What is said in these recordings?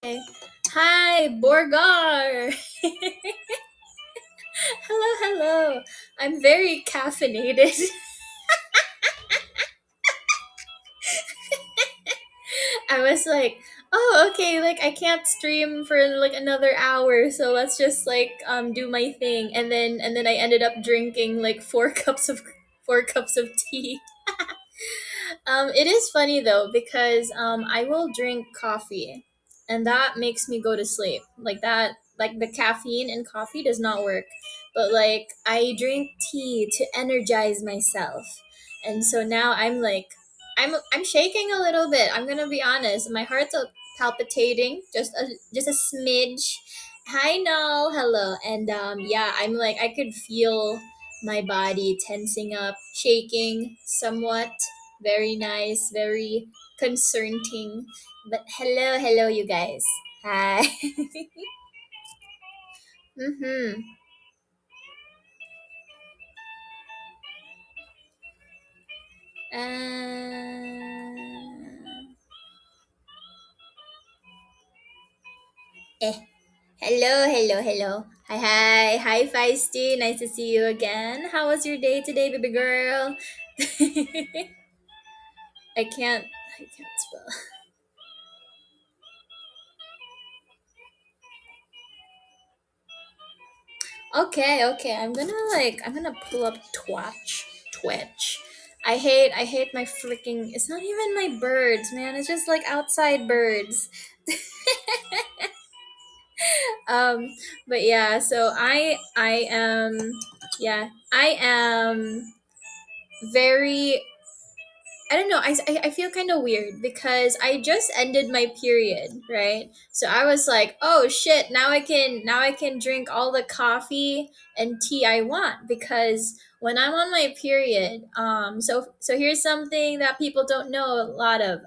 Hey. Hi, Borgar. Hello, hello. I'm very caffeinated. I was like, oh, okay, like I can't stream for like another hour, so let's just like do my thing. And then I ended up drinking like 4 cups of tea. It is funny though because I will drink coffee, and that makes me go to sleep. Like the caffeine in coffee does not work, but like I drink tea to energize myself, and so now I'm shaking a little bit. I'm gonna be honest. My heart's palpitating, just a smidge. Hi, Null. Hello, and yeah, I'm like I could feel my body tensing up, shaking somewhat. Very nice, very concerning. But hello, hello, you guys. Hi. Mm-hmm. Eh. Hello, hello, hello. Hi, hi. Hi, Feisty. Nice to see you again. How was your day today, baby girl? I can't spell. Okay, okay. I'm gonna pull up Twitch. I hate my freaking it's not even my birds, man. It's just like outside birds. Um but yeah, so I am yeah, I am very I don't know. I feel kind of weird because I just ended my period, right? So I was like, "Oh shit, now I can drink all the coffee and tea I want because when I'm on my period, so here's something that people don't know a lot of.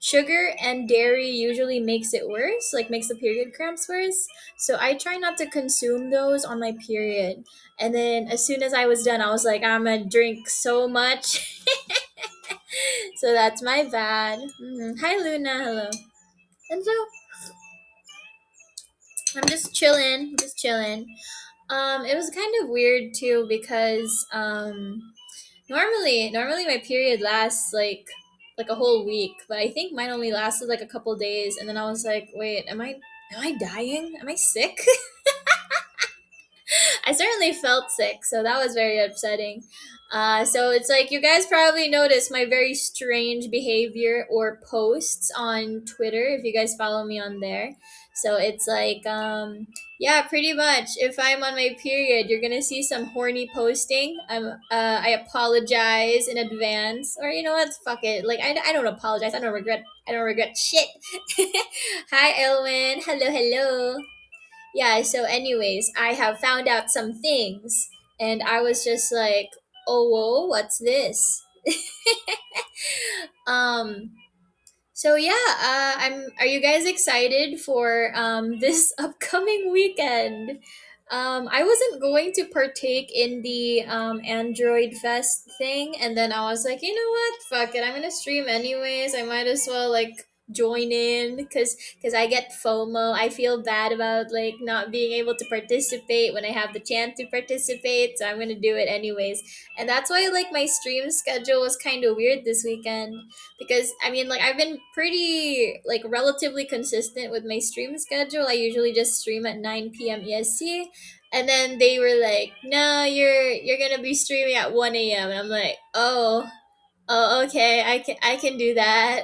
Sugar and dairy usually makes it worse, like makes the period cramps worse. So I try not to consume those on my period. And then as soon as I was done, I was like, I'm gonna drink so much. So that's my bad. Hi, Luna. Hello. And so I'm just chilling, just chilling. It was kind of weird too because normally my period lasts like a whole week, but I think mine only lasted like a couple days, and then I was like, wait, am I dying? Am I sick? I certainly felt sick, so that was very upsetting. So it's like you guys probably noticed my very strange behavior or posts on Twitter if you guys follow me on there. So it's like, yeah, pretty much. If I'm on my period, you're gonna see some horny posting. I apologize in advance, or you know what? Fuck it. Like I don't apologize. I don't regret shit. Hi, Elwin. Hello, hello. Yeah, so anyways, I have found out some things, and I was just like, oh whoa, what's this? um so yeah, are you guys excited for this upcoming weekend? I wasn't going to partake in the Android Fest thing, and then I was like, you know what? Fuck it. I'm gonna stream anyways. I might as well like join in because I get FOMO. I feel bad about like not being able to participate when I have the chance to participate, so I'm gonna do it anyways. And that's why like my stream schedule was kind of weird this weekend because I mean like I've been pretty like relatively consistent with my stream schedule. I usually just stream at 9 p.m. EST, and then they were like, "No, you're going to be streaming at 1 a.m." And I'm like, "Oh, oh okay. I can do that."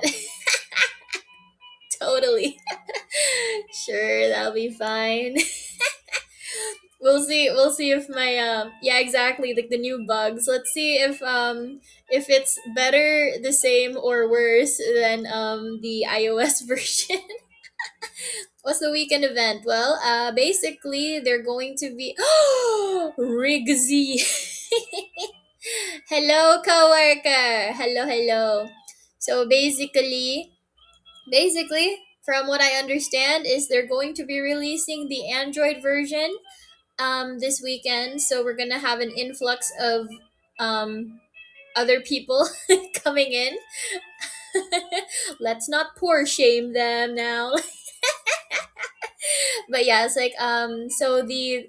Totally. Sure, that'll be fine. We'll see if my yeah, exactly, like the new bugs. Let's see if it's better, the same, or worse than the iOS version. What's the weekend event? Well, basically they're going to be Rigsy. Hello, coworker. Hello, hello. So basically from what I understand is they're going to be releasing the Android version this weekend, so we're gonna have an influx of um other people coming in. Let's not poor shame them now. But yeah, it's like so the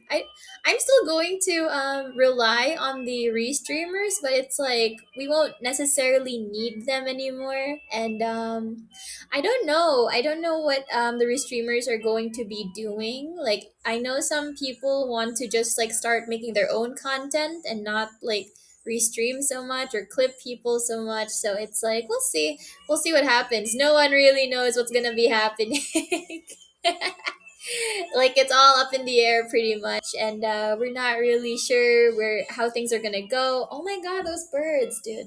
I'm still going to rely on the restreamers, but it's like we won't necessarily need them anymore. And I don't know what the restreamers are going to be doing. Like I know some people want to just like start making their own content and not like restream so much or clip people so much. So it's like we'll see what happens. No one really knows what's gonna be happening. Like it's all up in the air pretty much, and we're not really sure where how things are gonna go. Oh my god, those birds, dude.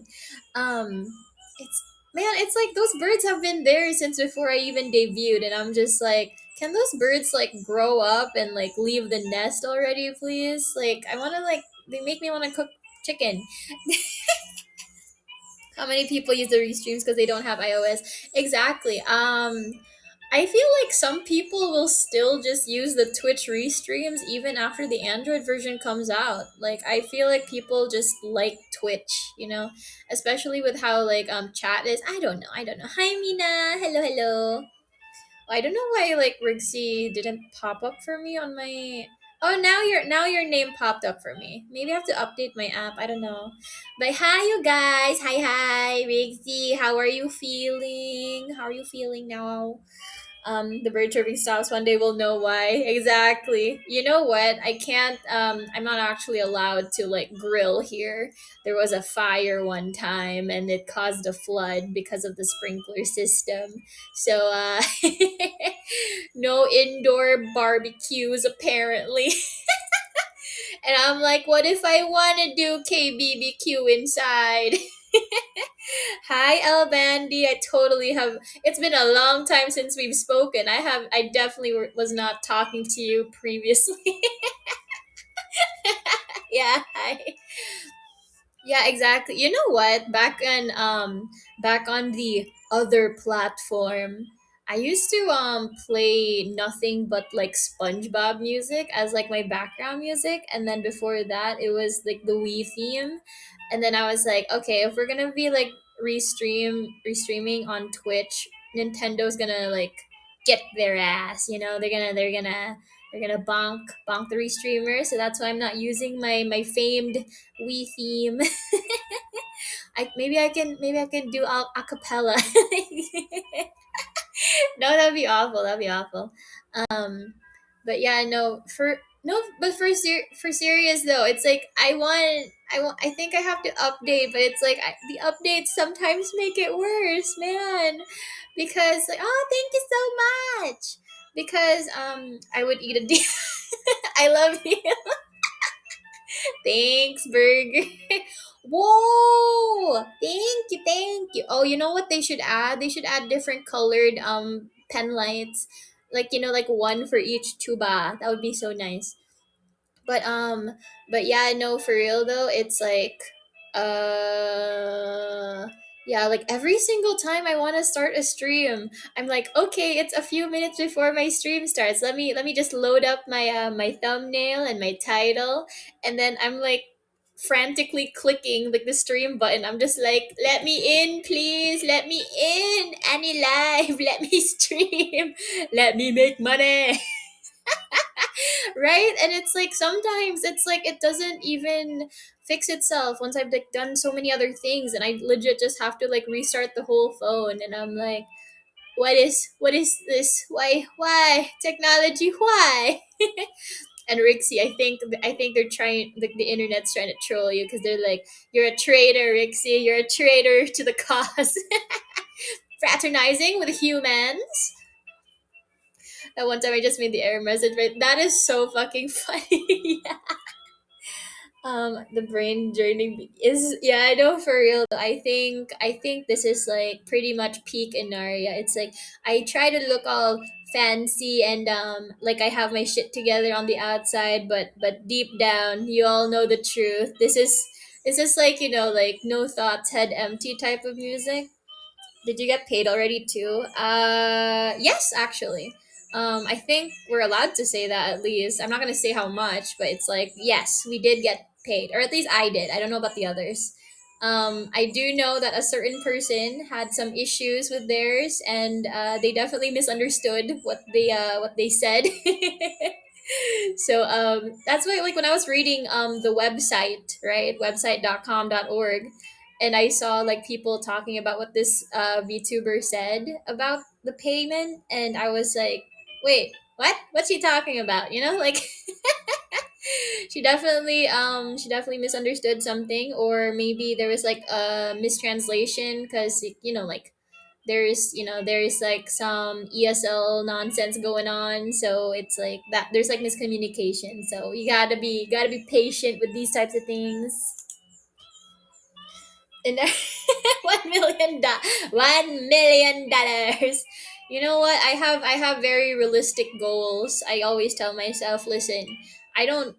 It's Man, it's like those birds have been there since before I even debuted, and I'm just like, can those birds like grow up and like leave the nest already, please? Like I want to like they make me want to cook chicken. How many people use the restreams because they don't have iOS? Exactly. I feel like some people will still just use the Twitch restreams even after the Android version comes out. Like I feel like people just like Twitch, you know, especially with how like chat is. I don't know. I don't know. Hi Mina. Hello, hello. I don't know why like Rixie didn't pop up for me on my. Oh, now your name popped up for me. Maybe I have to update my app. I don't know. But hi you guys. Hi Rixie. How are you feeling? How are you feeling now? The bird chirping stops. One day we'll know why. Exactly. You know what? I can't. I'm not actually allowed to like grill here. There was a fire one time, and it caused a flood because of the sprinkler system. So, no indoor barbecues apparently. And I'm like, what if I want to do KBBQ inside? Hi, El Bandy. I totally have. It's been a long time since we've spoken. I definitely was not talking to you previously. Yeah. Hi. Yeah, exactly. You know what? Back on the other platform, I used to play nothing but like SpongeBob music as like my background music, and then before that it was like the Wii theme. And then I was like, okay, if we're going to be like restreaming on Twitch, Nintendo's going to like get their ass, you know? They're going to bonk the restreamer, so that's why I'm not using my famed we theme. Maybe I can do a cappella. No, that'd be awful. That'd be awful. Um, but yeah, no for no, but for serious though, it's like I think I have to update, but it's like the updates sometimes make it worse, man. Because like, oh, thank you so much. Because I would eat a deal. I love you. Thanks, burger. Whoa! Thank you. Oh, you know what they should add? They should add different colored pen lights. Like, you know, like one for each tuba. That would be so nice. But but yeah, no, for real though, it's like uh yeah, like every single time I want to start a stream, I'm like, okay, it's a few minutes before my stream starts. Let me just load up my thumbnail and my title, and then I'm like frantically clicking like the stream button. I'm just like, let me in, please. Let me in. AniLive. Let me stream. Let me make money. Right, and it's like sometimes it's like it doesn't even fix itself once I've like done so many other things, and I legit just have to like restart the whole phone, and I'm like, what is this? Why technology, why? And Rixie, I think they're trying, the internet's trying to troll you because they're like, you're a traitor, Rixie, you're a traitor to the cause. Fraternizing with humans. That one time I just made the error message, right? That is so fucking funny. The brain journey is, yeah, I know, for real. I think this is like pretty much peak Enaria. It's like I try to look all fancy and like I have my shit together on the outside, but deep down you all know the truth. This is like, you know, like no thoughts, head empty type of music. Did you get paid already too? Yes, actually. I think we're allowed to say that at least. I'm not gonna say how much, but it's like yes, we did get paid, or at least I did. I don't know about the others. I do know that a certain person had some issues with theirs, and they definitely misunderstood what they said. So that's why, like, when I was reading the website, right, website.com.org, and I saw like people talking about what this VTuber said about the payment, and I was like, wait, what? What's she talking about? You know, like she definitely misunderstood something, or maybe there was like a mistranslation, because like there's like some ESL nonsense going on, so it's like that there's like miscommunication, so you gotta be patient with these types of things. And $1 million. You know what, I have very realistic goals. I always tell myself, listen, I don't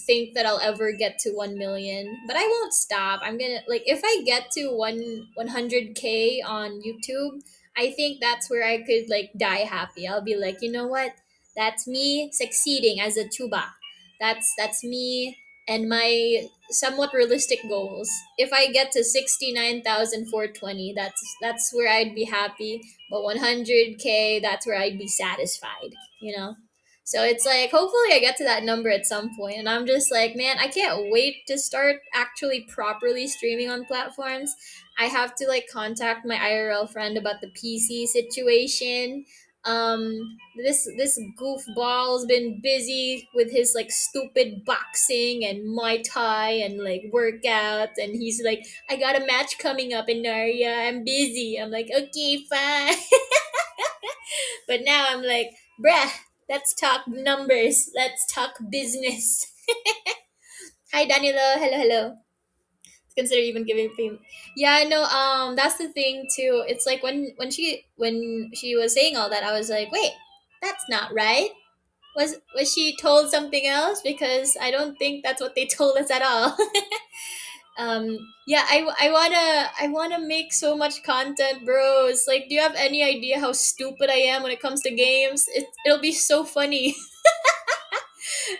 think that I'll ever get to 1 million, but I won't stop. I'm gonna, like, if I get to 100K on YouTube, I think that's where I could like die happy. I'll be like, you know what, that's me succeeding as a tuba. That's me and my somewhat realistic goals. If I get to 69,420, that's where I'd be happy. But 100K, that's where I'd be satisfied, you know? So it's like, hopefully I get to that number at some point, and I'm just like, man, I can't wait to start actually properly streaming on platforms. I have to like contact my IRL friend about the PC situation. This goofball's been busy with his like stupid boxing and Muay Thai and like workouts, and he's like, I got a match coming up in Naria, I'm busy. I'm like, okay, fine. But now I'm like, bruh, let's talk numbers, let's talk business. Hi Danilo, hello, hello. Consider even giving payment. Yeah, I know. That's the thing too. It's like when she was saying all that, I was like, wait, that's not right. Was she told something else? Because I don't think that's what they told us at all. Yeah, I wanna make so much content, bros. Like, do you have any idea how stupid I am when it comes to games? It'll be so funny.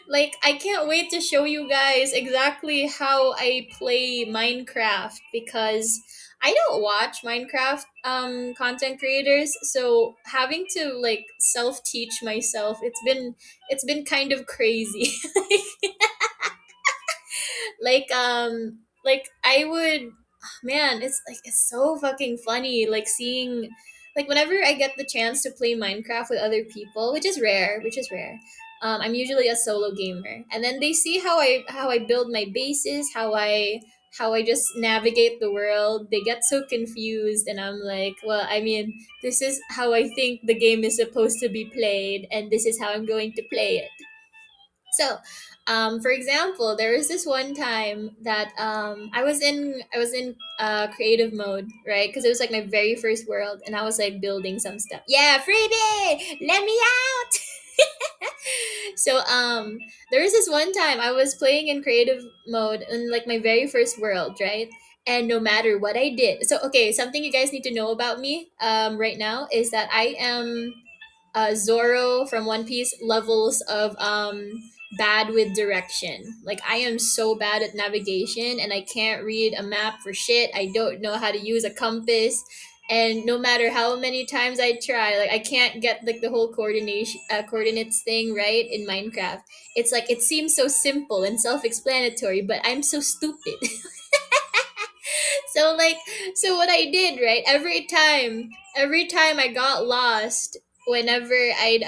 Like, I can't wait to show you guys exactly how I play Minecraft, because I don't watch Minecraft content creators, so having to like self teach myself, it's been kind of crazy. Like I would, man, it's like it's so fucking funny, like seeing, like, whenever I get the chance to play Minecraft with other people, which is rare. I'm usually a solo gamer, and then they see how I build my bases, how I just navigate the world. They get so confused, and I'm like, well, I mean, this is how I think the game is supposed to be played, and this is how I'm going to play it. So, for example, there was this one time that I was in creative mode, right? Because it was like my very first world, and I was like building some stuff. Yeah, freebie, let me out. So there was this one time I was playing in creative mode in like my very first world, right? And no matter what I did, so okay, something you guys need to know about me right now is that I am Zoro from One Piece levels of bad with direction. Like, I am so bad at navigation, and I can't read a map for shit. I don't know how to use a compass, and no matter how many times I try, like, I can't get like the whole coordinates thing right in Minecraft. It's like, it seems so simple and self-explanatory, but I'm so stupid. So like, so what I did, right, every time I got lost, whenever I'd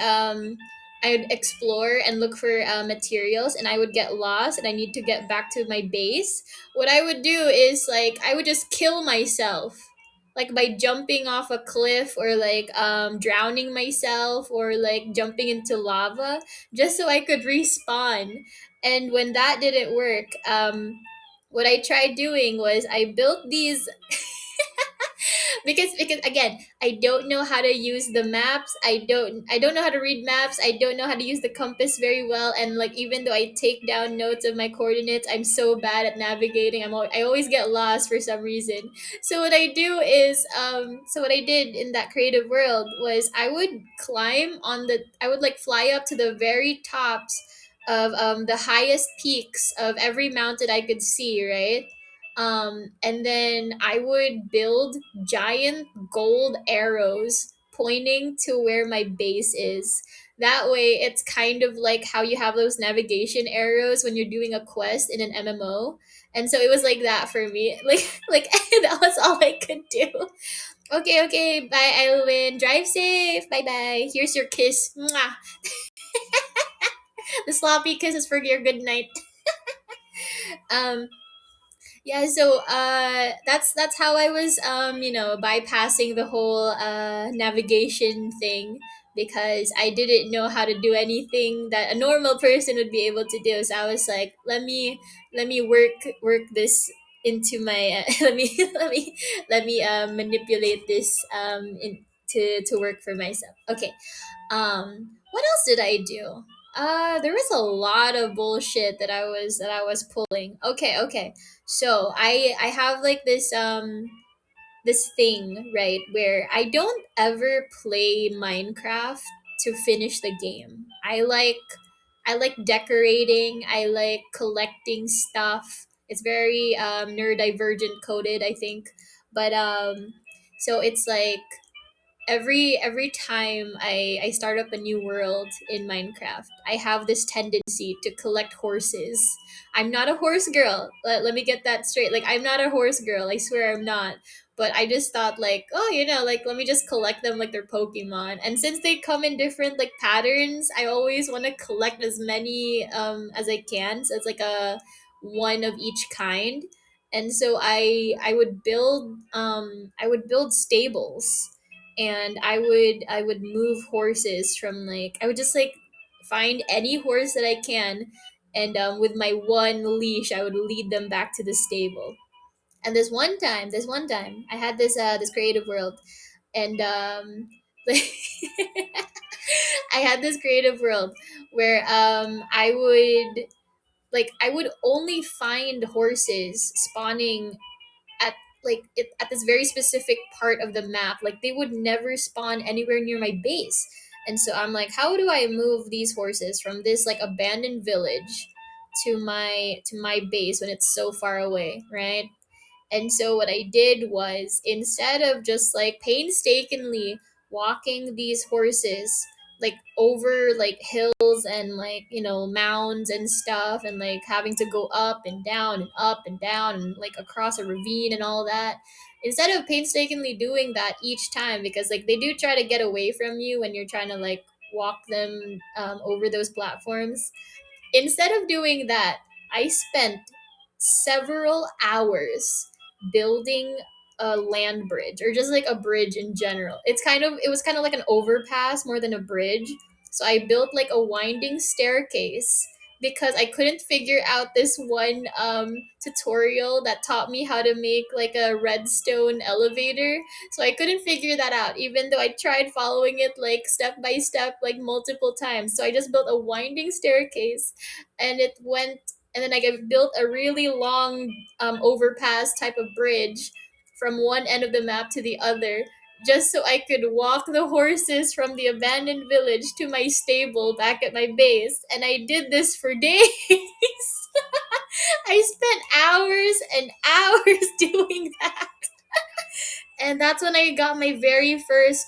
explore and look for materials, and I would get lost and I need to get back to my base, what I would do is like I would just kill myself, like by jumping off a cliff, or like drowning myself, or like jumping into lava, just so I could respawn. And when that didn't work, what I tried doing was I built these, because again, I don't know how to use the maps. I don't know how to read maps. I don't know how to use the compass very well, and like, even though I take down notes of my coordinates, I'm so bad at navigating. I always get lost for some reason. So what I do is so what I did in that creative world was I would like fly up to the very tops of the highest peaks of every mountain I could see, right? And then I would build giant gold arrows pointing to where my base is. That way, it's kind of like how you have those navigation arrows when you're doing a quest in an MMO. And so it was like that for me. Like that was all I could do. Okay, okay, bye, Ilwin. Drive safe. Bye bye. Here's your kiss. Mwah. The sloppy kiss is for your good night. Um, yeah, so that's how I was bypassing the whole navigation thing, because I didn't know how to do anything that a normal person would be able to do. So I was like, let me work this into my let me manipulate this to work for myself. Okay. What else did I do? There was a lot of bullshit that I was pulling. Okay, okay. So I have like this thing, right, where I don't ever play Minecraft to finish the game. I like decorating, I like collecting stuff. It's very neurodivergent coded, I think. But so it's like every time I start up a new world in Minecraft, I have this tendency to collect horses. I'm not a horse girl. Let me get that straight. Like, I'm not a horse girl. I swear I'm not. But I just thought, like, oh, like, let me just collect them like they're Pokemon. And since they come in different like patterns, I always want to collect as many as I can. So it's like a one of each kind. And so I would build stables, and I would move horses from, like, I would just like find any horse that I can, and with my one leash I would lead them back to the stable. And this one time I had this creative world, and like I had this creative world where I would only find horses spawning at at this very specific part of the map. Like, they would never spawn anywhere near my base. And so I'm like, how do I move these horses from this like abandoned village to my base when it's so far away, right? And so what I did was, instead of just like painstakingly walking these horses like over like hills and like mounds and stuff, and like having to go up and down and like across a ravine and all that, instead of painstakingly doing that each time, because like they do try to get away from you when you're trying to like walk them over those platforms. Instead of doing that, I spent several hours building a land bridge, or just like a bridge in general. It was kind of like an overpass more than a bridge. So I built like a winding staircase because I couldn't figure out this one tutorial that taught me how to make like a redstone elevator. So I couldn't figure that out, even though I tried following it like step by step, like multiple times. So I just built a winding staircase, and it went, and then I built a really long overpass type of bridge from one end of the map to the other, just so I could walk the horses from the abandoned village to my stable back at my base. And I did this for days. I spent hours and hours doing that. And that's when I got my very first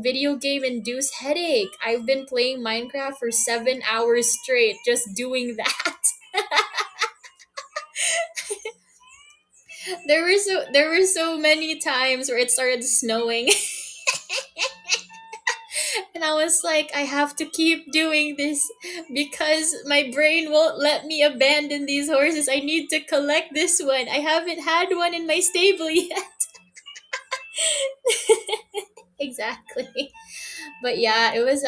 video game induced headache. I've been playing Minecraft for 7 hours straight, just doing that. There were so many times where it started snowing, and I was like, I have to keep doing this because my brain won't let me abandon these horses. I need to collect this one. I haven't had one in my stable yet. Exactly. But yeah, it was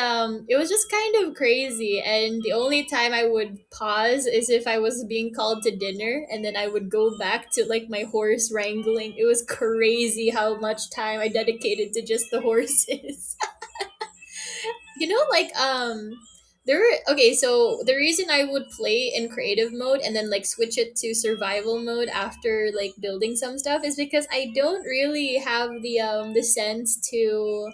just kind of crazy, and the only time I would pause is if I was being called to dinner, and then I would go back to like my horse wrangling. It was crazy how much time I dedicated to just the horses. Like okay, so the reason I would play in creative mode and then like switch it to survival mode after like building some stuff is because I don't really have the sense to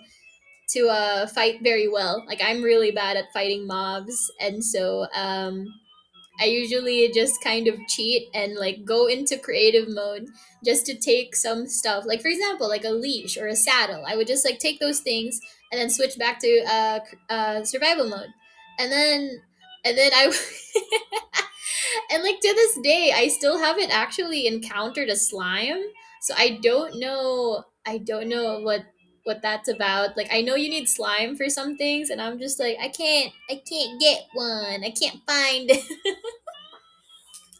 fight very well. Like, I'm really bad at fighting mobs, and so I usually just kind of cheat and like go into creative mode just to take some stuff. Like for example, like a leash or a saddle. I would just like take those things and then switch back to survival mode. And then I and like to this day I still haven't actually encountered a slime. So I don't know what that's about. Like I know you need slime for some things and I'm just like I can't get one. I can't find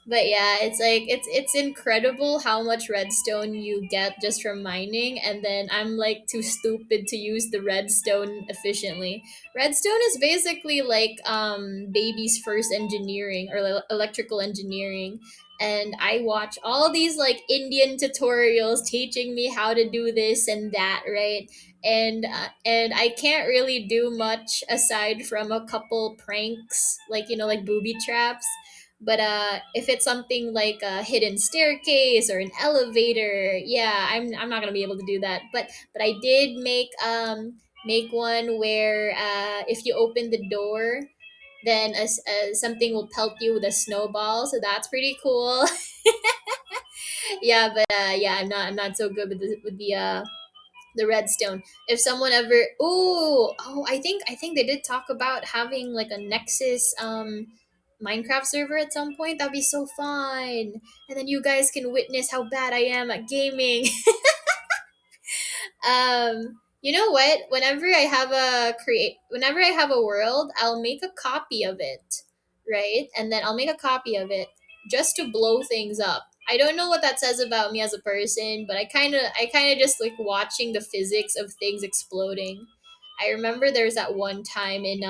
But yeah, it's like it's incredible how much redstone you get just from mining, and then I'm like too stupid to use the redstone efficiently. Redstone is basically like baby's first engineering or electrical engineering, and I watch all these like Indian tutorials teaching me how to do this and that, right? And I can't really do much aside from a couple pranks, like like booby traps. But if it's something like a hidden staircase or an elevator, yeah, I'm not gonna be able to do that. But I did make one where if you open the door, then something will pelt you with a snowball. So that's pretty cool. Yeah, but yeah, I'm not so good with the redstone. If someone ever I think they did talk about having like a Nexus Minecraft server at some point. That'd be so fun. And then you guys can witness how bad I am at gaming. You know what? Whenever I have a world, I'll make a copy of it, right? And then I'll make a copy of it just to blow things up. I don't know what that says about me as a person, but I kind of just like watching the physics of things exploding. I remember there was that one time in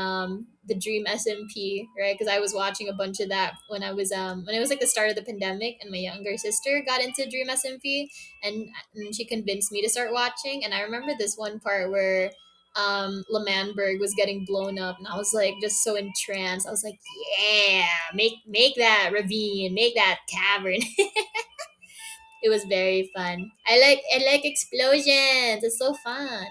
the Dream SMP, right? Because I was watching a bunch of that when it was like the start of the pandemic, and my younger sister got into Dream SMP, and she convinced me to start watching. And I remember this one part where Lamanberg was getting blown up, and I was like just so entranced. I was like, yeah, make that ravine, make that cavern. It was very fun. I like explosions. It's so fun.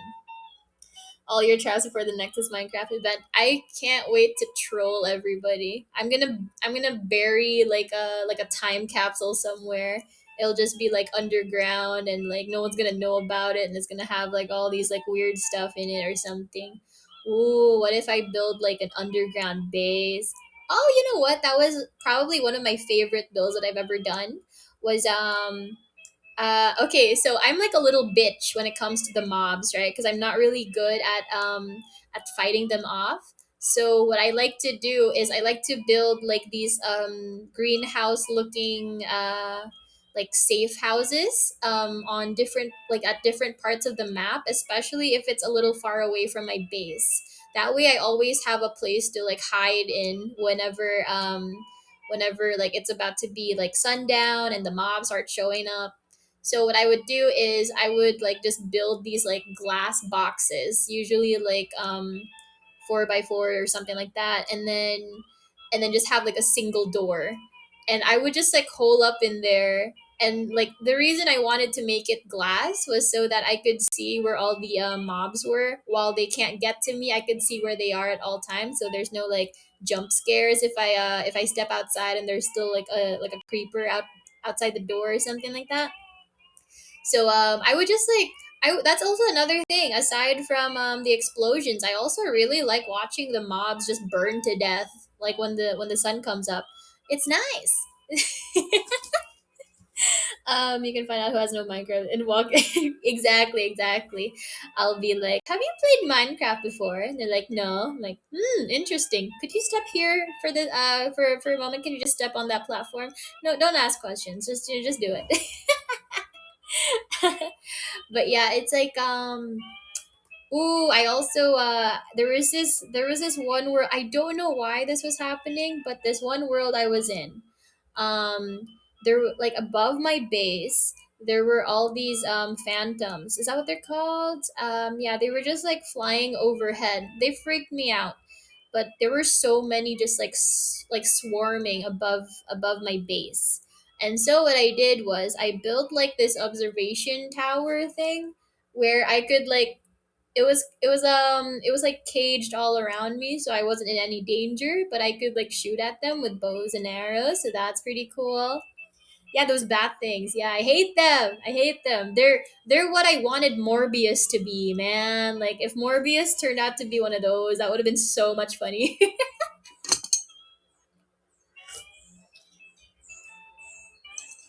All your trials before the Nexus Minecraft event. I can't wait to troll everybody. I'm gonna bury like a time capsule somewhere. It'll just be like underground and like no one's gonna know about it, and it's gonna have like all these like weird stuff in it or something. Ooh, what if I build like an underground base? Oh, you know what? That was probably one of my favorite builds that I've ever done. Was okay, so I'm like a little bitch when it comes to the mobs, right? Because I'm not really good at fighting them off. So what I like to do is I like to build like these greenhouse looking like safe houses on different like at different parts of the map, especially if it's a little far away from my base. That way I always have a place to like hide in whenever like it's about to be like sundown and the mobs start showing up. So what I would do is I would like just build these like glass boxes, usually like 4x4 or something like that, and then just have like a single door, and I would just like hole up in there. And like the reason I wanted to make it glass was so that I could see where all the mobs were while they can't get to me. I could see where they are at all times, so there's no like jump scares if I step outside and there's still like a creeper outside the door or something like that. So I would just like that's also another thing aside from the explosions. I also really like watching the mobs just burn to death like when the sun comes up. It's nice. You can find out who has no Minecraft and walk exactly. I'll be like, "Have you played Minecraft before?" And they're like, "No." I'm like, interesting. Could you step here for the for a moment? Can you just step on that platform? No, don't ask questions. Just do it." But yeah, it's like ooh, I also there was this one where I don't know why this was happening, but this one world I was in, um, like above my base, there were all these phantoms. Is that what they're called? Yeah, they were just like flying overhead. They freaked me out, but there were so many just like like swarming above my base. And so what I did was I built like this observation tower thing where I could like it was like caged all around me, so I wasn't in any danger, but I could like shoot at them with bows and arrows, so that's pretty cool. Yeah, those bat things. Yeah, I hate them. I hate them. They're what I wanted Morbius to be, man. Like if Morbius turned out to be one of those, that would have been so much funny.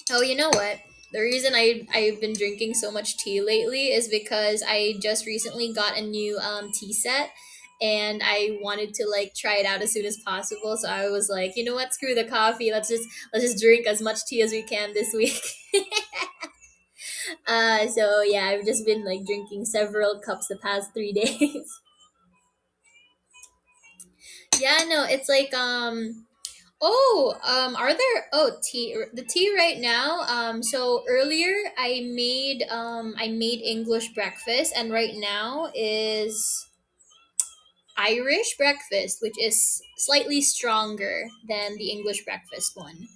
Oh, you know what? The reason I've been drinking so much tea lately is because I just recently got a new tea set, and I wanted to like try it out as soon as possible. So I was like, you know what? Screw the coffee. Let's just drink as much tea as we can this week. So yeah, I've just been like drinking several cups the past 3 days. Yeah, no, it's like are there tea the tea right now? So earlier I made English breakfast, and right now is Irish breakfast, which is slightly stronger than the English breakfast one.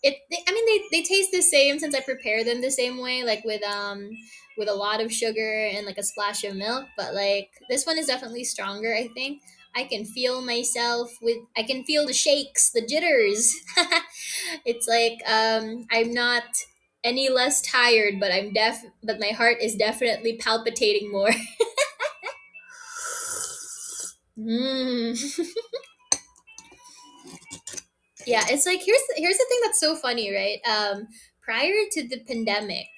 I mean, they taste the same since I prepare them the same way, like with a lot of sugar and like a splash of milk. But like this one is definitely stronger. I think I can feel the shakes, the jitters. It's like I'm not any less tired, but but my heart is definitely palpitating more. Mm. Yeah, it's like here's the thing that's so funny, right? Prior to the pandemic,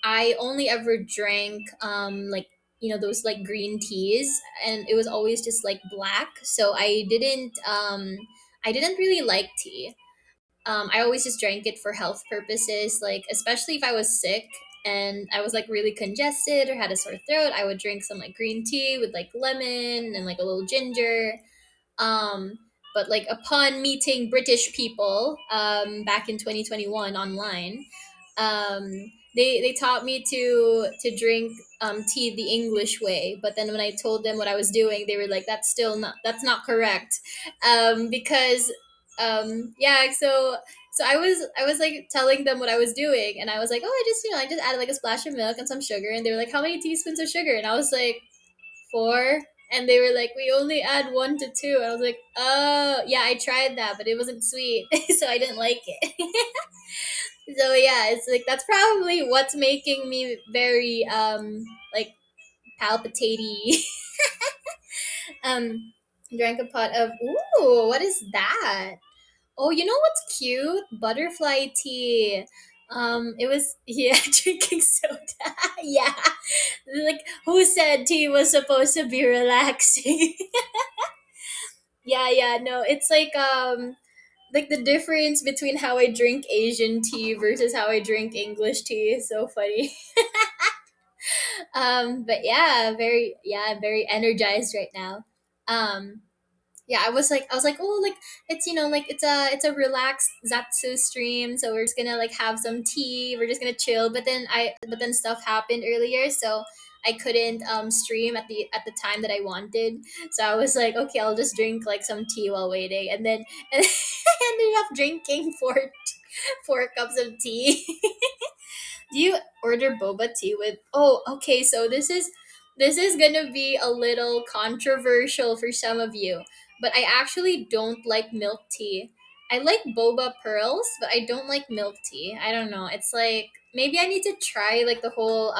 I only ever drank like those like green teas, and it was always just like black. So I didn't really like tea. I always just drank it for health purposes, like especially if I was sick and I was like really congested or had a sore throat, I would drink some like green tea with like lemon and like a little ginger. um, but like upon meeting British people back in 2021 online, um, they taught me to drink tea the English way. But then when I told them what I was doing, they were like, that's not correct," because yeah. So I was like telling them what I was doing, and I was like, "Oh, I just added like a splash of milk and some sugar," and they were like, "How many teaspoons of sugar?" And I was like, "4." And they were like, "We only add 1 to 2." And I was like, "Oh yeah, I tried that, but it wasn't sweet." So I didn't like it. So yeah, it's like that's probably what's making me very like palpitaty. um Drank a pot of, ooh, what is that? Oh, you know what's cute? Butterfly tea. It was, yeah, drinking soda. Yeah. Like, who said tea was supposed to be relaxing? Yeah, yeah, no, it's like the difference between how I drink Asian tea versus how I drink English tea is so funny. But yeah, I'm very energized right now. Um, yeah, I was like, oh, like it's a relaxed Zatsu stream, so we're just gonna like have some tea, we're just gonna chill. But then stuff happened earlier, so I couldn't stream at the time that I wanted. So I was like, okay, I'll just drink like some tea while waiting, and then and I ended up drinking four cups of tea. Do you order boba tea with? Oh, okay. So this is gonna be a little controversial for some of you, but I actually don't like milk tea. I like boba pearls, but I don't like milk tea. I don't know. It's like maybe I need to try like the whole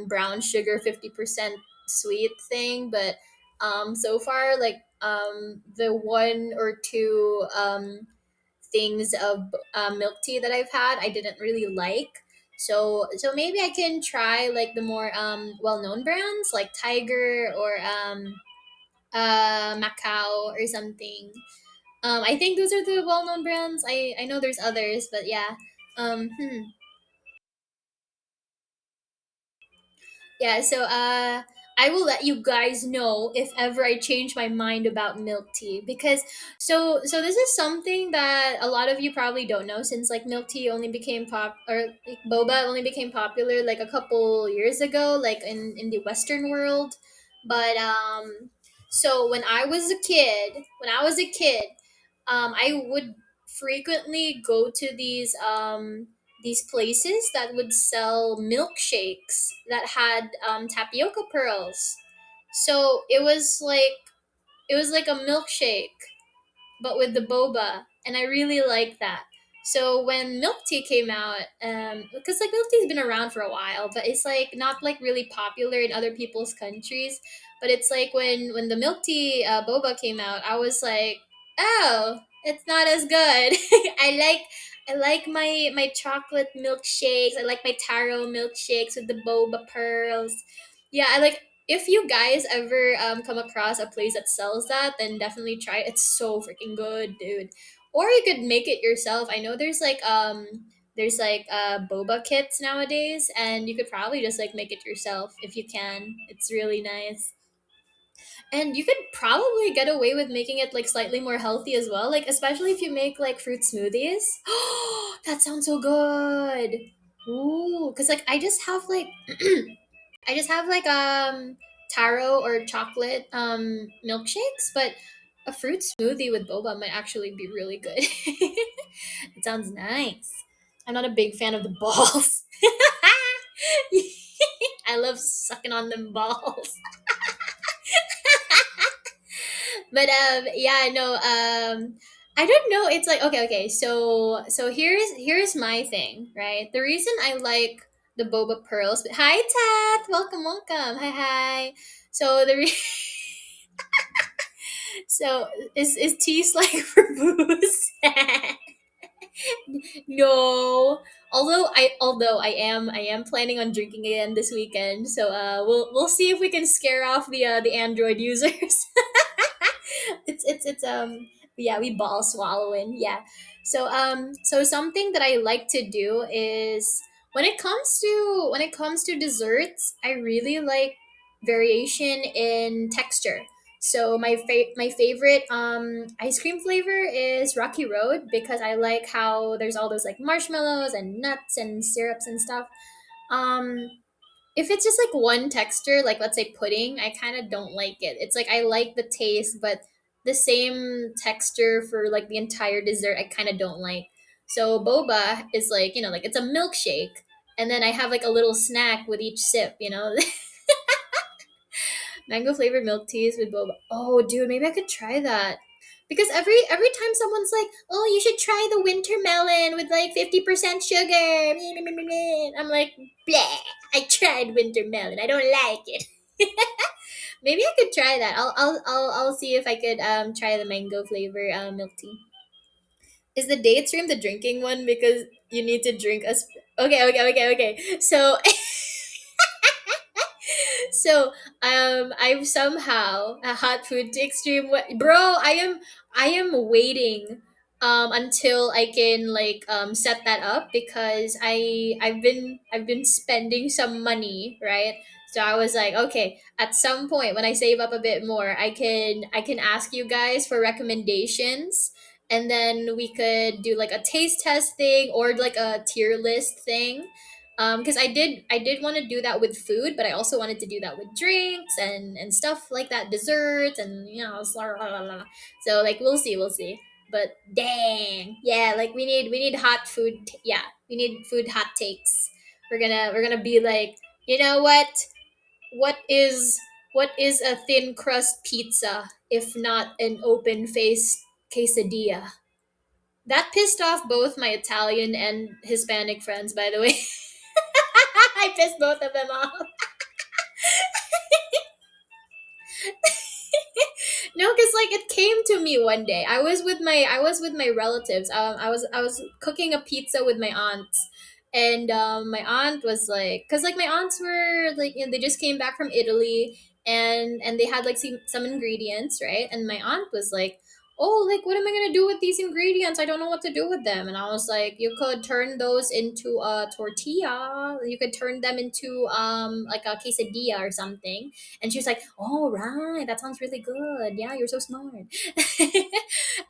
brown sugar 50% sweet thing, but so far like the one or two things of milk tea that I've had, I didn't really like. So maybe I can try like the more well-known brands like Tiger or Macau or something. I think those are the well-known brands. I know there's others, but yeah. Hmm. Yeah, so I will let you guys know if ever I change my mind about milk tea, because so this is something that a lot of you probably don't know, since like milk tea only became or like, boba only became popular like a couple years ago, like in the western world. But so when I was a kid, I would frequently go to these places that would sell milkshakes that had tapioca pearls. So it was like a milkshake but with the boba, and I really like that. So when milk tea came out, because like milk tea's been around for a while, but it's like not like really popular in other people's countries. But it's like when the milk tea boba came out, I was like, oh, it's not as good. I like my chocolate milkshakes. I like my taro milkshakes with the boba pearls. Yeah, I like if you guys ever come across a place that sells that, then definitely try it. It's so freaking good, dude. Or you could make it yourself. I know there's like boba kits nowadays, and you could probably just like make it yourself if you can. It's really nice. And you could probably get away with making it like slightly more healthy as well, like especially if you make like fruit smoothies. That sounds so good. Ooh, cuz like I just have like taro or chocolate milkshakes, but a fruit smoothie with boba might actually be really good. It sounds nice. I'm not a big fan of the balls. I love sucking on them balls. But yeah, no, I don't know. It's like okay. So here's my thing, right? The reason I like the boba pearls. Hi, Tat. Welcome. Hi. So so is tea like for booze? No. Although I am planning on drinking again this weekend. So we'll see if we can scare off the Android users. It's yeah, we ball swallowing, yeah. So something that I like to do is when it comes to desserts, I really like variation in texture. So my favorite ice cream flavor is Rocky Road because I like how there's all those like marshmallows and nuts and syrups and stuff. um if it's just like one texture, like let's say pudding, I kind of don't like it. It's like I like the taste, but the same texture for like the entire dessert, I kind of don't like. So boba is like, like it's a milkshake, and then I have like a little snack with each sip, Mango flavored milk teas with boba. Oh, dude, maybe I could try that. Because every time someone's like, "Oh, you should try the winter melon with like 50% sugar." I'm like, "Bleh. I tried winter melon. I don't like it." Maybe I could try that. I'll see if I could try the mango flavor milk tea. Is the date stream the drinking one because you need to drink a okay. So so I'm somehow a hot food to extreme bro. I am waiting until I can like set that up because I've been spending some money, right? So I was like, okay, at some point when I save up a bit more, I can ask you guys for recommendations, and then we could do like a taste test thing or like a tier list thing. Because I did want to do that with food, but I also wanted to do that with drinks and stuff like that, desserts, and so like we'll see. But dang, yeah, like we need hot food. Yeah, we need food hot takes. We're gonna be like, you know what? What is what is a thin crust pizza if not an open faced quesadilla? That pissed off both my Italian and Hispanic friends, by the way. I pissed both of them off. No, because like it came to me one day. I was with my relatives. I was cooking a pizza with my aunts, and my aunt was like, because like my aunts were like, they just came back from Italy, and they had like some ingredients, right? And my aunt was like, oh, like what am I gonna do with these ingredients? I don't know what to do with them. And I was like, you could turn those into a tortilla. You could turn them into like a quesadilla or something. And she was like, "Oh, right, that sounds really good. Yeah, you're so smart."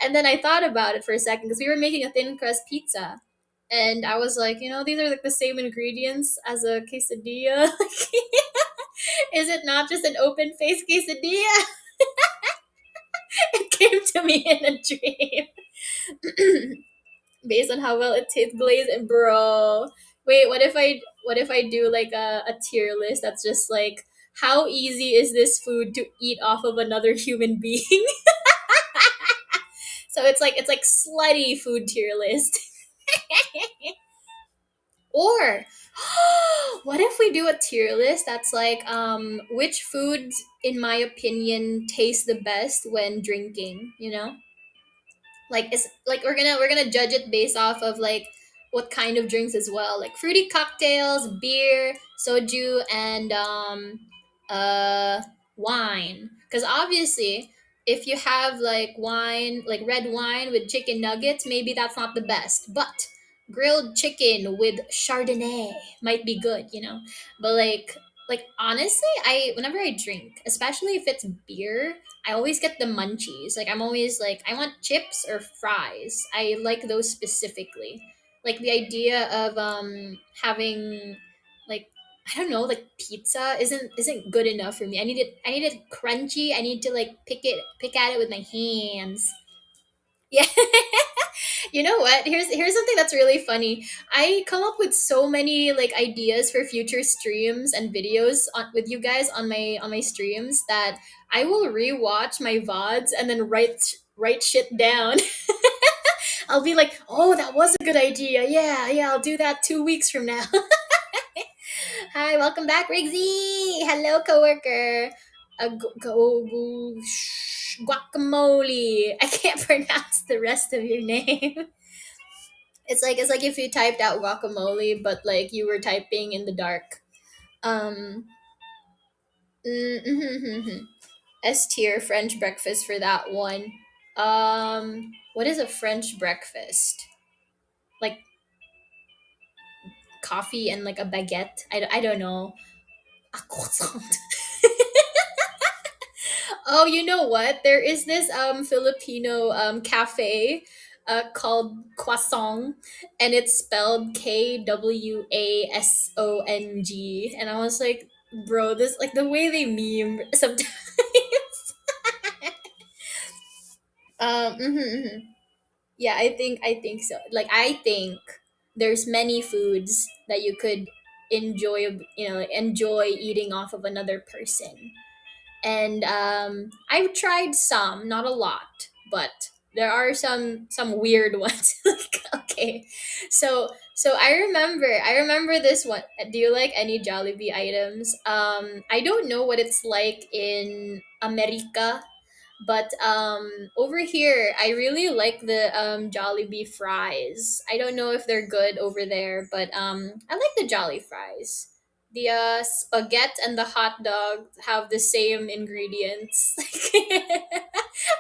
And then I thought about it for a second because we were making a thin crust pizza. And I was like, these are like the same ingredients as a quesadilla. Is it not just an open faced quesadilla? It came to me in a dream. Based on how well it tastes glazed and bro. Wait, what if I do like a tier list that's just like how easy is this food to eat off of another human being? So it's like slutty food tier list. Or what if we do a tier list that's like which foods in my opinion taste the best when drinking, you know? Like it's like we're gonna judge it based off of like what kind of drinks as well, like fruity cocktails, beer, soju, and uh wine, because obviously if you have like wine, like red wine with chicken nuggets, maybe that's not the best, but grilled chicken with chardonnay might be good, you know. But like honestly, I whenever I drink, especially if it's beer, I always get the munchies. Like I'm always like, I want chips or fries. I like those specifically. Like the idea of having like, I don't know, like pizza isn't good enough for me. I need it crunchy. I need to like pick at it with my hands. Yeah. You know what? Here's something that's really funny. I come up with so many like ideas for future streams and videos with you guys on my streams that I will rewatch my VODs and then write shit down. I'll be like, "Oh, that was a good idea. Yeah, yeah, I'll do that 2 weeks from now." Hi, welcome back, Rigsy. Hello, coworker. Guacamole. I can't pronounce the rest of your name. It's like if you typed out guacamole, but like you were typing in the dark. Um, mm-hmm. S tier French breakfast for that one. What is a French breakfast? Like coffee and like a baguette. I don't know. A croissant. Oh, you know what? There is this Filipino cafe called Kwasong, and it's spelled Kwasong, and I was like, bro, this like the way they meme sometimes. Mhm. Yeah, I think so. Like I think there's many foods that you could enjoy, like, enjoy eating off of another person. And I've tried some, not a lot, but there are some weird ones. Like, okay, so I remember this one. Do you like any Jollibee items? I don't know what it's like in America, but over here I really like the Jollibee fries. I don't know if they're good over there, but I like the Jolly fries. The spaghetti and the hot dog have the same ingredients,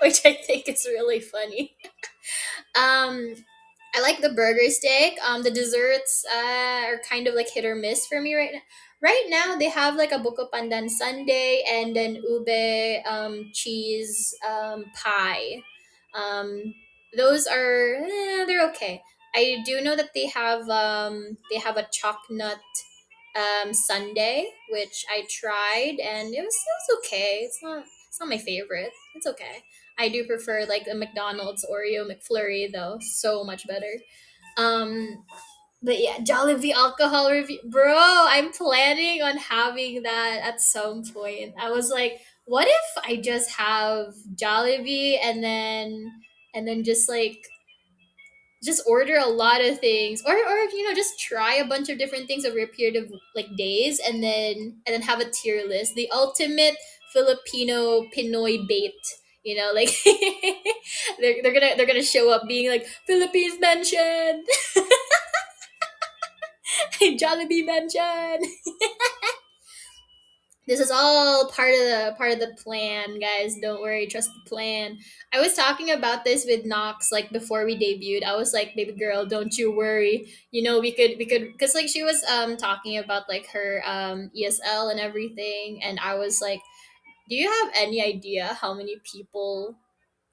which I think is really funny. Um, I like the burger steak. The desserts are kind of like hit or miss for me right now. Right now, they have like a buko pandan sundae and an ube cheese pie. Um, those are they're okay. I do know that they have a chalk nut sundae, which I tried, and it was okay. It's not my favorite. It's okay. I do prefer like the McDonald's Oreo McFlurry though, so much better. Um, but yeah, Jollibee alcohol review, bro. I'm planning on having that at some point. I was like, what if I just have Jollibee and then just order a lot of things, or just try a bunch of different things over a period of like days, and then have a tier list, the ultimate Filipino Pinoy bait, like they're gonna show up being like Philippines mentioned. Jollibee mentioned. This is all part of the plan, guys. Don't worry, trust the plan. I was talking about this with Knox like before we debuted. I was like, baby girl, don't you worry. We could because like she was talking about like her ESL and everything, and I was like, do you have any idea how many people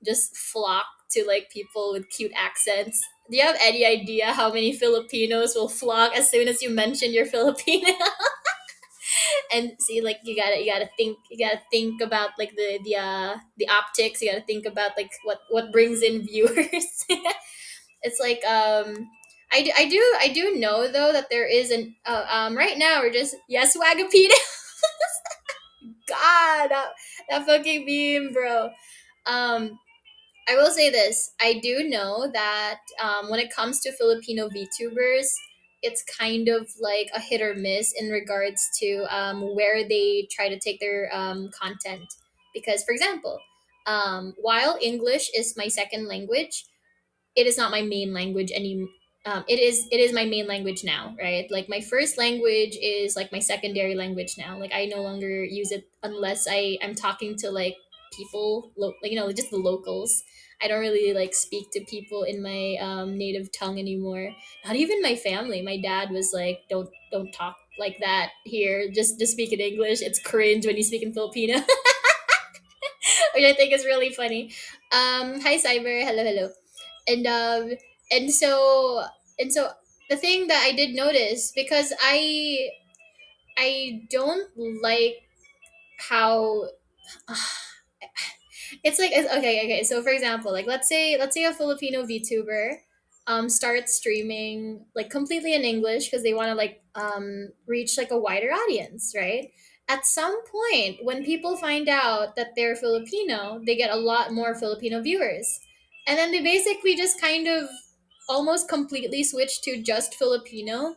just flock to like people with cute accents? Do you have any idea how many Filipinos will flock as soon as you mention you're Filipino? And see, like you gotta think about like the optics. You gotta think about like what brings in viewers. It's like I do know though that there is an right now we're just, yes, Swagapita. god, that fucking meme, bro. Um, I will say this. I do know that when it comes to Filipino VTubers, it's kind of like a hit or miss in regards to where they try to take their content. Because, for example, while English is my second language, it is not my main language any it is my main language now, right? Like my first language is like my secondary language now. Like I no longer use it unless I'm talking to like people like just the locals. I don't really like speak to people in my native tongue anymore. Not even my family. My dad was like, don't talk like that here, just speak in English. It's cringe when you speak in Filipino. Which I think is really funny. Hi Cyber, hello, hello. And and so and so the thing that I did notice, because I don't like how okay. So for example, like let's say a Filipino VTuber starts streaming like completely in English because they want to like reach like a wider audience, right? At some point, when people find out that they're Filipino, they get a lot more Filipino viewers. And then they basically just kind of almost completely switch to just Filipino.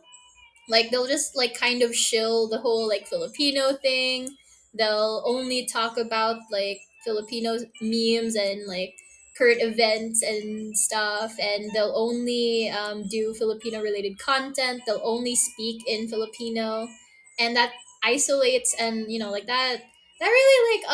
Like they'll just like kind of shill the whole like Filipino thing. They'll only talk about like Filipino memes and like current events and stuff, and they'll only do Filipino related content. They'll only speak in Filipino, and that isolates and like that really like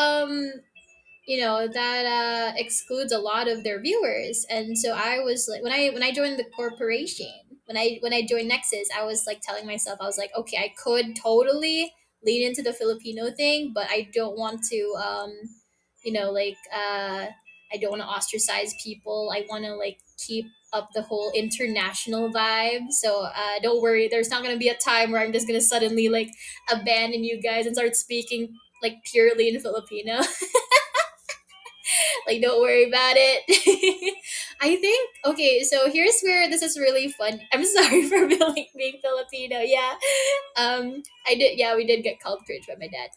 that excludes a lot of their viewers. And so I was like, when I joined the corporation, when I joined Nexus, I was like telling myself, I was like, okay, I could totally lean into the Filipino thing, but I don't want to like I don't want to ostracize people. I want to like keep up the whole international vibe. So don't worry, there's not going to be a time where I'm just going to suddenly like abandon you guys and start speaking like purely in Filipino. Like don't worry about it. I think okay, so here's where this is really fun. I'm sorry for being Filipino. Yeah. I did, yeah, we did get called cringe by my dad.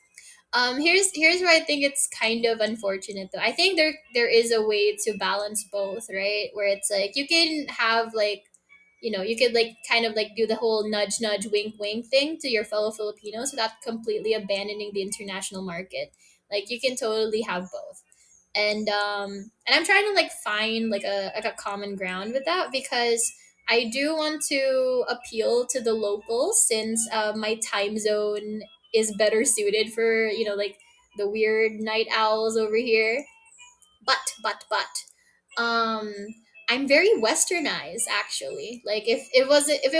Here's where I think it's kind of unfortunate though. I think there is a way to balance both, right? Where it's like you can have like you could like kind of like do the whole nudge nudge wink wink thing to your fellow Filipinos without completely abandoning the international market. Like you can totally have both. And I'm trying to like find like a common ground with that, because I do want to appeal to the locals, since my time zone is better suited for like the weird night owls over here. But I'm very westernized, actually. Like if it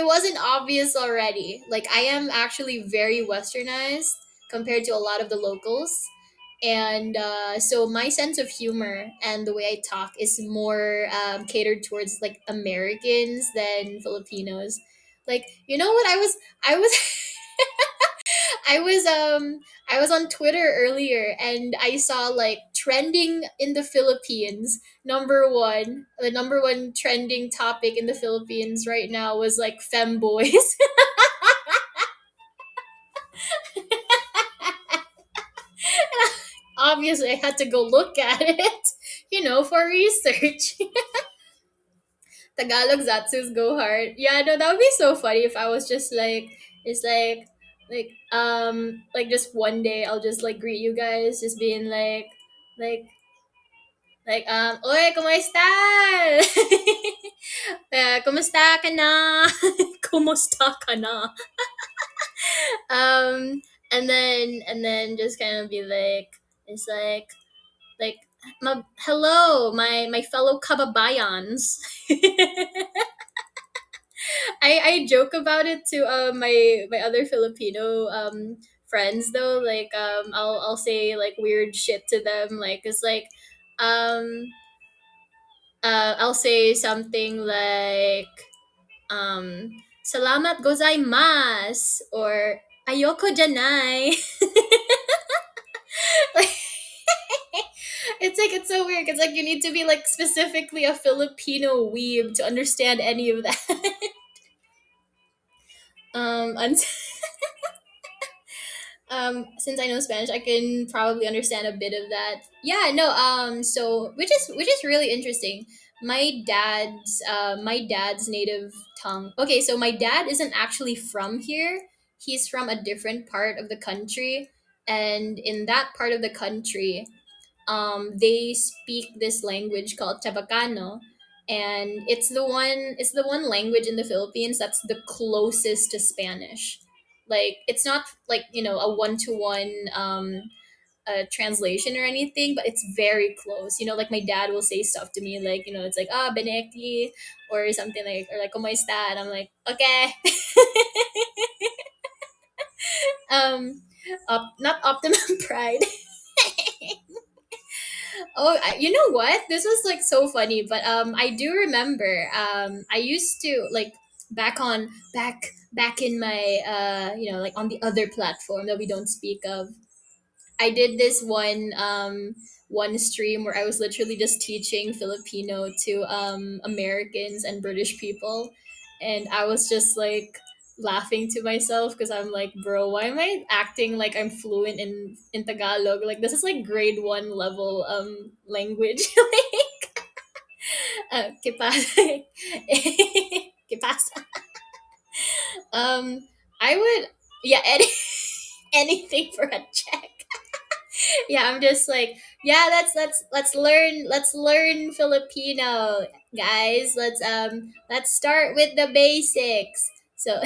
wasn't obvious already, like I am actually very westernized compared to a lot of the locals. And so my sense of humor and the way I talk is more catered towards like Americans than Filipinos. Like what I was I was on Twitter earlier, and I saw like trending in the Philippines. The number one trending topic in the Philippines right now was like femboys. Obviously, I had to go look at it, for research. Tagalog Zatsus go hard. Yeah, no, that would be so funny if I was just like, it's like just one day I'll just like greet you guys, just being like, Oy, kumusta? Kumusta ka na? Kumusta ka na? Um, and then just kind of be like, it's like, hello, my fellow kababayans. I joke about it to my other Filipino friends though. Like I'll say like weird shit to them. Like it's like um I'll say something like salamat gozaimasu or ayoko janai. Like it's like it's so weird. It's like you need to be like specifically a Filipino weeb to understand any of that. um, Since I know Spanish, I can probably understand a bit of that. Yeah, no, so which is really interesting. My dad's native tongue. Okay, so my dad isn't actually from here. He's from a different part of the country, and in that part of the country, they speak this language called Chabacano, and it's the one language in the Philippines that's the closest to Spanish. Like it's not like a one-to-one translation or anything, but it's very close. Like my dad will say stuff to me like it's like beneki or something like or like como está, and I'm like okay. um, not optimum pride. Oh, you know what? This was like so funny, but I do remember I used to like back in my like on the other platform that we don't speak of. I did this one stream where I was literally just teaching Filipino to Americans and British people, and I was just like laughing to myself because I'm like, bro, why am I acting like I'm fluent in Tagalog? Like this is like grade 1 level language. ¿Qué pasa? ¿Qué pasa? Um, I would, yeah, anything for a check. Yeah, I'm just like, yeah, let's learn Filipino, guys. Let's start with the basics. So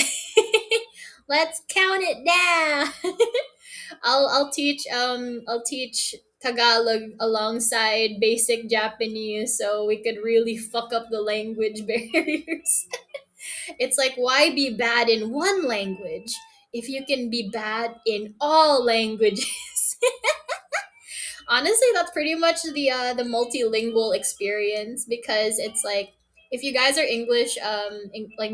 let's count it down. I'll teach Tagalog alongside basic Japanese so we could really fuck up the language barriers. It's like, why be bad in one language if you can be bad in all languages? Honestly, that's pretty much the multilingual experience, because it's like if you guys are English like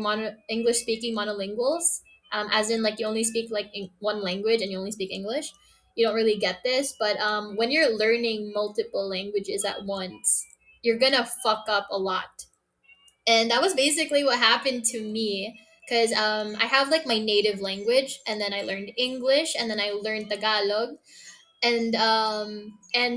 English speaking monolinguals, as in like you only speak like one language and you only speak English, you don't really get this. But when you're learning multiple languages at once, you're gonna fuck up a lot, and that was basically what happened to me. Because I have like my native language, and then I learned English, and then I learned Tagalog, and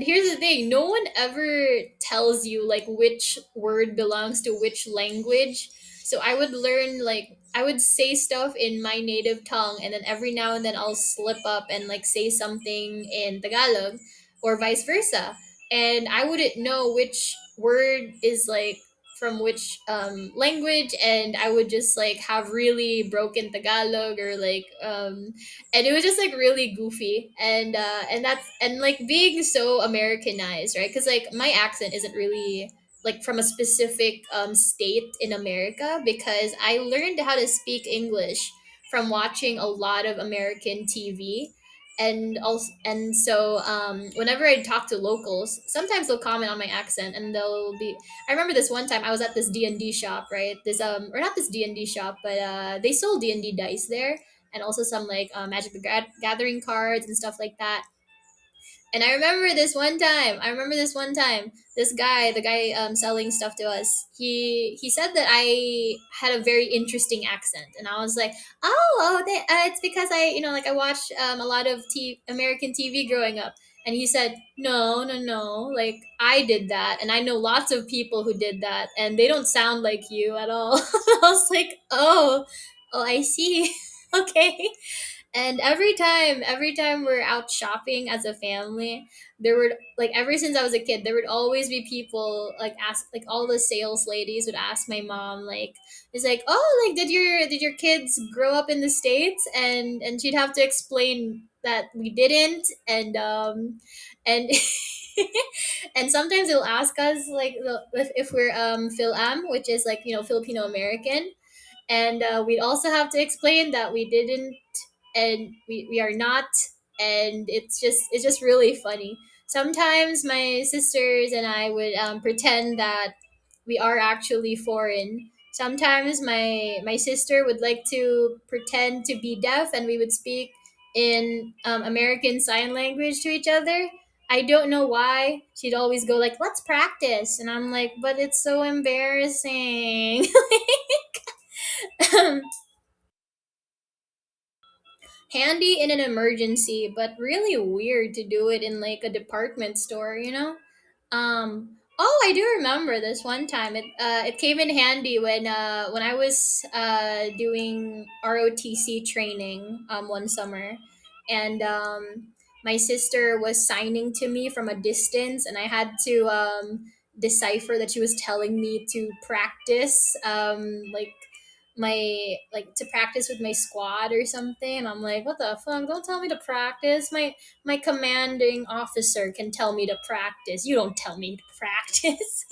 here's the thing, no one ever tells you like which word belongs to which language. So I would say stuff in my native tongue, and then every now and then I'll slip up and like say something in Tagalog, or vice versa, and I wouldn't know which word is like from which language, and I would just like have really broken Tagalog, or like and it was just like really goofy, and like being so Americanized, right? Because like my accent isn't really like from a specific state in America, because I learned how to speak English from watching a lot of American TV. And whenever I talk to locals, sometimes they'll comment on my accent, and they'll be, I remember this one time I was at this D&D shop, right? This or not this D&D shop, but they sold D&D dice there, and also some like Magic the Gathering cards and stuff like that. And I remember this one time, this guy, the guy selling stuff to us, he said that I had a very interesting accent, and I was like, it's because like I watched a lot of American TV growing up. And he said, no, no, no, like I did that, and I know lots of people who did that, and they don't sound like you at all. I was like, oh, I see. Okay. And every time we're out shopping as a family, there would, like, ever since I was a kid, there would always be people like ask, like all the sales ladies would ask my mom, like, it's like, oh, like did your kids grow up in the States? And she'd have to explain that we didn't. And and sometimes they'll ask us like if we're Phil-Am, which is like Filipino American, and we'd also have to explain that we didn't, and we are not. And it's just really funny. Sometimes my sisters and I would pretend that we are actually foreign. Sometimes my sister would like to pretend to be deaf, and we would speak in American Sign Language to each other. I don't know why. She'd always go like, let's practice, and I'm like, but it's so embarrassing. handy in an emergency, but really weird to do it in like a department store, you know? Oh, I do remember this one time. It came in handy when I was doing ROTC training one summer, and my sister was signing to me from a distance, and I had to decipher that she was telling me to practice to practice with my squad or something, and I'm like, what the fuck, don't tell me to practice. My commanding officer can tell me to practice, you don't tell me to practice.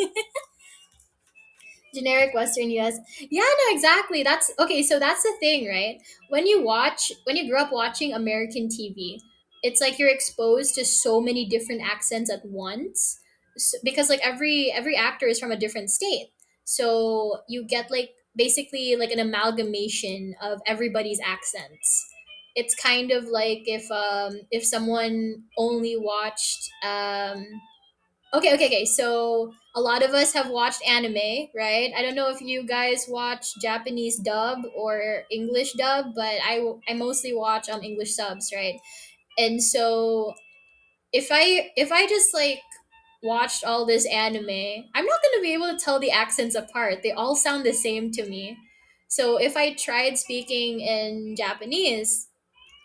Generic Western US. Yeah, no, exactly. That's okay. So that's the thing, right? When you grew up watching American TV, it's like you're exposed to so many different accents at once, because like every actor is from a different state. So you get like basically like an amalgamation of everybody's accents. It's kind of like if someone only watched okay. So a lot of us have watched anime, right? I don't know if you guys watch Japanese dub or English dub, but I mostly watch English subs, right? And so if I just like watched all this anime, I'm not gonna be able to tell the accents apart. They all sound the same to me. So if I tried speaking in Japanese,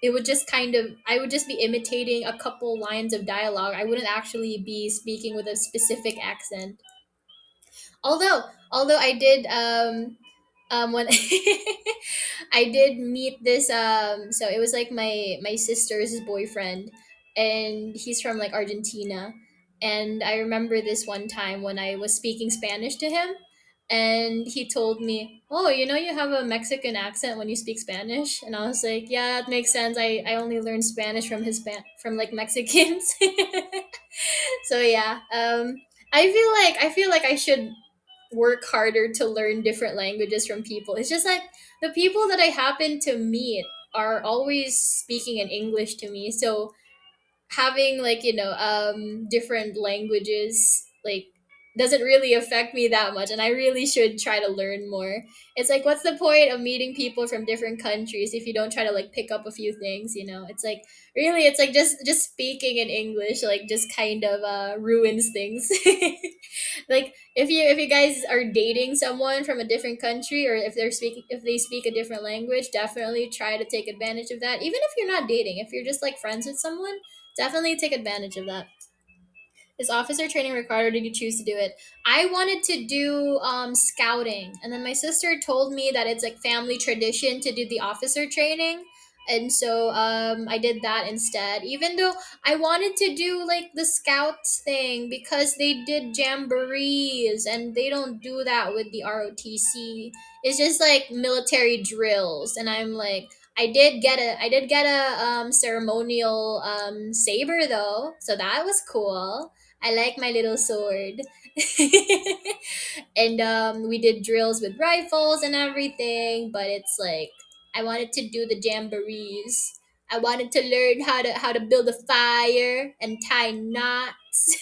it would just kind of I would just be imitating a couple lines of dialogue. I wouldn't actually be speaking with a specific accent. Although I did when I did meet this so it was like my sister's boyfriend, and he's from like Argentina, and I remember this one time when I was speaking Spanish to him, and he told me, "Oh, you know you have a Mexican accent when you speak Spanish." And I was like, "Yeah, that makes sense. I only learned Spanish from from like Mexicans." So yeah, I feel like I should work harder to learn different languages from people. It's just like the people that I happen to meet are always speaking in English to me. So having like different languages like doesn't really affect me that much, and I really should try to learn more. It's like, what's the point of meeting people from different countries if you don't try to like pick up a few things, you know? It's like really it's like just speaking in English like just kind of ruins things. Like if you guys are dating someone from a different country, or if they speak a different language, definitely try to take advantage of that. Even if you're not dating, if you're just like friends with someone, definitely take advantage of that. Is officer training required, or did you choose to do it? I wanted to do scouting, and then my sister told me that it's like family tradition to do the officer training, and so I did that instead. Even though I wanted to do like the scouts thing because they did jamborees, and they don't do that with the ROTC. It's just like military drills, and I'm like, I did get a ceremonial saber though, so that was cool. I like my little sword. And we did drills with rifles and everything, but it's like I wanted to do the jamborees. I wanted to learn how to build a fire and tie knots.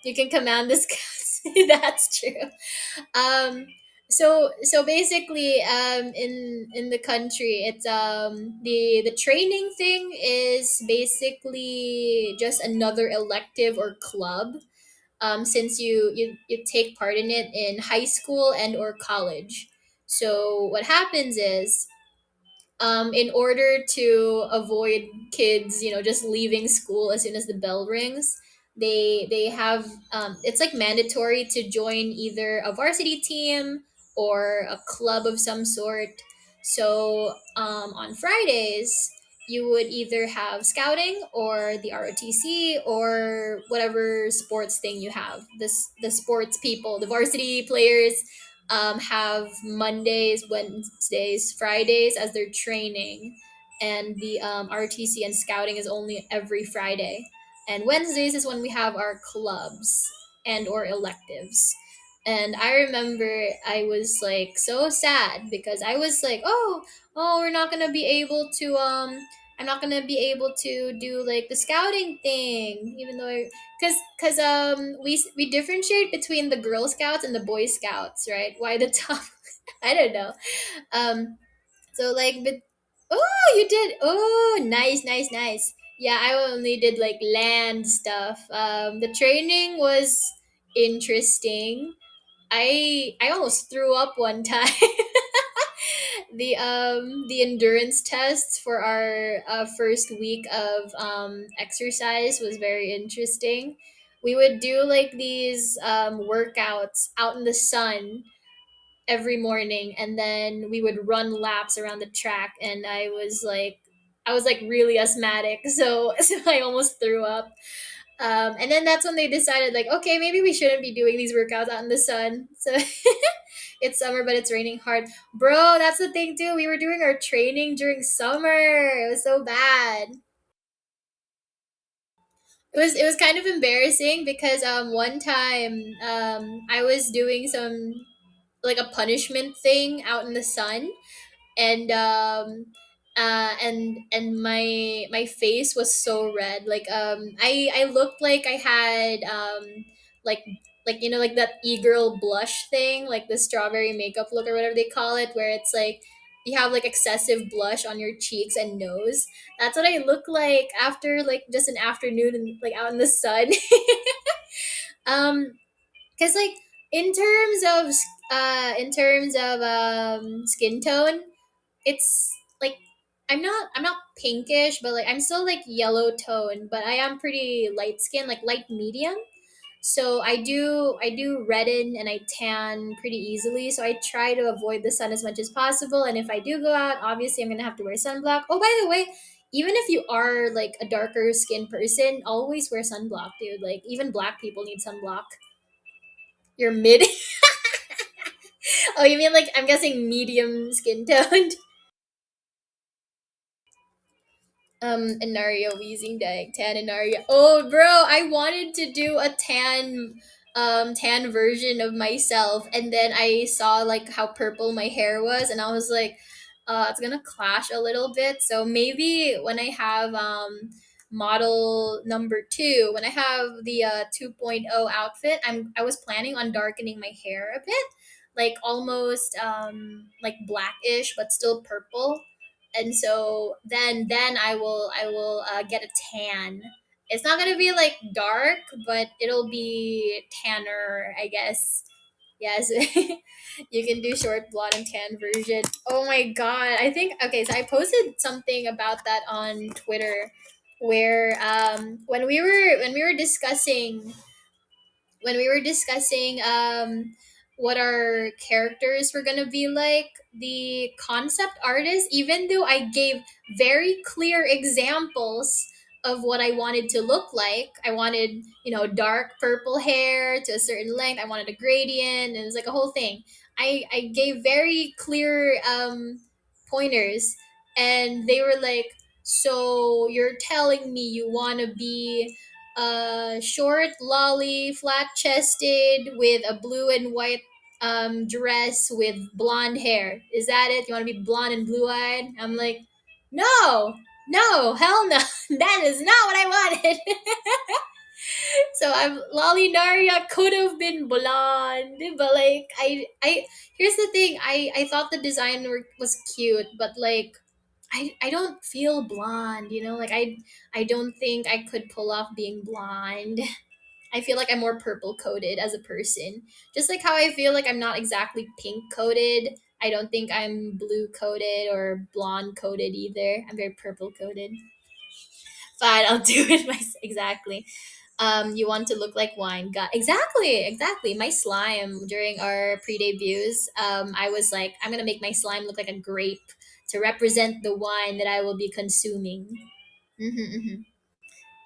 You can command the scouts. That's true. Um, so basically, in the country, it's the training thing is basically just another elective or club. Since you take part in it in high school and or college. So what happens is, in order to avoid kids, just leaving school as soon as the bell rings, they have it's like mandatory to join either a varsity team or a club of some sort. So on Fridays, you would either have scouting or the ROTC or whatever sports thing you have. The sports people, the varsity players have Mondays, Wednesdays, Fridays as their training, and the RTC and scouting is only every Friday, and Wednesdays is when we have our clubs and or electives. And I remember I was like so sad because I was like, oh, we're not gonna be able to I'm not gonna be able to do like the scouting thing, even though we differentiate between the Girl Scouts and the Boy Scouts, right? Why the top? I don't know. Um, so like, Oh, you did. Oh, nice, nice, nice. Yeah, I only did like land stuff. The training was interesting. I almost threw up one time. The endurance tests for our first week of exercise was very interesting. We would do like these workouts out in the sun every morning, and then we would run laps around the track, and I was like really asthmatic, so so I almost threw up. And then that's when they decided, like, okay, maybe we shouldn't be doing these workouts out in the sun. So it's summer, but it's raining hard, bro. That's the thing too. We were doing our training during summer. It was so bad. It was kind of embarrassing because one time I was doing some like a punishment thing out in the sun, and my face was so red, like I looked like I had like like that e-girl blush thing, like the strawberry makeup look or whatever they call it, where it's like you have like excessive blush on your cheeks and nose. That's what I look like after like just an afternoon and like out in the sun. um because like in terms of skin tone, it's like I'm not pinkish, but like I'm still like yellow tone, but I am pretty light skin, like light medium. So I do redden and I tan pretty easily. So I try to avoid the sun as much as possible. And if I do go out, obviously I'm gonna have to wear sunblock. Oh, by the way, even if you are like a darker skin person, always wear sunblock, dude. Like even black people need sunblock. You're mid. Oh, you mean like I'm guessing medium skin tone? Enaria wheezing dag tan Enaria. Oh, bro, I wanted to do a tan version of myself, and then I saw like how purple my hair was, and I was like, it's gonna clash a little bit. So maybe when I have model number 2, when I have the 2.0 outfit, I was planning on darkening my hair a bit, like almost like blackish but still purple. And so then I will get a tan. It's not gonna be like dark, but it'll be tanner, I guess. Yes. You can do short blonde and tan version. Oh my god, I think, okay, so I posted something about that on Twitter, where when we were discussing what our characters were gonna be like, the concept artist, even though I gave very clear examples of what I wanted to look like, I wanted, dark purple hair to a certain length, I wanted a gradient, and it was like a whole thing. I gave very clear pointers, and they were like, so you're telling me you want to be short, lolly, flat chested, with a blue and white dress with blonde hair. Is that it? You want to be blonde and blue eyed? I'm like, no, no, hell no. That is not what I wanted. So I'm Lolly Naria could have been blonde, but like I here's the thing. I thought the design was cute, but like I don't feel blonde, like I don't think I could pull off being blonde. I feel like I'm more purple coated as a person. Just like how I feel like I'm not exactly pink coated. I don't think I'm blue coated or blonde coated either. I'm very purple coated. Fine, I'll do it myself. Exactly. You want to look like wine. Got exactly, exactly. My slime during our pre-debuts, I was like, I'm gonna make my slime look like a grape to represent the wine that I will be consuming. Hmm.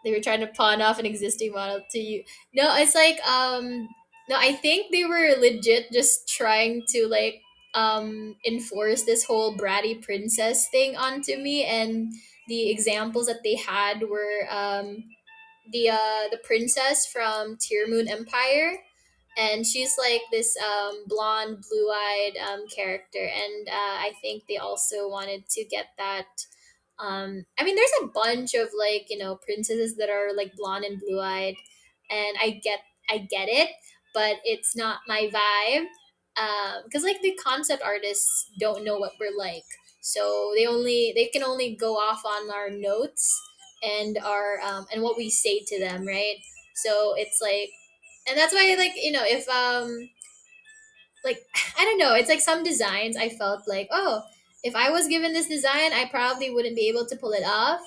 They were trying to pawn off an existing model to you. No, it's like no, I think they were legit just trying to like enforce this whole bratty princess thing onto me, and the examples that they had were the princess from Tear Moon Empire, and she's like this blonde, blue-eyed character, and I think they also wanted to get that. I mean, there's a bunch of like princesses that are like blonde and blue-eyed, and I get it, but it's not my vibe. Because like the concept artists don't know what we're like, so they can only go off on our notes and our and what we say to them, right? So it's like, and that's why, like, if like I don't know, it's like some designs I felt like, oh, if I was given this design, I probably wouldn't be able to pull it off.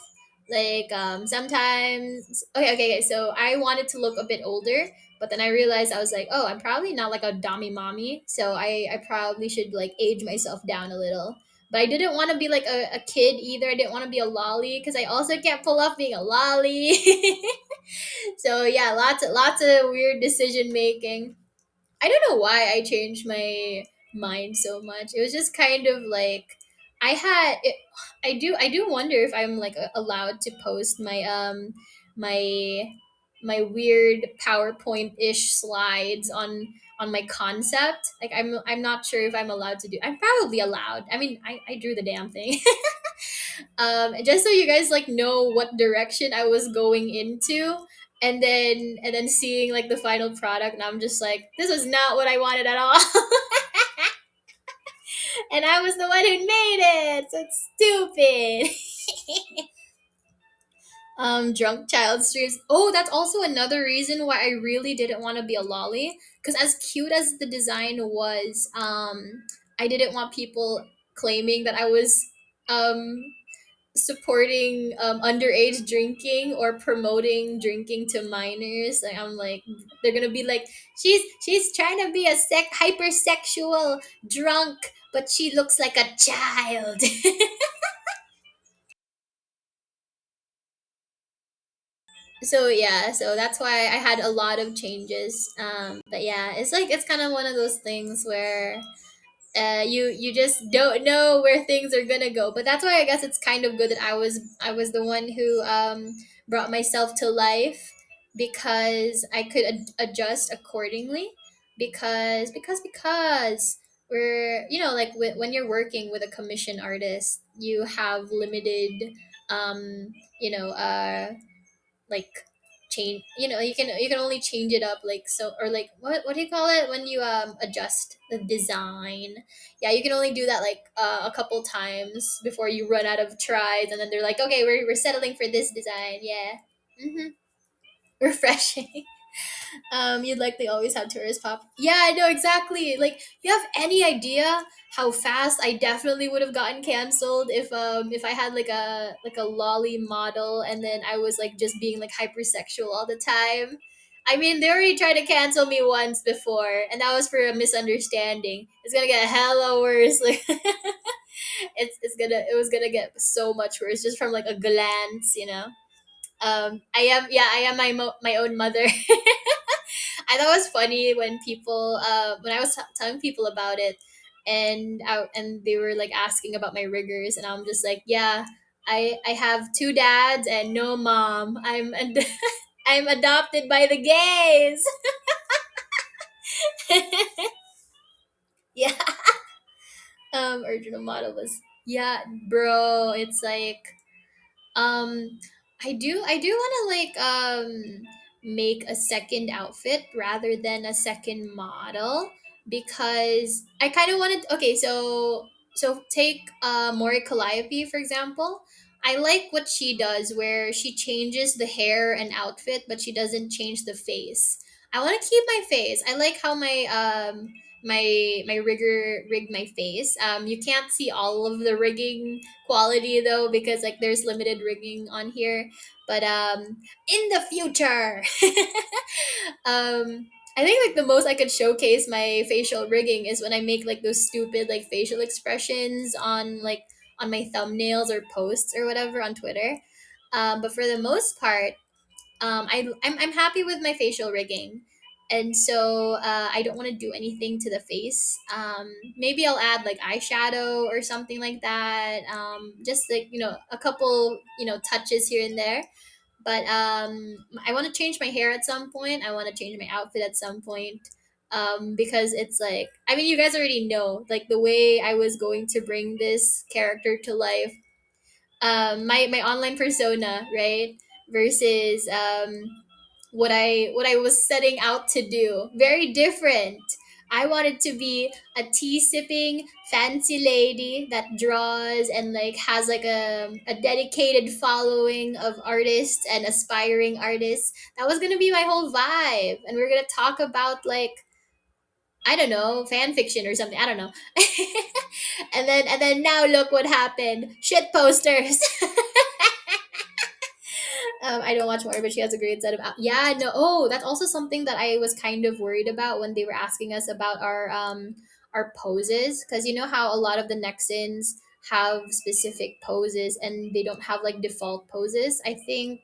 Like sometimes, okay, so I wanted to look a bit older, but then I realized, I was like, oh, I'm probably not like a dummy mommy, so I probably should like age myself down a little. But I didn't want to be like a kid either. I didn't want to be a lolly because I also can't pull off being a lolly. So yeah, lots of weird decision making. I don't know why I changed my mind so much. It was just kind of like I had it, I do wonder if I'm like allowed to post my my weird PowerPoint-ish slides on my concept. Like I'm not sure if I'm allowed to do. I'm probably allowed. I mean, I drew the damn thing. Just so you guys like know what direction I was going into, and then seeing like the final product, and I'm just like, this is not what I wanted at all. And I was the one who made it, so it's stupid. Drunk child streams. Oh, that's also another reason why I really didn't want to be a lolly, because as cute as the design was, I didn't want people claiming that I was um supporting underage drinking or promoting drinking to minors. Like, I'm like, they're gonna be like, she's trying to be a hypersexual drunk, but she looks like a child. So yeah, so that's why I had a lot of changes. But yeah, it's like, it's kind of one of those things where you just don't know where things are gonna go. But that's why I guess it's kind of good that I was the one who brought myself to life, because I could adjust accordingly. Because we're, like, when you're working with a commission artist, you have limited um you know like change, you can only change it up, like, so, or like, what do you call it when you adjust the design? Yeah, you can only do that like a couple times before you run out of tries, and then they're like, okay, we're settling for this design. Yeah. Mm-hmm. Refreshing. You'd likely always have tourist pop. Yeah, I know exactly. Like, you have any idea how fast I definitely would have gotten canceled if I had like a lolly model, and then I was like just being like hypersexual all the time. I mean, they already tried to cancel me once before, and that was for a misunderstanding. It's gonna get hella worse. Like, it was gonna get so much worse just from like a glance. I am my own mother. I thought it was funny when people, when I was telling people about it, and they were like asking about my rigors, and I'm just like, yeah, I have two dads and no mom. I'm adopted by the gays. Yeah. Original model was, yeah, bro. It's like, Um, I do want to like make a second outfit rather than a second model, because I kind of wanted. Okay, so take Mori Calliope for example. I like what she does, where she changes the hair and outfit, but she doesn't change the face. I want to keep my face. I like how my rigger rigged my face. You can't see all of the rigging quality though, because like there's limited rigging on here, but in the future. I think like the most I could showcase my facial rigging is when I make like those stupid like facial expressions on my thumbnails or posts or whatever on Twitter. But for the most part, I'm happy with my facial rigging, and so I don't want to do anything to the face. Maybe I'll add like eyeshadow or something like that. Just like, a couple, touches here and there. But I want to change my hair at some point. I want to change my outfit at some point. Because it's like, I mean, you guys already know like the way I was going to bring this character to life. My online persona, right, versus what I was setting out to do, very different. I wanted to be a tea sipping fancy lady that draws and like has like a dedicated following of artists and aspiring artists. That was gonna be my whole vibe. And we're gonna talk about like, I don't know, fan fiction or something. I don't know. And then now look what happened. Shit posters. I don't watch more, but she has a great set of. Yeah, no. Oh, that's also something that I was kind of worried about when they were asking us about our poses, because you know how a lot of the Nexans have specific poses and they don't have like default poses. I think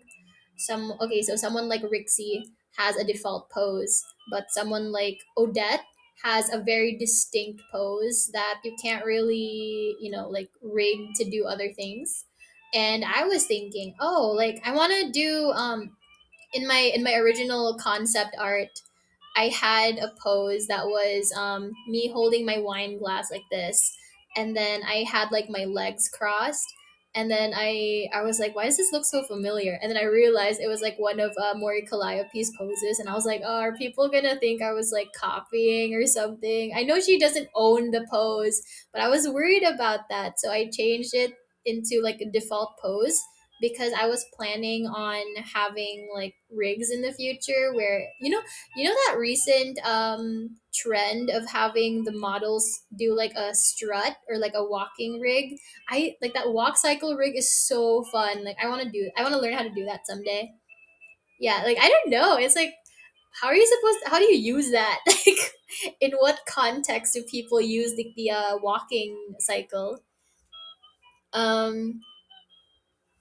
so someone like Rixie has a default pose, but someone like Odette has a very distinct pose that you can't really, like rig to do other things. And I was thinking, oh, like I want to do in my original concept art, I had a pose that was me holding my wine glass like this, and then I had like my legs crossed, and then I was like, why does this look so familiar? And then I realized it was like one of Mori Calliope's poses, and I was like, oh, are people gonna think I was like copying or something? I know she doesn't own the pose, but I was worried about that, so I changed it into like a default pose because I was planning on having like rigs in the future where you know that recent trend of having the models do like a strut or like a walking rig. I like that walk cycle rig is so fun. Like I want to learn how to do that someday. Yeah, like I don't know. It's like how do you use that? Like in what context do people use the walking cycle? Um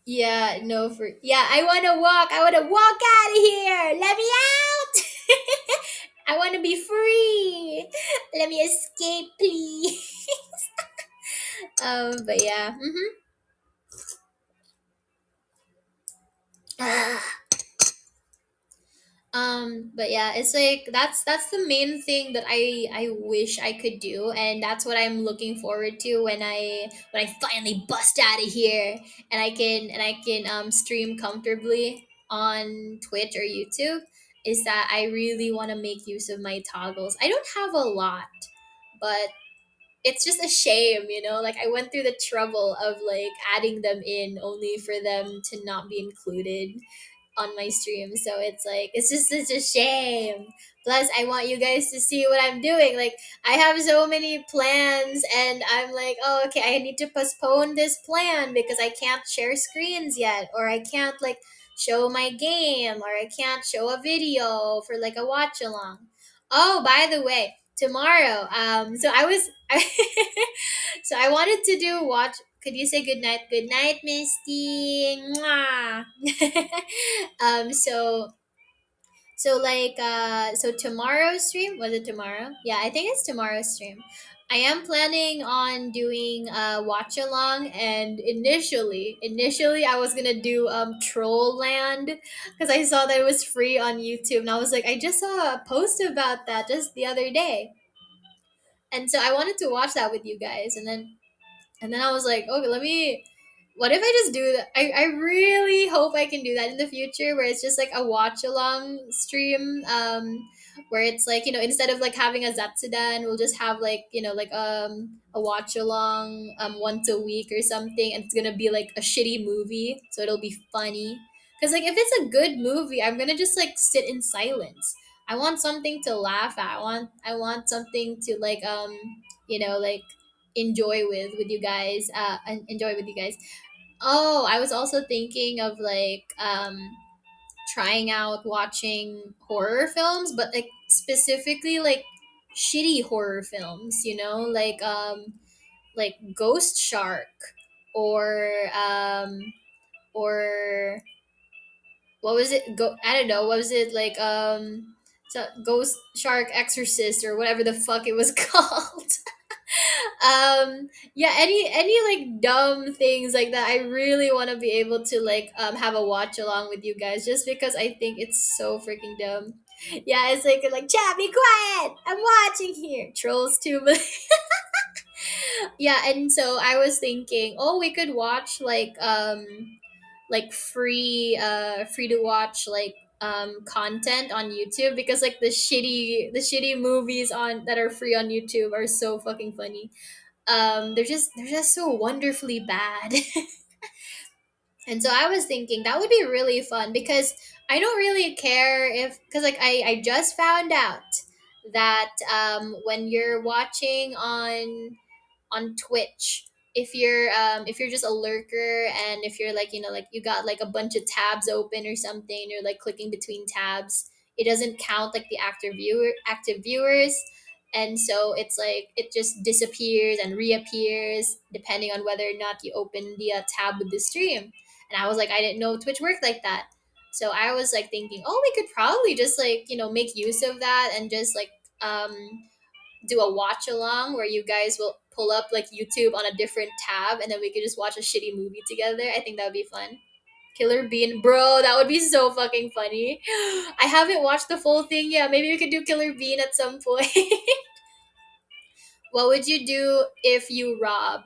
Yeah, no, I want to walk. I want to walk out of here. Let me out. I want to be free. Let me escape, please. But yeah. But yeah, it's like that's the main thing that I wish I could do, and that's what I'm looking forward to when I finally bust out of here and I can stream comfortably on Twitch or YouTube. Is that I really want to make use of my toggles. I don't have a lot, but it's just a shame, like I went through the trouble of like adding them in only for them to not be included on my stream. So it's like it's just such a shame. Plus, I want you guys to see what I'm doing. Like I have so many plans, and I'm like, oh, okay, I need to postpone this plan because I can't share screens yet, or I can't like show my game, or I can't show a video for like a watch along. Oh, by the way, tomorrow, so I was, so I wanted to do watch. Could you say good night? Good night, Misty. Mwah. So tomorrow's stream, was it tomorrow? Yeah, I think it's tomorrow's stream. I am planning on doing watch along, and initially I was gonna do Troll Land because I saw that it was free on YouTube, and I was like, I just saw a post about that just the other day, and so I wanted to watch that with you guys, and then I was like, okay, what if I just do that? I really hope I can do that in the future where it's just like a watch along stream, where it's like, instead of like having a Zatsudan, we'll just have like, like a watch along once a week or something, and it's gonna be like a shitty movie, so it'll be funny. Because like if it's a good movie, I'm gonna just like sit in silence. I want something to laugh at. I want something to like enjoy with you guys and enjoy with you guys. Oh, I was also thinking of like trying out watching horror films, but like specifically like shitty horror films, like Ghost Shark, or or what was it? I don't know. What was it like? So Ghost Shark Exorcist or whatever the fuck it was called. Yeah, any like dumb things like that, I really want to be able to like have a watch along with you guys just because I think it's so freaking dumb. Yeah, it's like chat, be quiet, I'm watching here, trolls too. Yeah, and so I was thinking, oh, we could watch like free to watch like content on YouTube, because like the shitty movies on that are free on YouTube are so fucking funny. They're just so wonderfully bad. And so I was thinking that would be really fun, because I don't really care if, because like I just found out that when you're watching on Twitch, if you're just a lurker, and if you're like, like you got like a bunch of tabs open or something, you're like clicking between tabs, it doesn't count like the active viewers. And so it's like it just disappears and reappears depending on whether or not you open the tab with the stream. And I was like, I didn't know Twitch worked like that. So I was like thinking, oh, we could probably just like, make use of that, and just like um do a watch along where you guys will pull up like YouTube on a different tab, and then we could just watch a shitty movie together. I think that would be fun. Killer Bean, bro, that would be so fucking funny. I haven't watched the full thing yet. Maybe we could do Killer Bean at some point. What would you do if you rob?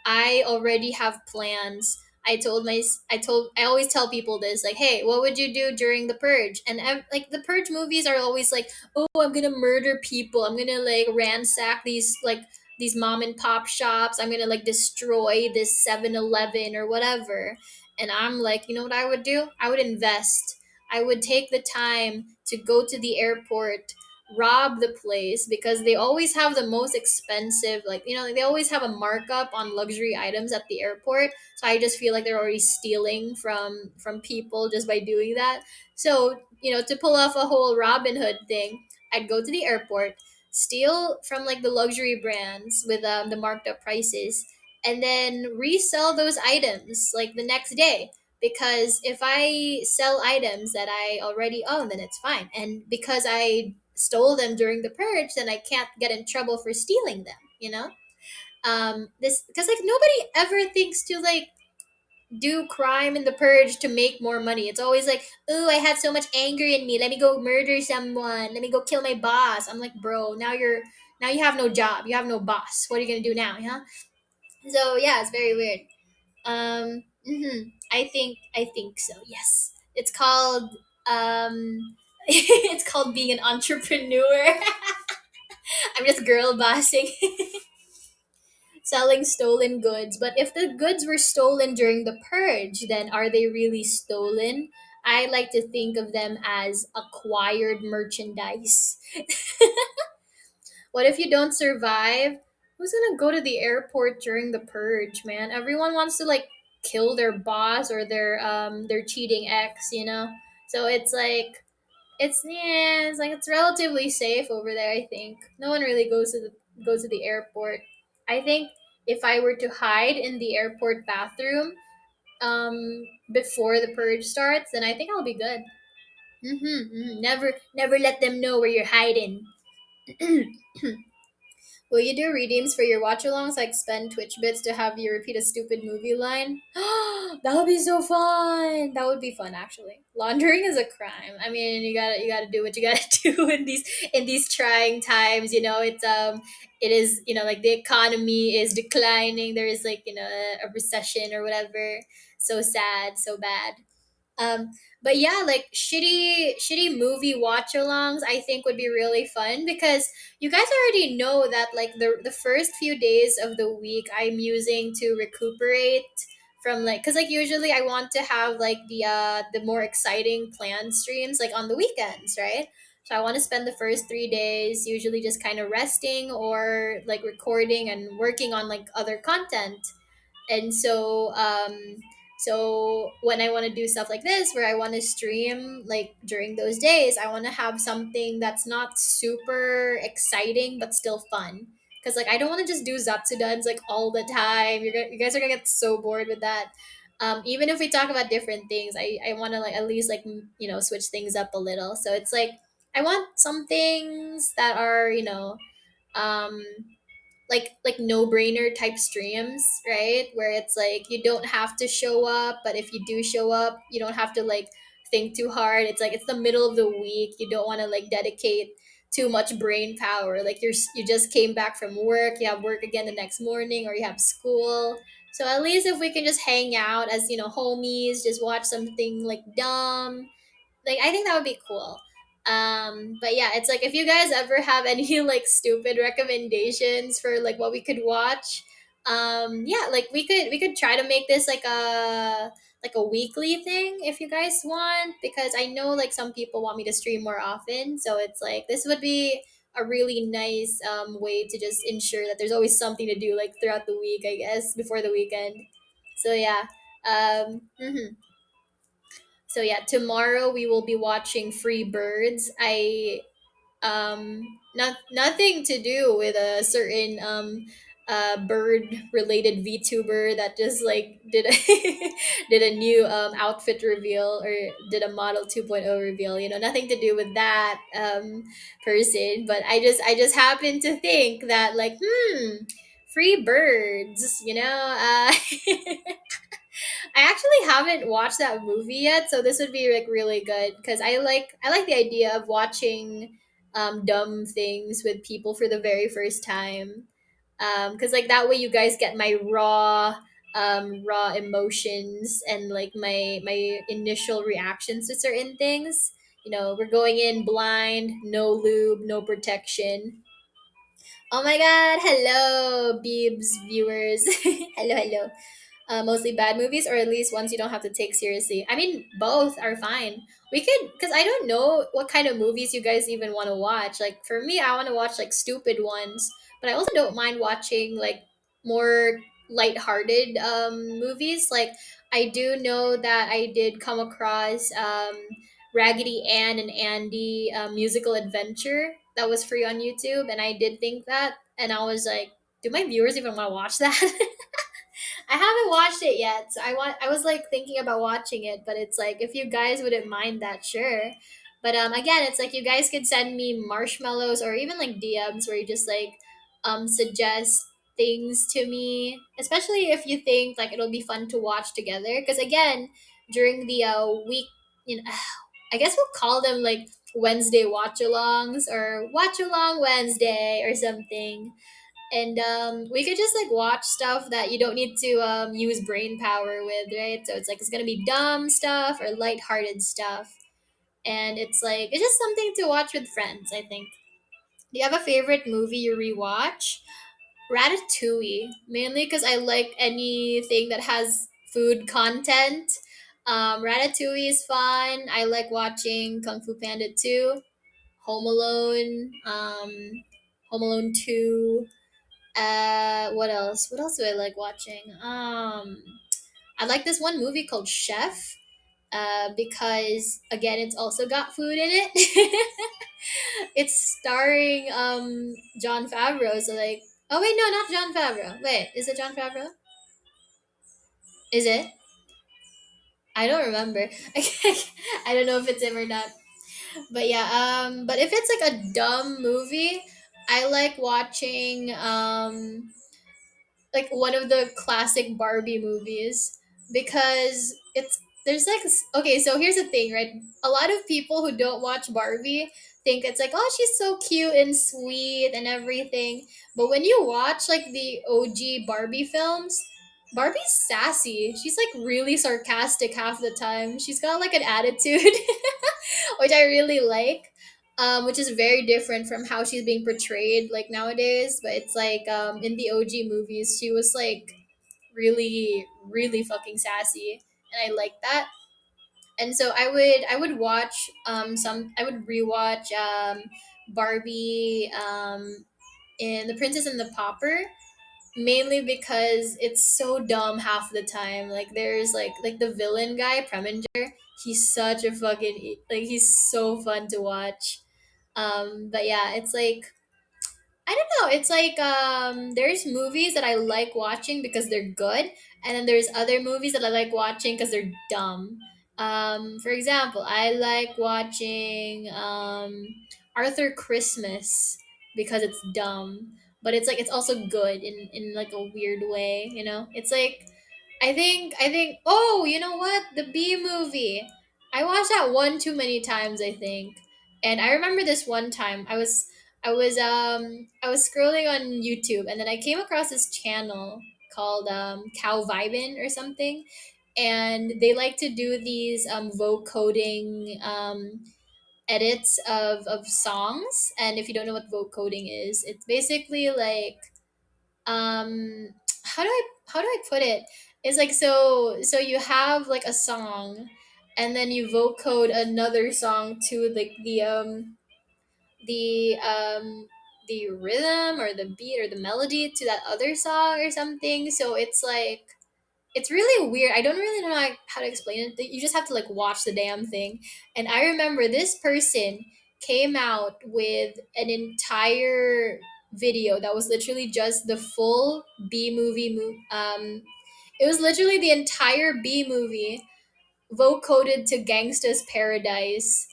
I already have plans. I always tell people this, like, hey, what would you do during the purge? And like the purge movies are always like, oh, I'm gonna murder people. I'm gonna like ransack these mom and pop shops. I'm gonna like destroy this 7-Eleven or whatever. And I'm like, you know what I would do? I would invest. I would take the time to go to the airport, rob the place, because they always have the most expensive, like, they always have a markup on luxury items at the airport. So I just feel like they're already stealing from people just by doing that. So, to pull off a whole Robin Hood thing, I'd go to the airport, steal from like the luxury brands with the marked up prices, and then resell those items like the next day. Because if I sell items that I already own, then it's fine. And because I stole them during the purge, then I can't get in trouble for stealing them, this, because like nobody ever thinks to like do crime in the purge to make more money. It's always like, oh, I have so much anger in me, let me go murder someone, let me go kill my boss. I'm like, bro, now you have no job, you have no boss, what are you gonna do now? Yeah. So yeah, it's very weird. I think so, yes. It's called it's called being an entrepreneur. I'm just girl bossing. Selling stolen goods. But if the goods were stolen during the purge, then are they really stolen? I like to think of them as acquired merchandise. What if you don't survive? Who's gonna go to the airport during the purge, man? Everyone wants to like kill their boss or their cheating ex, So it's like it's relatively safe over there. I think no one really goes to the airport. I think if I were to hide in the airport bathroom before the purge starts, then I think I'll be good. Never let them know where you're hiding. Will you do redeems for your watch alongs, like spend Twitch bits to have you repeat a stupid movie line? That would be so fun. That would be fun, actually. Laundering is a crime. I mean, you gotta do what you gotta do in these trying times. It is like the economy is declining. There is like a recession or whatever. So sad, so bad. Um, but yeah, like shitty movie watch alongs, I think would be really fun, because you guys already know that like the first few days of the week I'm using to recuperate from, like, because like usually I want to have like the more exciting planned streams like on the weekends, right? So I want to spend the first 3 days usually just kind of resting or like recording and working on like other content. And so when I want to do stuff like this where I want to stream like during those days, I want to have something that's not super exciting but still fun, because like I don't want to just do Zatsuduns like all the time. You guys are gonna get so bored with that. Even if we talk about different things, I want to like at least like switch things up a little. So it's like I want some things that are um like no brainer type streams, right? Where it's like you don't have to show up, but if you do show up, you don't have to like think too hard. It's like it's the middle of the week. You don't want to like dedicate too much brain power. Like you just came back from work, you have work again the next morning, or you have school. So at least if we can just hang out as homies, just watch something like dumb, like I think that would be cool. But yeah, it's like if you guys ever have any like stupid recommendations for like what we could watch, yeah, like we could try to make this like a weekly thing if you guys want, because I know like some people want me to stream more often, so it's like this would be a really nice way to just ensure that there's always something to do like throughout the week, I guess, before the weekend. So yeah. Mhm. So yeah, tomorrow we will be watching Free Birds. Nothing to do with a certain bird related VTuber that just like did a did a new outfit reveal or did a model 2.0 reveal. You know, nothing to do with that person. But I just happen to think that like free birds. I actually haven't watched that movie yet, so this would be like really good because I like the idea of watching dumb things with people for the very first time. Because like that way you guys get my raw emotions and like my initial reactions to certain things. You know, we're going in blind, no lube, no protection. Oh my god, hello, Beebs viewers. Hello, hello. Mostly bad movies, or at least ones you don't have to take seriously. I mean, both are fine. We could, because I don't know what kind of movies you guys even want to watch. Like, for me, I want to watch like stupid ones, but I also don't mind watching like more lighthearted movies. Like, I do know that I did come across Raggedy Ann and Andy musical adventure that was free on YouTube, and I did think that, and I was like, do my viewers even want to watch that? I haven't watched it yet. So I was like thinking about watching it, but it's like if you guys wouldn't mind that, sure. But again, it's like you guys could send me marshmallows or even like DMs where you just like suggest things to me, especially if you think like it'll be fun to watch together. Because again, during the week, you know, I guess we'll call them like Wednesday watch alongs or watch along Wednesday or something, and we could just like watch stuff that you don't need to use brain power with, right? So it's like it's gonna be dumb stuff or lighthearted stuff, and it's like it's just something to watch with friends, I think. Do you have a favorite movie you rewatch? Ratatouille, mainly because I like anything that has food content. Ratatouille is fun. I like watching Kung Fu Panda 2, Home Alone, Home Alone 2. What else? What else do I like watching? I like this one movie called Chef. Because again, it's also got food in it. It's starring John Favreau. So like, oh wait, no, not John Favreau. Wait, is it John Favreau? Is it? I don't remember. I don't know if it's him or not. But yeah, but if it's like a dumb movie, I like watching like one of the classic Barbie movies, because it's there's like okay, so here's the thing, right? A lot of people who don't watch Barbie think it's like, oh, she's so cute and sweet and everything. But when you watch like the OG Barbie films, Barbie's sassy. She's like really sarcastic half the time. She's got like an attitude, which I really like. Which is very different from how she's being portrayed like nowadays. But it's like in the OG movies, she was like really, really fucking sassy, and I like that. And so I would watch I would rewatch Barbie in The Princess and the Pauper, mainly because it's so dumb half the time. Like there's like the villain guy Preminger. He's such a fucking like he's so fun to watch. But yeah, it's like I don't know. It's like there's movies that I like watching because they're good, and then there's other movies that I like watching because they're dumb. For example, I like watching Arthur Christmas because it's dumb, but it's like it's also good in like a weird way. You know, it's like I think oh, you know what? The Bee movie. I watched that one too many times, I think. And I remember this one time I was scrolling on YouTube, and then I came across this channel called Cow Vibin or something. and they like to do these vocoding edits of songs. And if you don't know what vocoding is, it's basically like, um how do I put it? It's like, so you have like a song, and then you vocode another song to like the the rhythm or the beat or the melody to that other song or something. So it's like, it's really weird. I don't really know how to explain it. You just have to like watch the damn thing. And I remember this person came out with an entire video that was literally just the full B movie. It was literally the entire B movie vocoded to Gangsta's Paradise,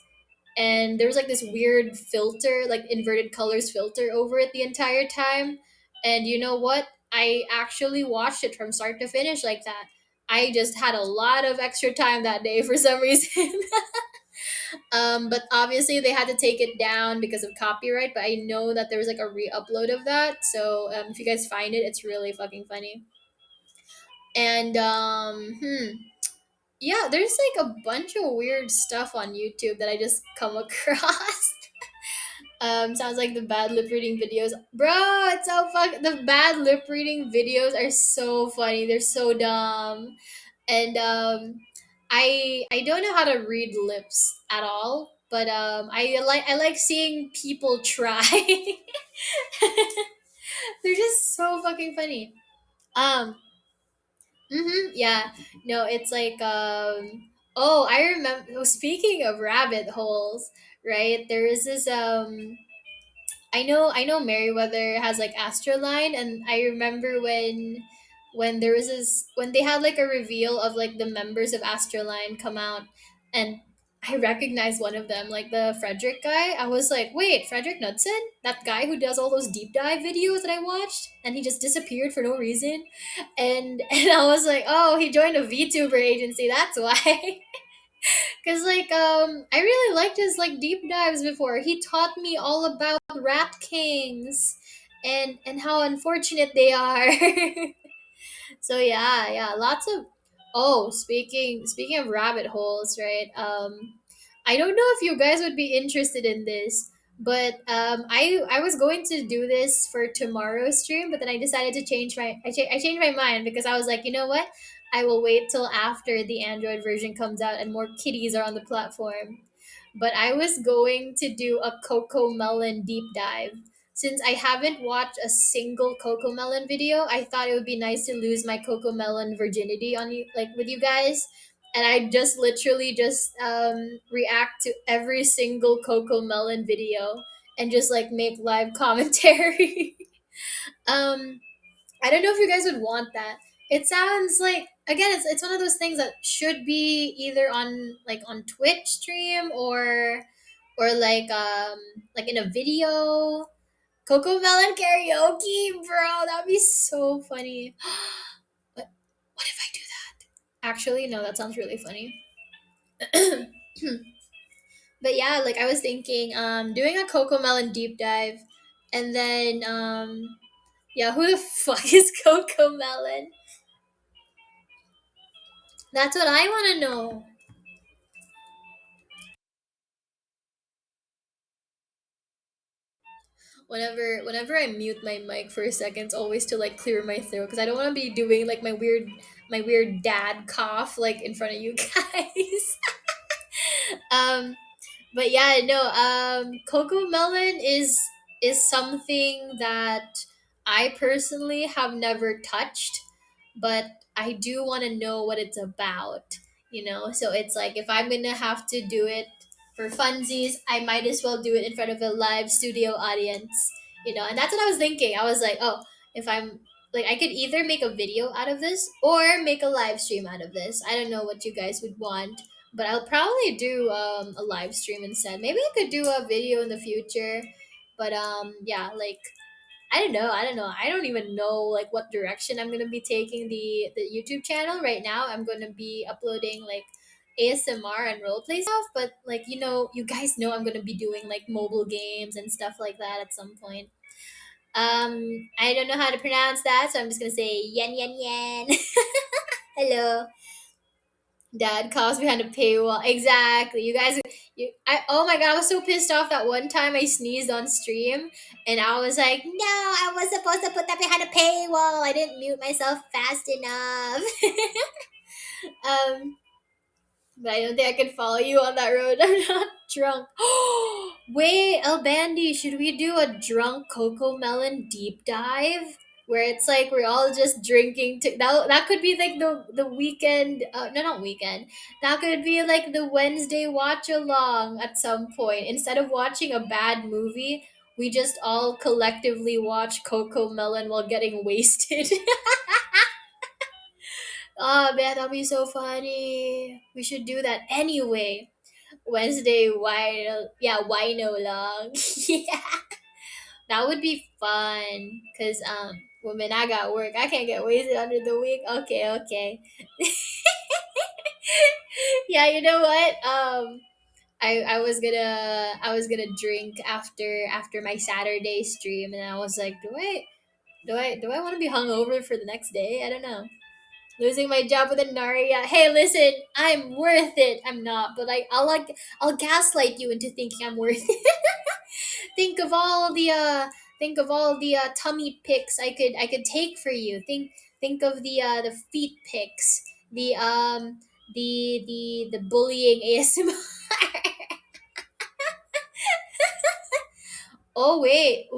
and there was like this weird filter, like inverted colors filter over it the entire time. And you know what? I actually watched it from start to finish like that. I just had a lot of extra time that day for some reason. But obviously they had to take it down because of copyright. But I know that there was like a re-upload of that. So if you guys find it, it's really fucking funny. And yeah, there's like a bunch of weird stuff on YouTube that I just come across. Sounds like the bad lip reading videos, bro. It's so fuck. The bad lip reading videos are so funny. They're so dumb, and I don't know how to read lips at all. But I like seeing people try. They're just so fucking funny. Um. Yeah. No, it's like Oh, I remember. Oh, speaking of rabbit holes, right? There is this I know Meriwether has like Astroline, and I remember when there was this when they had like a reveal of like the members of Astroline come out, and I recognized one of them, like the Frederick guy. I was like, wait, Frederick Knudsen? That guy who does all those deep dive videos that I watched, and he just disappeared for no reason. And I was like, oh, he joined a VTuber agency, that's why. Cause like I really liked his like deep dives before. He taught me all about rat kings and how unfortunate they are. So yeah, lots of speaking of rabbit holes, right? I don't know if you guys would be interested in this, but I was going to do this for tomorrow's stream, but then I decided to I changed my mind because I was like, you know what? I will wait till after the Android version comes out and more kitties are on the platform. But I was going to do a Coco Melon deep dive. Since I haven't watched a single Coco Melon video, I thought it would be nice to lose my Coco Melon virginity on you, like with you guys. And I just literally just react to every single Coco Melon video and just like make live commentary. um, I don't know if you guys would want that. It sounds like, again, it's one of those things that should be either on like on Twitch stream or like in a video. Coco Melon karaoke, bro, that'd be so funny. What if I do that? Actually, no, that sounds really funny. But yeah, like I was thinking, doing a Coco Melon deep dive, and then yeah, who the fuck is Coco Melon? That's what I want to know. Whenever I mute my mic for a second, it's always to like clear my throat because I don't want to be doing like my weird dad cough like in front of you guys. um but yeah, no, Coco Melon is something that I personally have never touched, but I do want to know what it's about, so it's like if I'm gonna have to do it for funsies, I might as well do it in front of a live studio audience, and that's what I was thinking. I was like, oh, if I'm like, I could either make a video out of this or make a live stream out of this. I don't know what you guys would want, but I'll probably do a live stream instead. Maybe I could do a video in the future, but yeah, like I don't know. I don't even know like what direction I'm gonna be taking the YouTube channel right now. I'm gonna be uploading like ASMR and roleplay stuff, but like you guys know I'm gonna be doing like mobile games and stuff like that at some point. I don't know how to pronounce that, so I'm just gonna say yen yen yen. Hello. Dad comes behind a paywall. Exactly. You guys, oh my god, I was so pissed off that one time I sneezed on stream, and I was like, no, I was supposed to put that behind a paywall. I didn't mute myself fast enough. um, but I don't think I can follow you on that road. I'm not drunk. Wait, El Bandy, should we do a drunk cocoa melon deep dive? Where it's like we're all just drinking. That could be like the weekend. No, not weekend. That could be like the Wednesday watch along at some point. Instead of watching a bad movie, we just all collectively watch Coco Melon while getting wasted. Oh man, that'd be so funny. We should do that anyway. Wednesday wine, yeah, wino long. Yeah, that would be fun. Cause when I got work, I can't get wasted under the week. Okay, okay. Yeah, you know what? I was gonna drink after my Saturday stream, and I was like, do I want to be hungover for the next day? I don't know. Losing my job with Enaria. Hey, listen, I'm worth it. I'm not, but I'll gaslight you into thinking I'm worth it. think of all the think of all the tummy pics I could take for you. Think of the feet pics, the bullying ASMR. Oh wait,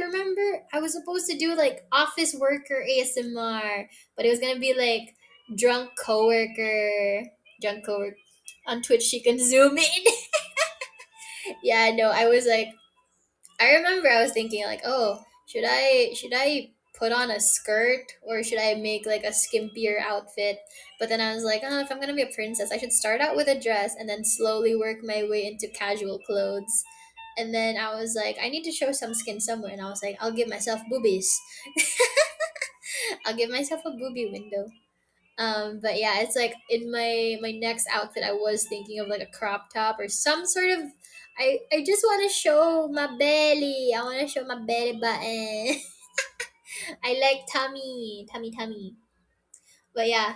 remember I was supposed to do like office worker ASMR, but it was gonna be like drunk coworker, drunk coworker on Twitch. She can zoom in. Yeah, no, I was like, I remember I was thinking like, oh, should I put on a skirt or should I make like a skimpier outfit? But then I was like, oh, if I'm gonna be a princess, I should start out with a dress and then slowly work my way into casual clothes. And then I was like, I need to show some skin somewhere, and I was like, I'll give myself boobies. I'll give myself a boobie window. But yeah, it's like in my next outfit, I was thinking of like a crop top or some sort of. I just want to show my belly. I want to show my belly button. I like tummy. But yeah,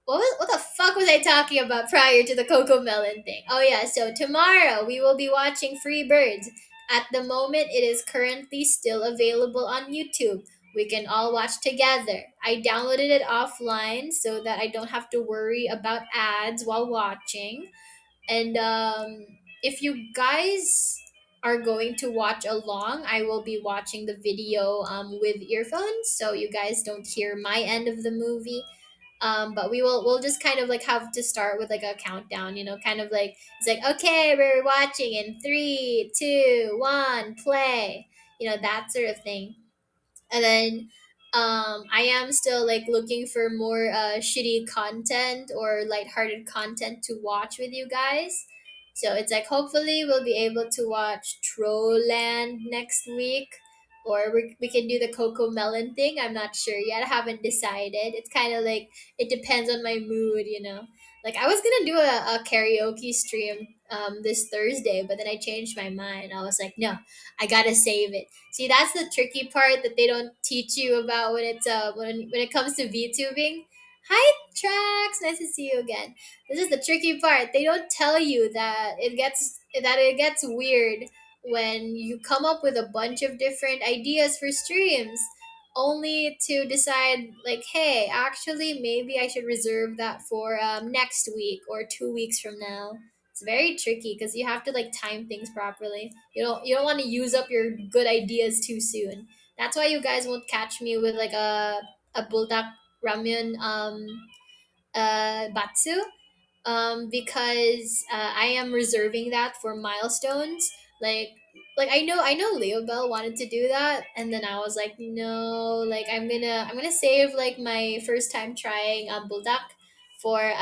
what the fuck was I talking about prior to the Coco Melon thing? Oh yeah, so tomorrow we will be watching Free Birds. At the moment, it is currently still available on YouTube. We can all watch together. I downloaded it offline so that I don't have to worry about ads while watching. And if you guys are going to watch along, I will be watching the video with earphones so you guys don't hear my end of the movie. But we'll just kind of like have to start with like a countdown, kind of like it's like, okay, we're watching in 3 2 1 play, that sort of thing. And then I am still like looking for more shitty content or lighthearted content to watch with you guys. So it's like hopefully we'll be able to watch Trollland next week, or we can do the Coco Melon thing. I'm not sure yet. I haven't decided. It's kind of like it depends on my mood. Like I was gonna do a karaoke stream this Thursday, but then I changed my mind. I was like, no, I gotta save it. See, that's the tricky part that they don't teach you about when it's when it comes to VTubing. Hi, Trax. Nice to see you again. This is the tricky part. They don't tell you that it gets weird when you come up with a bunch of different ideas for streams, only to decide like, hey, actually, maybe I should reserve that for next week or 2 weeks from now. It's very tricky because you have to like time things properly. You don't want to use up your good ideas too soon. That's why you guys won't catch me with like a buldak ramyun batsu, because I am reserving that for milestones. Like I know Leo Bell wanted to do that, and then I was like, no, like I'm gonna save like my first time trying buldak for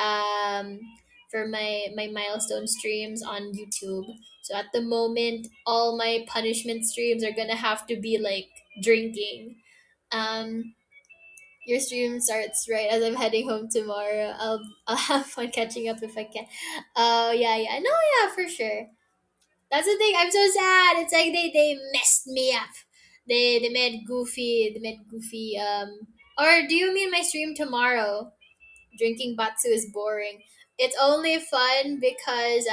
my milestone streams on YouTube. So at the moment, all my punishment streams are gonna have to be like drinking. Um, your stream starts right as I'm heading home tomorrow. I'll have fun catching up if I can. Oh yeah. No, yeah, for sure. That's the thing. I'm so sad. It's like they messed me up. They made goofy. Or do you mean my stream tomorrow? drinking batsu is boring. It's only fun because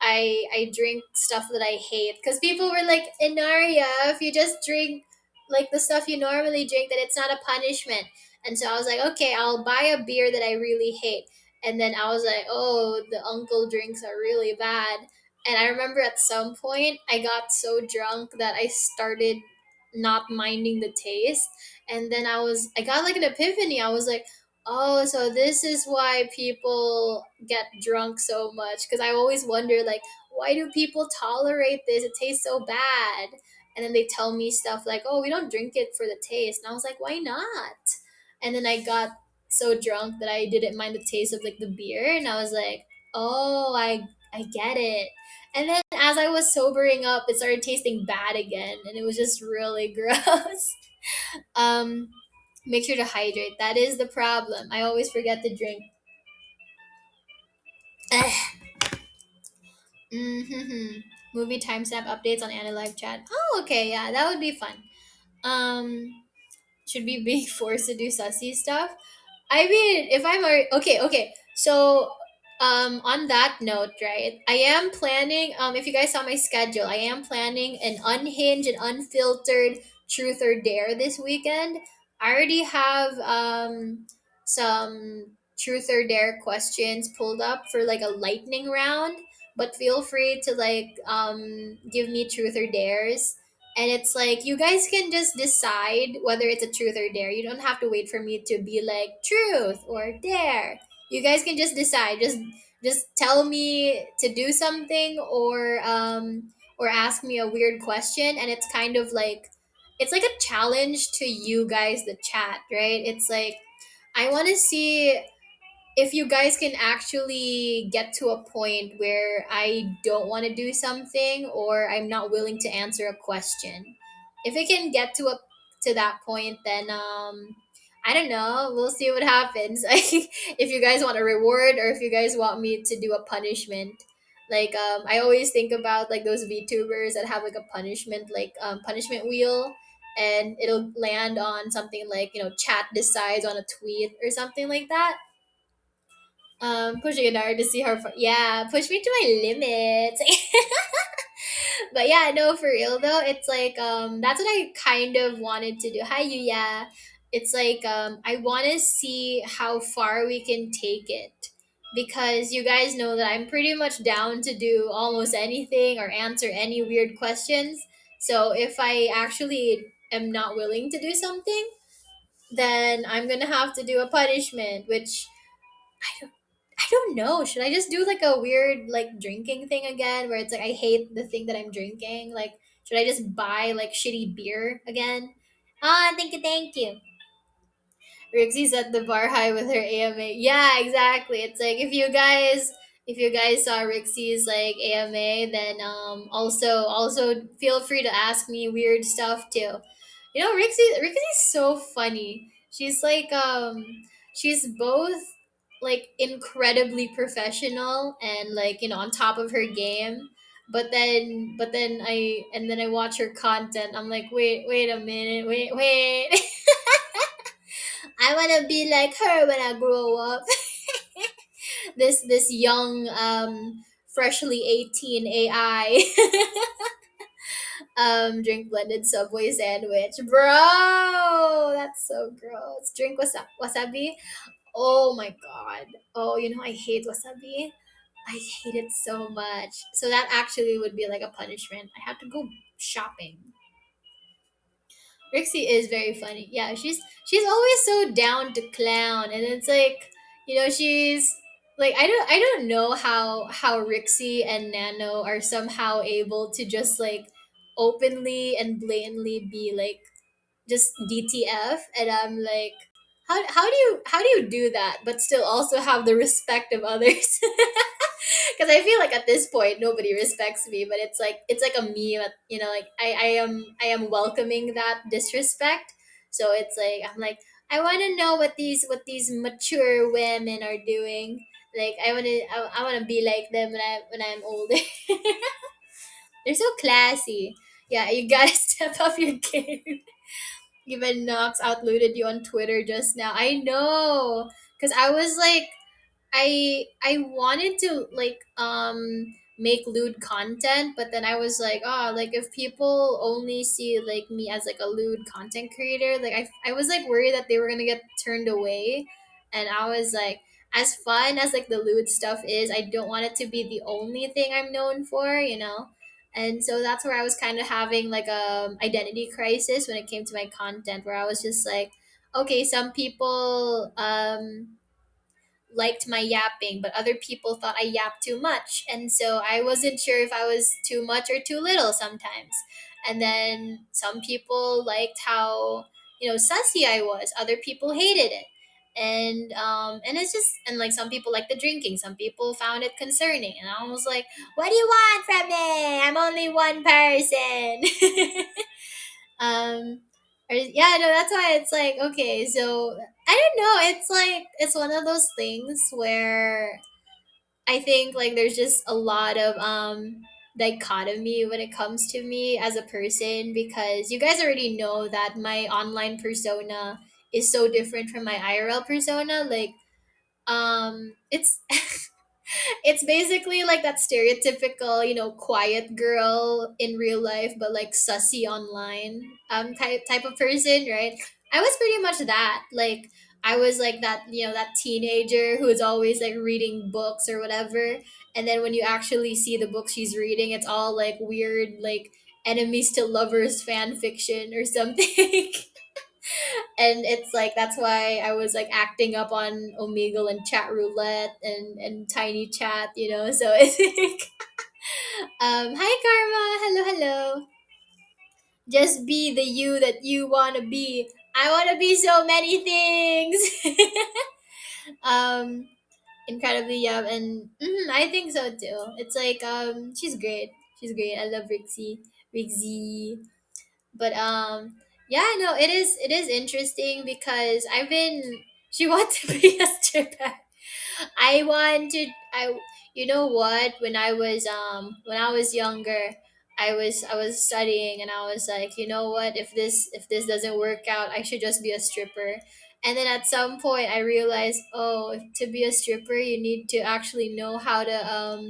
I drink stuff that I hate. Because people were like, Inaria, if you just drink like the stuff you normally drink, then it's not a punishment. And so I was like, okay, I'll buy a beer that I really hate. And then I was like, oh, the uncle drinks are really bad. And I remember at some point I got so drunk that I started not minding the taste. And then I got like an epiphany. I was like, oh, so this is why people get drunk so much. Because I always wonder, like, why do people tolerate this? It tastes so bad. And then they tell me stuff like, oh, we don't drink it for the taste. And I was like, why not? And then I got so drunk that I didn't mind the taste of like the beer. And I was like, oh, I get it. And then as I was sobering up, it started tasting bad again. And it was just really gross. um, Make sure to hydrate. That is the problem. I always forget to drink. Mm-hmm. Movie timestamp updates on AniLive chat. Oh, okay, yeah, that would be fun. Um, should we be forced to do sussy stuff? I mean, if I'm already okay. So, on that note, right, I am planning. If you guys saw my schedule, I am planning an unhinged and unfiltered truth or dare this weekend. I already have some truth or dare questions pulled up for like a lightning round, but feel free to like give me truth or dares, and it's like you guys can just decide whether it's a truth or dare. You don't have to wait for me to be like truth or dare. You guys can just decide. Just tell me to do something or ask me a weird question, and it's kind of like it's like a challenge to you guys, the chat, right? It's like I want to see if you guys can actually get to a point where I don't want to do something or I'm not willing to answer a question. If it can get to that point, then I don't know. We'll see what happens. If you guys want a reward or if you guys want me to do a punishment. Like I always think about like those VTubers that have like a punishment punishment wheel, and it'll land on something like, chat decides on a tweet or something like that. Pushing an hour to see how far. Yeah, push me to my limits. But yeah, no, for real though, it's like that's what I kind of wanted to do. Hi, Yuya. It's like I want to see how far we can take it, because you guys know that I'm pretty much down to do almost anything or answer any weird questions. So if I actually am not willing to do something, then I'm gonna have to do a punishment, which I don't know. Should I just do like a weird like drinking thing again where it's like I hate the thing that I'm drinking? Like, should I just buy like shitty beer again? Ah, thank you, thank you. Rixie's at the bar high with her AMA. Yeah, exactly. It's like if you guys saw Rixie's like AMA, then also feel free to ask me weird stuff too. Rixie's so funny. She's both like incredibly professional and like, on top of her game. But then I watch her content. I'm like, wait a minute, wait. I want to be like her when I grow up. This young freshly 18 AI drink blended Subway sandwich. Bro, that's so gross. Drink wasabi. Oh my god. Oh, I hate wasabi. I hate it so much. So that actually would be like a punishment. I have to go shopping. Rixie is very funny. Yeah, she's always so down to clown, and it's like, she's like I don't know how Rixie and Nano are somehow able to just like openly and blatantly be like just DTF, and I'm like, how do you do that but still also have the respect of others? Because I feel like at this point nobody respects me, but it's like a meme. Like I am welcoming that disrespect. So it's like I'm like, I want to know what these mature women are doing. Like I want to be like them when I'm older. They're so classy. Yeah, you gotta step up your game. Even Knox outlooted you on Twitter just now. I know, because I was like, I wanted to like make lewd content, but then I was like, oh, like if people only see like me as like a lewd content creator, like I was like worried that they were gonna get turned away, and I was like, as fun as like the lewd stuff is, I don't want it to be the only thing I'm known for, you know. And so that's where I was kind of having like a identity crisis when it came to my content, where I was just like, okay, some people liked my yapping, but other people thought I yapped too much. And so I wasn't sure if I was too much or too little sometimes. And then some people liked how, sussy I was. Other people hated it. And it's just, and like some people like the drinking, some people found it concerning, and I was like, what do you want from me? I'm only one person. um yeah, no, that's why it's like, okay, so I don't know, it's like it's one of those things where I think like there's just a lot of dichotomy when it comes to me as a person, because you guys already know that my online persona is so different from my IRL persona. Like it's it's basically like that stereotypical, quiet girl in real life, but like sussy online type of person, right? I was pretty much that. Like I was like that, that teenager who is always like reading books or whatever. And then when you actually see the book she's reading, it's all like weird, like enemies to lovers fan fiction or something. And it's like that's why I was like acting up on Omegle and chat roulette and tiny chat, so it's like hi Karma, hello, hello. Just be the you that you want to be. I want to be so many things. um Incredibly, yeah, and I think so too. It's like she's great, I love Rixie. But yeah, no, it is interesting because I've been she wants to be a stripper. I want to I You know what, when I was younger, I was studying, and I was like, you know what, if this doesn't work out, I should just be a stripper. And then at some point I realized, oh, to be a stripper you need to actually know how to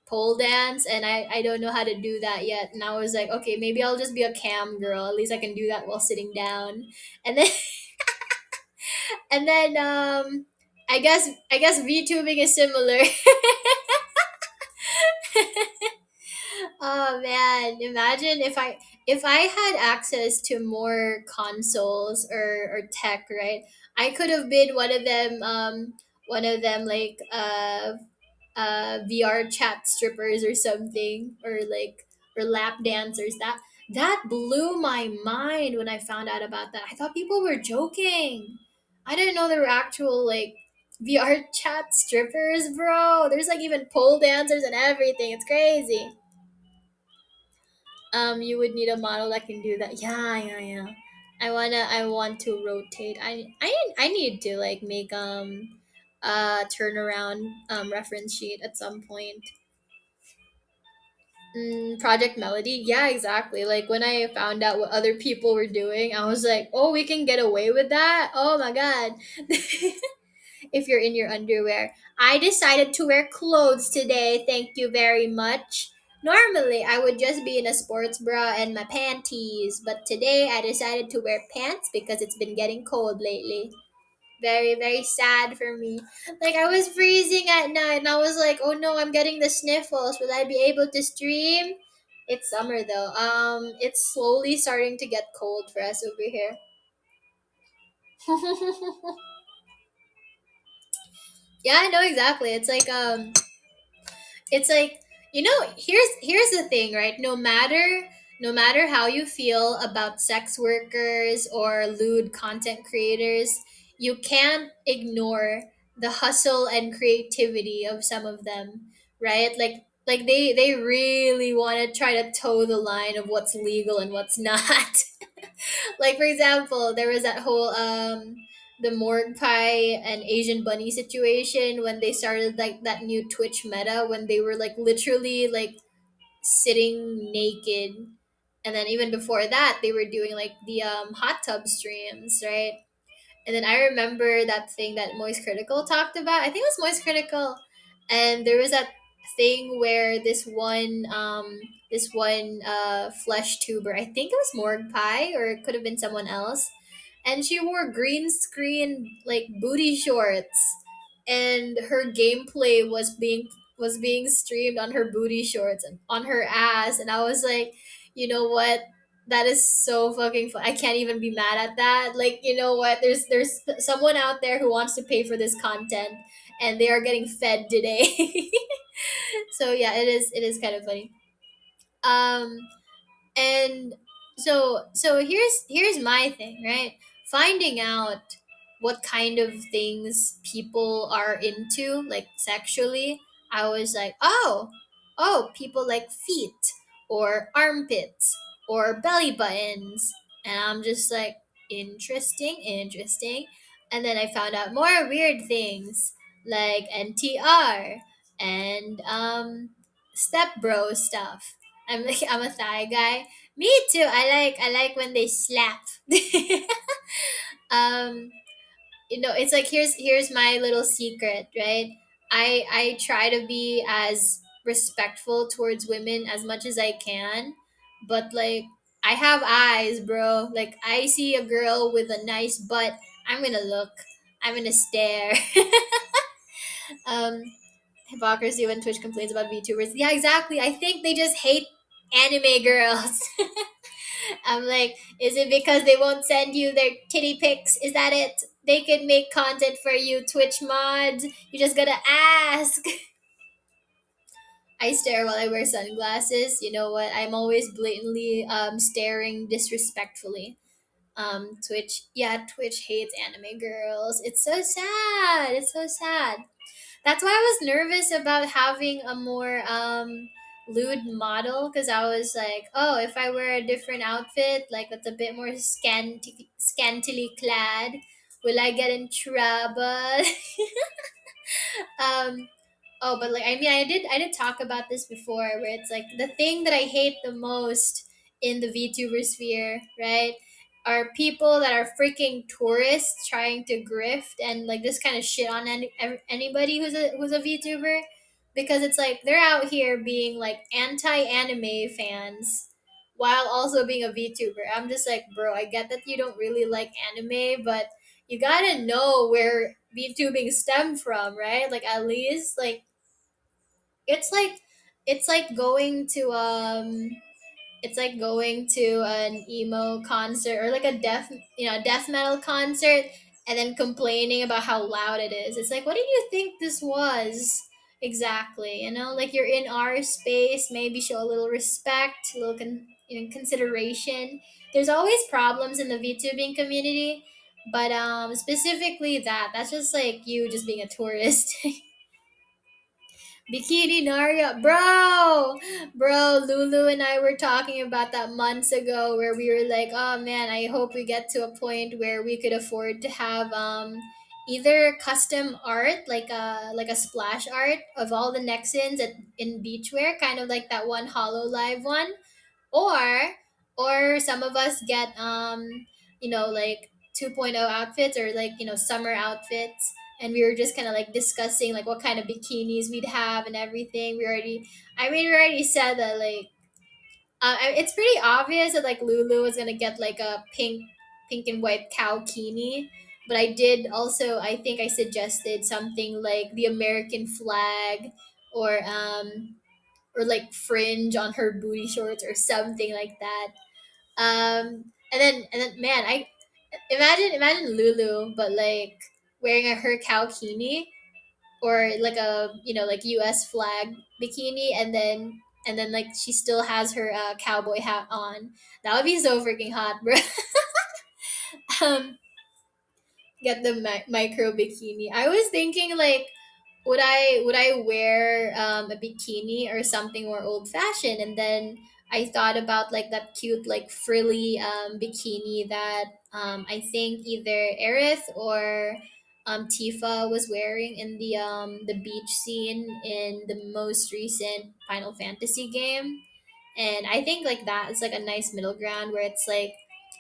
pole dance, and I don't know how to do that yet. And I was like, okay, maybe I'll just be a cam girl, at least I can do that while sitting down. And then and then I guess VTubing is similar. Oh man, imagine if I had access to more consoles or tech, right? I could have been one of them like VR chat strippers or something, or lap dancers. That blew my mind when I found out about that. I thought people were joking. I didn't know there were actual like VR chat strippers, bro. There's like even pole dancers and everything. It's crazy. You would need a model that can do that. Yeah, yeah, yeah. I want to rotate. I need to like make turnaround reference sheet at some point. Project Melody. Yeah, exactly. Like when I found out what other people were doing, I was like, "Oh, we can get away with that." Oh my god. If you're in your underwear. I decided to wear clothes today. Thank you very much. Normally, I would just be in a sports bra and my panties, but today I decided to wear pants because it's been getting cold lately. Very, very sad for me. Like, I was freezing at night and I was like, oh no, I'm getting the sniffles. Will I be able to stream? It's summer though. It's slowly starting to get cold for us over here. Yeah, I know exactly. It's like here's the thing, right? No matter how you feel about sex workers or lewd content creators, you can't ignore the hustle and creativity of some of them, right? Like they really want to try to toe the line of what's legal and what's not. Like for example, there was that whole the morgue pie and Asian bunny situation when they started like that new Twitch meta, when they were like literally like sitting naked. And then even before that they were doing like the hot tub streams, right? And then I remember that thing that Moist Critical talked about. I think it was Moist Critical, and there was that thing where this one flesh tuber. I think it was Morg Pie, or it could have been someone else, and she wore green screen like booty shorts, and her gameplay was being streamed on her booty shorts and on her ass, and I was like, you know what, that is so fucking fun. I can't even be mad at that. Like, you know what, there's someone out there who wants to pay for this content, and they are getting fed today. So yeah, it is kind of funny. um and so here's my thing, right? Finding out what kind of things people are into, like sexually, I was like, oh, people like feet or armpits or belly buttons, and I'm just like, interesting. And then I found out more weird things like NTR and step bro stuff. I'm a thigh guy. Me too. I like when they slap. um, it's like, here's my little secret, right? I try to be as respectful towards women as much as I can, but like, I have eyes, bro. Like, I see a girl with a nice butt, I'm gonna look. I'm gonna stare. um, Hypocrisy when Twitch complains about VTubers. Yeah, exactly. I think they just hate anime girls. I'm like, is it because they won't send you their titty pics? Is that it? They could make content for you, Twitch mods. You just gotta ask. I stare while I wear sunglasses. You know what? I'm always blatantly staring disrespectfully. Twitch hates anime girls. It's so sad. It's so sad. That's why I was nervous about having a more lewd model, because I was like, oh, if I wear a different outfit, like that's a bit more scantily clad, will I get in trouble? um, Oh, but like, I mean, I did talk about this before, where it's like the thing that I hate the most in the VTuber sphere, right? Are people that are freaking tourists trying to grift and like just kind of shit on anybody who's a VTuber, because it's like they're out here being like anti-anime fans while also being a VTuber. I'm just like, bro, I get that you don't really like anime, but you gotta know where VTubing stemmed from, right? Like, at least like, it's like it's like going to an emo concert, or like a death metal concert, and then complaining about how loud it is. It's like, what did you think this was exactly? Like, you're in our space, maybe show a little respect, a little consideration. There's always problems in the VTubing community, but specifically that's just like you just being a tourist. Bikini Naria, bro, Lulu and I were talking about that months ago, where we were like, oh man, I hope we get to a point where we could afford to have either custom art, like a splash art of all the Nexans in beachwear, kind of like that one Hollow Live one, or some of us get like 2.0 outfits, or like summer outfits, and we were just kind of like discussing like what kind of bikinis we'd have and everything. We already said that, like, it's pretty obvious that like Lulu was gonna get like a pink and white cow kini, but I think I suggested something like the American flag, or like fringe on her booty shorts or something like that. And then man, I imagine Lulu, but like wearing her cow kini, or like a like U.S. flag bikini, and then like she still has her cowboy hat on. That would be so freaking hot, bro. um, get the micro bikini. I was thinking like, would I wear a bikini or something more old fashioned, and then I thought about like that cute like frilly bikini that I think either Aerith or Tifa was wearing in the beach scene in the most recent Final Fantasy game. And I think like that is like a nice middle ground, where it's like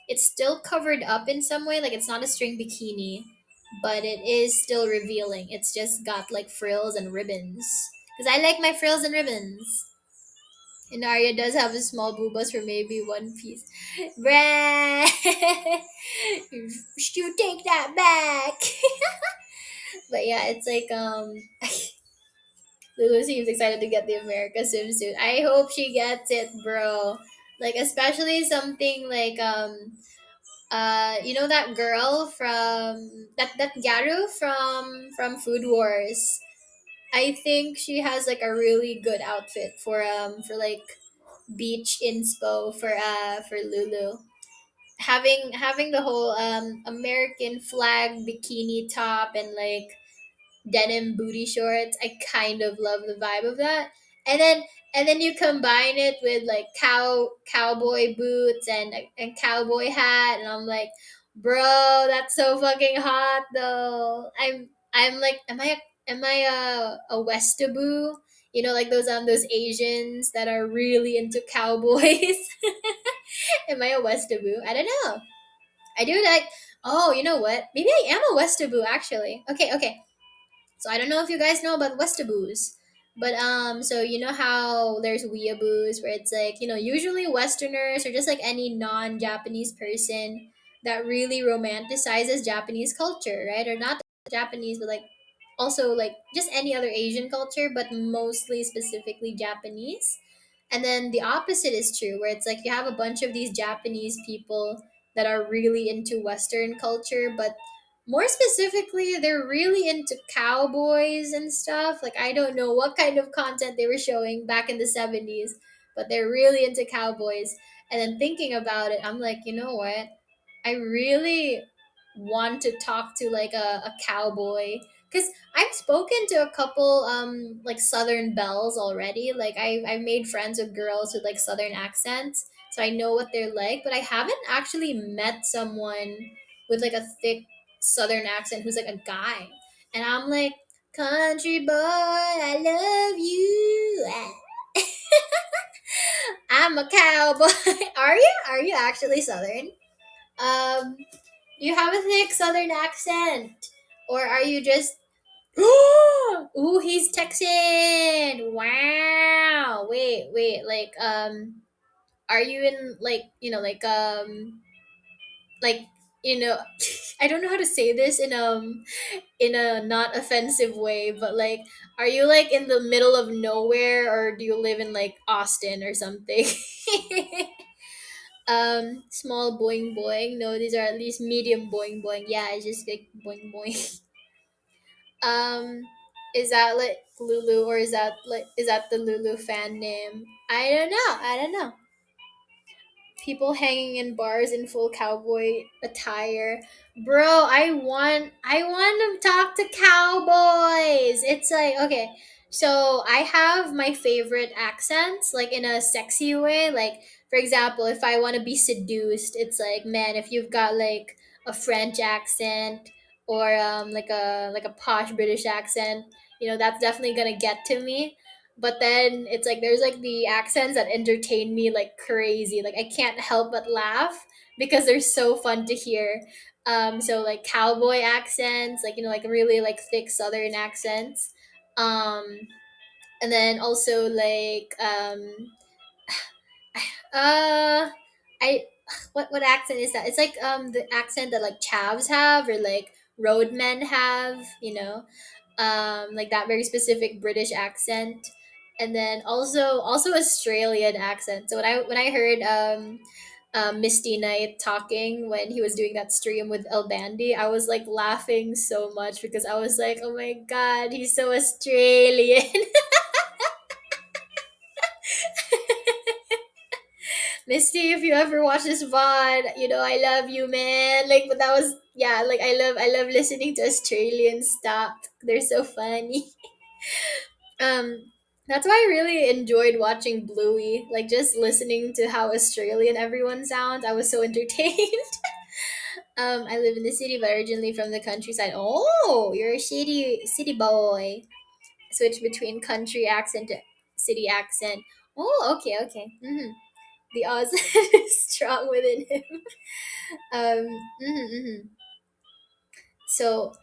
it's still covered up in some way. Like it's not a string bikini, but it is still revealing. It's just got like frills and ribbons. Because I like my frills and ribbons. And Arya does have a small boobas for maybe one piece. Bruh! You take that back. But yeah, it's like Lulu seems excited to get the America swimsuit. I hope she gets it, bro. Like especially something like you know that girl from that Garu from Food Wars. I think she has like a really good outfit for like beach inspo for Lulu. Having the whole American flag bikini top and like denim booty shorts. I kind of love the vibe of that. And then you combine it with like cowboy boots and cowboy hat, and I'm like, bro, that's so fucking hot though. I'm like, am I a Westaboo? You know, like those Asians that are really into cowboys. Am I a Westaboo? I don't know. I do like. Oh, you know what? Maybe I am a Westaboo actually. Okay, okay. So I don't know if you guys know about Westaboos, but so you know how there's weeaboos where it's like, you know, usually Westerners or just like any non-Japanese person that really romanticizes Japanese culture, right? Or not Japanese, but like also like just any other Asian culture, but mostly specifically Japanese. And then the opposite is true, where it's like you have a bunch of these Japanese people that are really into Western culture, but more specifically, they're really into cowboys and stuff. Like, I don't know what kind of content they were showing back in the 70s, but they're really into cowboys. And then thinking about it, I'm like, you know what? I really want to talk to like a cowboy because I've spoken to a couple like southern belles already. Like I've made friends with girls with like southern accents, so I know what they're like, but I haven't actually met someone with like a thick southern accent who's like a guy. And I'm like, country boy, I love you. I'm a cowboy. Are you? Are you actually southern? Do you have a thick southern accent? Or are you just ooh, he's Texan. Wow. Wait, like are you in like, you know, like you know, I don't know how to say this in a not offensive way, but like are you like in the middle of nowhere or do you live in like Austin or something? Small boing boing. No, these are at least medium boing boing. Yeah, it's just like boing boing. Um, is that like Lulu or is that the Lulu fan name? I don't know. I don't know. People hanging in bars in full cowboy attire. Bro, I want to talk to cowboys. It's like, okay, so I have my favorite accents like in a sexy way. Like for example, if I want to be seduced, it's like, man, if you've got like a French accent or like a posh British accent, you know, that's definitely going to get to me. But then it's like there's like the accents that entertain me like crazy. Like I can't help but laugh because they're so fun to hear. So like cowboy accents, like, you know, like really like thick southern accents. um and then also like uh I what accent is that? It's like the accent that like chavs have or like roadmen have, you know, like that very specific British accent, and then also Australian accent. So when I heard Misty Knight talking when he was doing that stream with El Bandi, I was like laughing so much because I was like, oh my god, he's so Australian. Misty, if you ever watch this VOD, you know I love you, man. Like, but that was yeah. Like I love listening to Australian stuff. They're so funny. That's why I really enjoyed watching Bluey. Like just listening to how Australian everyone sounds. I was so entertained. I live in the city, but originally from the countryside. Oh, you're a city boy. Switch between country accent to city accent. Oh, okay, okay. the odds is strong within him. Um, mhm, mhm. So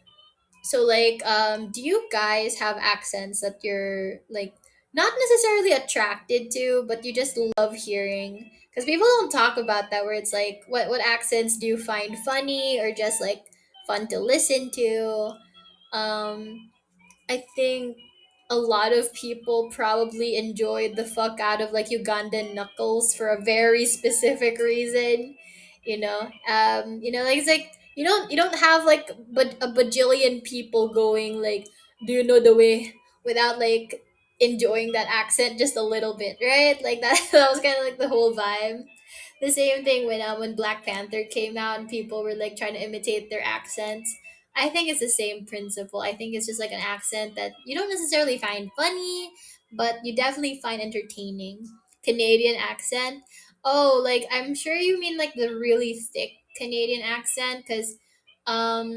do you guys have accents that you're like not necessarily attracted to, but you just love hearing? Because people don't talk about that. Where it's like, what accents do you find funny or just like fun to listen to? Um, I think a lot of people probably enjoyed the fuck out of like Ugandan knuckles for a very specific reason. Like it's like you don't have like but a bajillion people going like, do you know the way, without like enjoying that accent just a little bit, right? Like that that was kind of like the whole vibe. The same thing when Black Panther came out and people were like trying to imitate their accents. I think it's the same principle. I think it's just like an accent that you don't necessarily find funny, but you definitely find entertaining. Canadian accent. Oh, like I'm sure you mean like the really thick Canadian accent, because um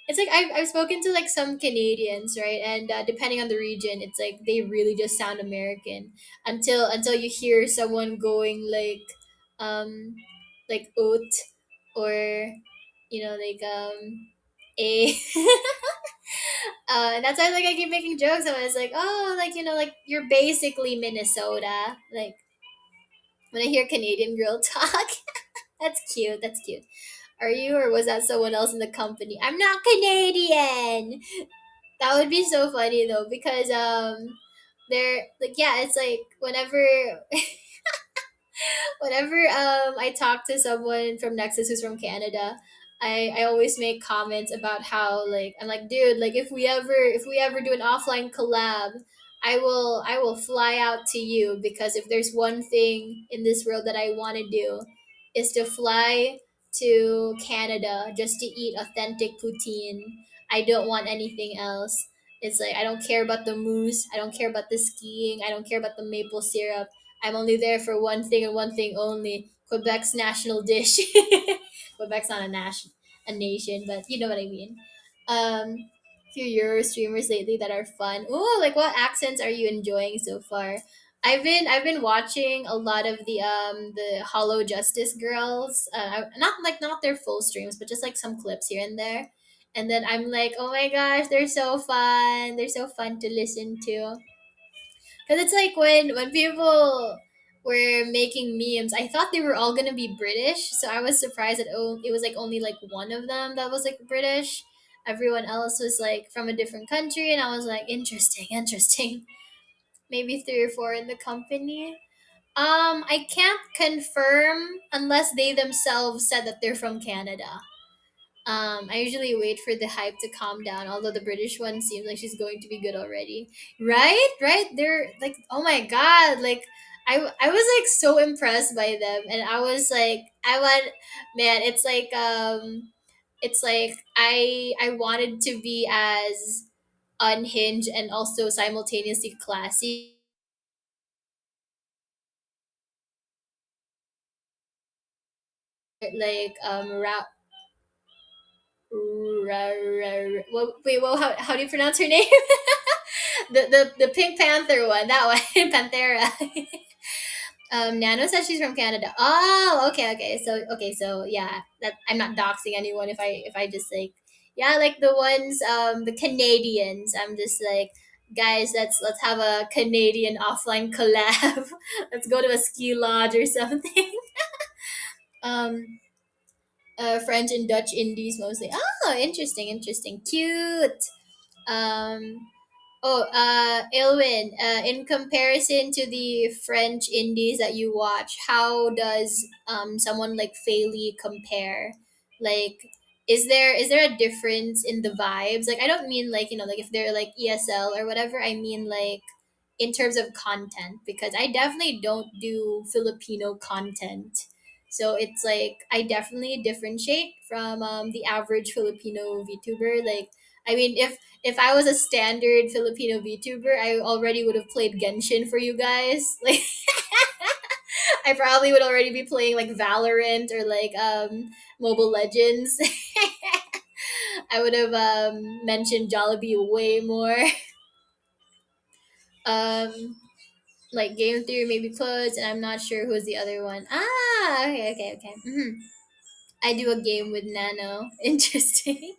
it's like I've spoken to like some Canadians, right? And depending on the region, it's like they really just sound American until you hear someone going um like oat, or a and that's why like I keep making jokes about it. It's like, oh, like like you're basically Minnesota. Like when I hear Canadian girl talk, that's cute. That's cute. Are you, or was that someone else in the company? I'm not Canadian. That would be so funny though, because they're like, yeah, it's like whenever I talk to someone from Nexus who's from Canada, I always make comments about how like I'm like, dude, like if we ever do an offline collab, I will fly out to you, because if there's one thing in this world that I want to do is to fly to Canada just to eat authentic poutine. I don't want anything else. It's like I don't care about the moose, I don't care about the skiing, I don't care about the maple syrup. I'm only there for one thing and one thing only: Quebec's national dish. Quebec's not a nation, but you know what I mean. Few Euro streamers lately that are fun. Oh, like what accents are you enjoying so far? I've been watching a lot of the Hollow Justice girls. Not their full streams, but just like some clips here and there. And then I'm like, oh my gosh, they're so fun. They're so fun to listen to. Because it's like when people were making memes, I thought they were all gonna be British, so I was surprised that it was like only like one of them that was like British. Everyone else was like from a different country, and I was like, interesting, interesting. Maybe three or four in the company. I can't confirm unless they themselves said that they're from Canada. I usually wait for the hype to calm down, although the British one seems like she's going to be good already. Right? Right? They're like, oh my god, like I was like so impressed by them, and I was like, I want, man, it's like I wanted to be as unhinged and also simultaneously classy, like wait, well, how do you pronounce her name? The Pink Panther one, that one, Panthera. Nano says she's from Canada. Oh, okay, so yeah, that I'm not doxing anyone if I just like, yeah, like the ones, the Canadians. I'm just like, guys, let's have a Canadian offline collab. Let's go to a ski lodge or something. um, French and Dutch indies mostly. Oh, interesting, interesting, cute. Um, Oh, Ilwin, in comparison to the French indies that you watch, how does someone like Fayley compare? Like, is there a difference in the vibes? Like, I don't mean like like if they're like ESL or whatever. I mean like in terms of content, because I definitely don't do Filipino content. So it's like I definitely differentiate from the average Filipino VTuber. Like, I mean, if I was a standard Filipino VTuber, I already would have played Genshin for you guys. Like, I probably would already be playing like Valorant or like Mobile Legends. I would have mentioned Jollibee way more. Um, like Game Theory maybe closed, and I'm not sure who's the other one. Ah, okay, okay, okay. I do a game with Nano. Interesting.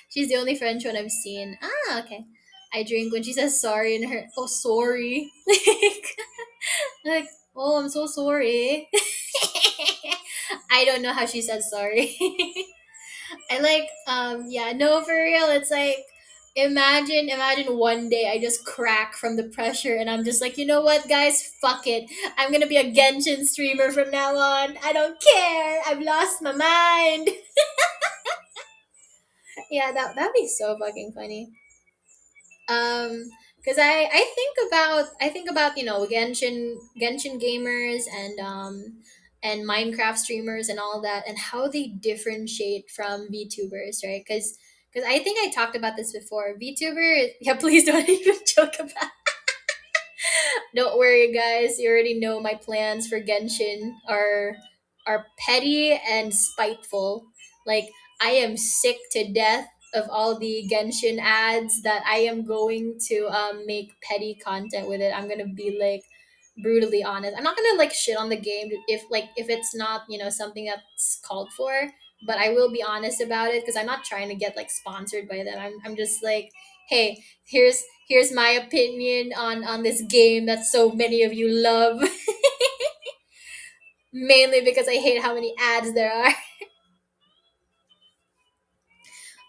She's the only French one I've seen. Ah, okay. I drink when she says sorry in her. Oh, sorry. Like, oh, I'm so sorry. I don't know how she says sorry. I like yeah, no, for real, it's like imagine one day I just crack from the pressure and I'm just like, you know what guys, fuck it. I'm gonna be a Genshin streamer from now on. I don't care. I've lost my mind. Yeah, that'd be so fucking funny. Because I think about Genshin gamers and Minecraft streamers and all that and how they differentiate from VTubers, right? Because I think I talked about this before. VTuber, yeah, please don't even joke about. Don't worry, guys. You already know my plans for Genshin are petty and spiteful. Like I am sick to death of all the Genshin ads that I am going to make petty content with it. I'm gonna be like brutally honest. I'm not gonna like shit on the game if it's not something that's called for. But I will be honest about it because I'm not trying to get like sponsored by them. I'm just like, hey, here's my opinion on this game that so many of you love. Mainly because I hate how many ads there are.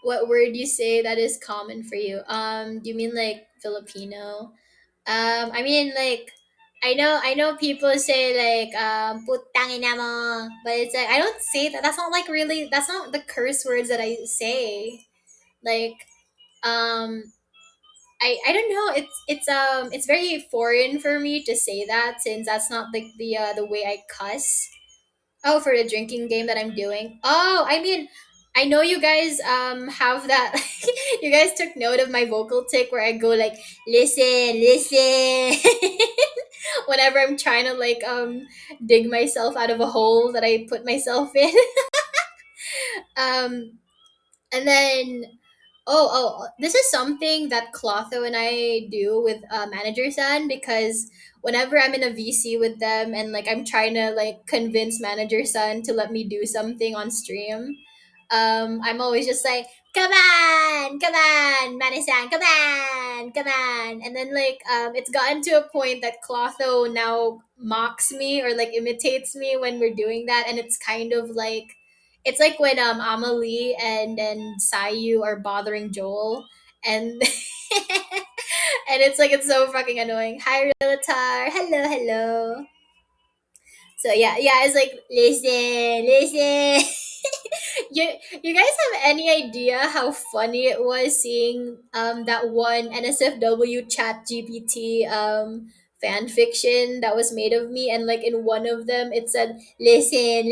What word do you say that is common for you? Do you mean like Filipino? I mean like I know people say like putang ina mo, but it's like I don't say that. That's not like really that's not the curse words that I say. Like um I don't know. It's very foreign for me to say that since that's not like the way I cuss. Oh, for the drinking game that I'm doing. Oh, I mean, I know you guys have that. You guys took note of my vocal tick where I go like listen, listen. Whenever I'm trying to like dig myself out of a hole that I put myself in. um and then this is something that Clotho and I do with Manager San because whenever I'm in a VC with them and like I'm trying to like convince Manager San to let me do something on stream, I'm always just like, come on, Manager-san, come on, and then like it's gotten to a point that Clotho now mocks me or like imitates me when we're doing that, and it's kind of like it's like when Amelie and Sayu are bothering Joel and and it's like it's so fucking annoying. Hi Relatar. Hello, hello. So yeah, it's like listen. you you guys have any idea how funny it was seeing that one NSFW chat GPT fan fiction that was made of me and like in one of them it said listen.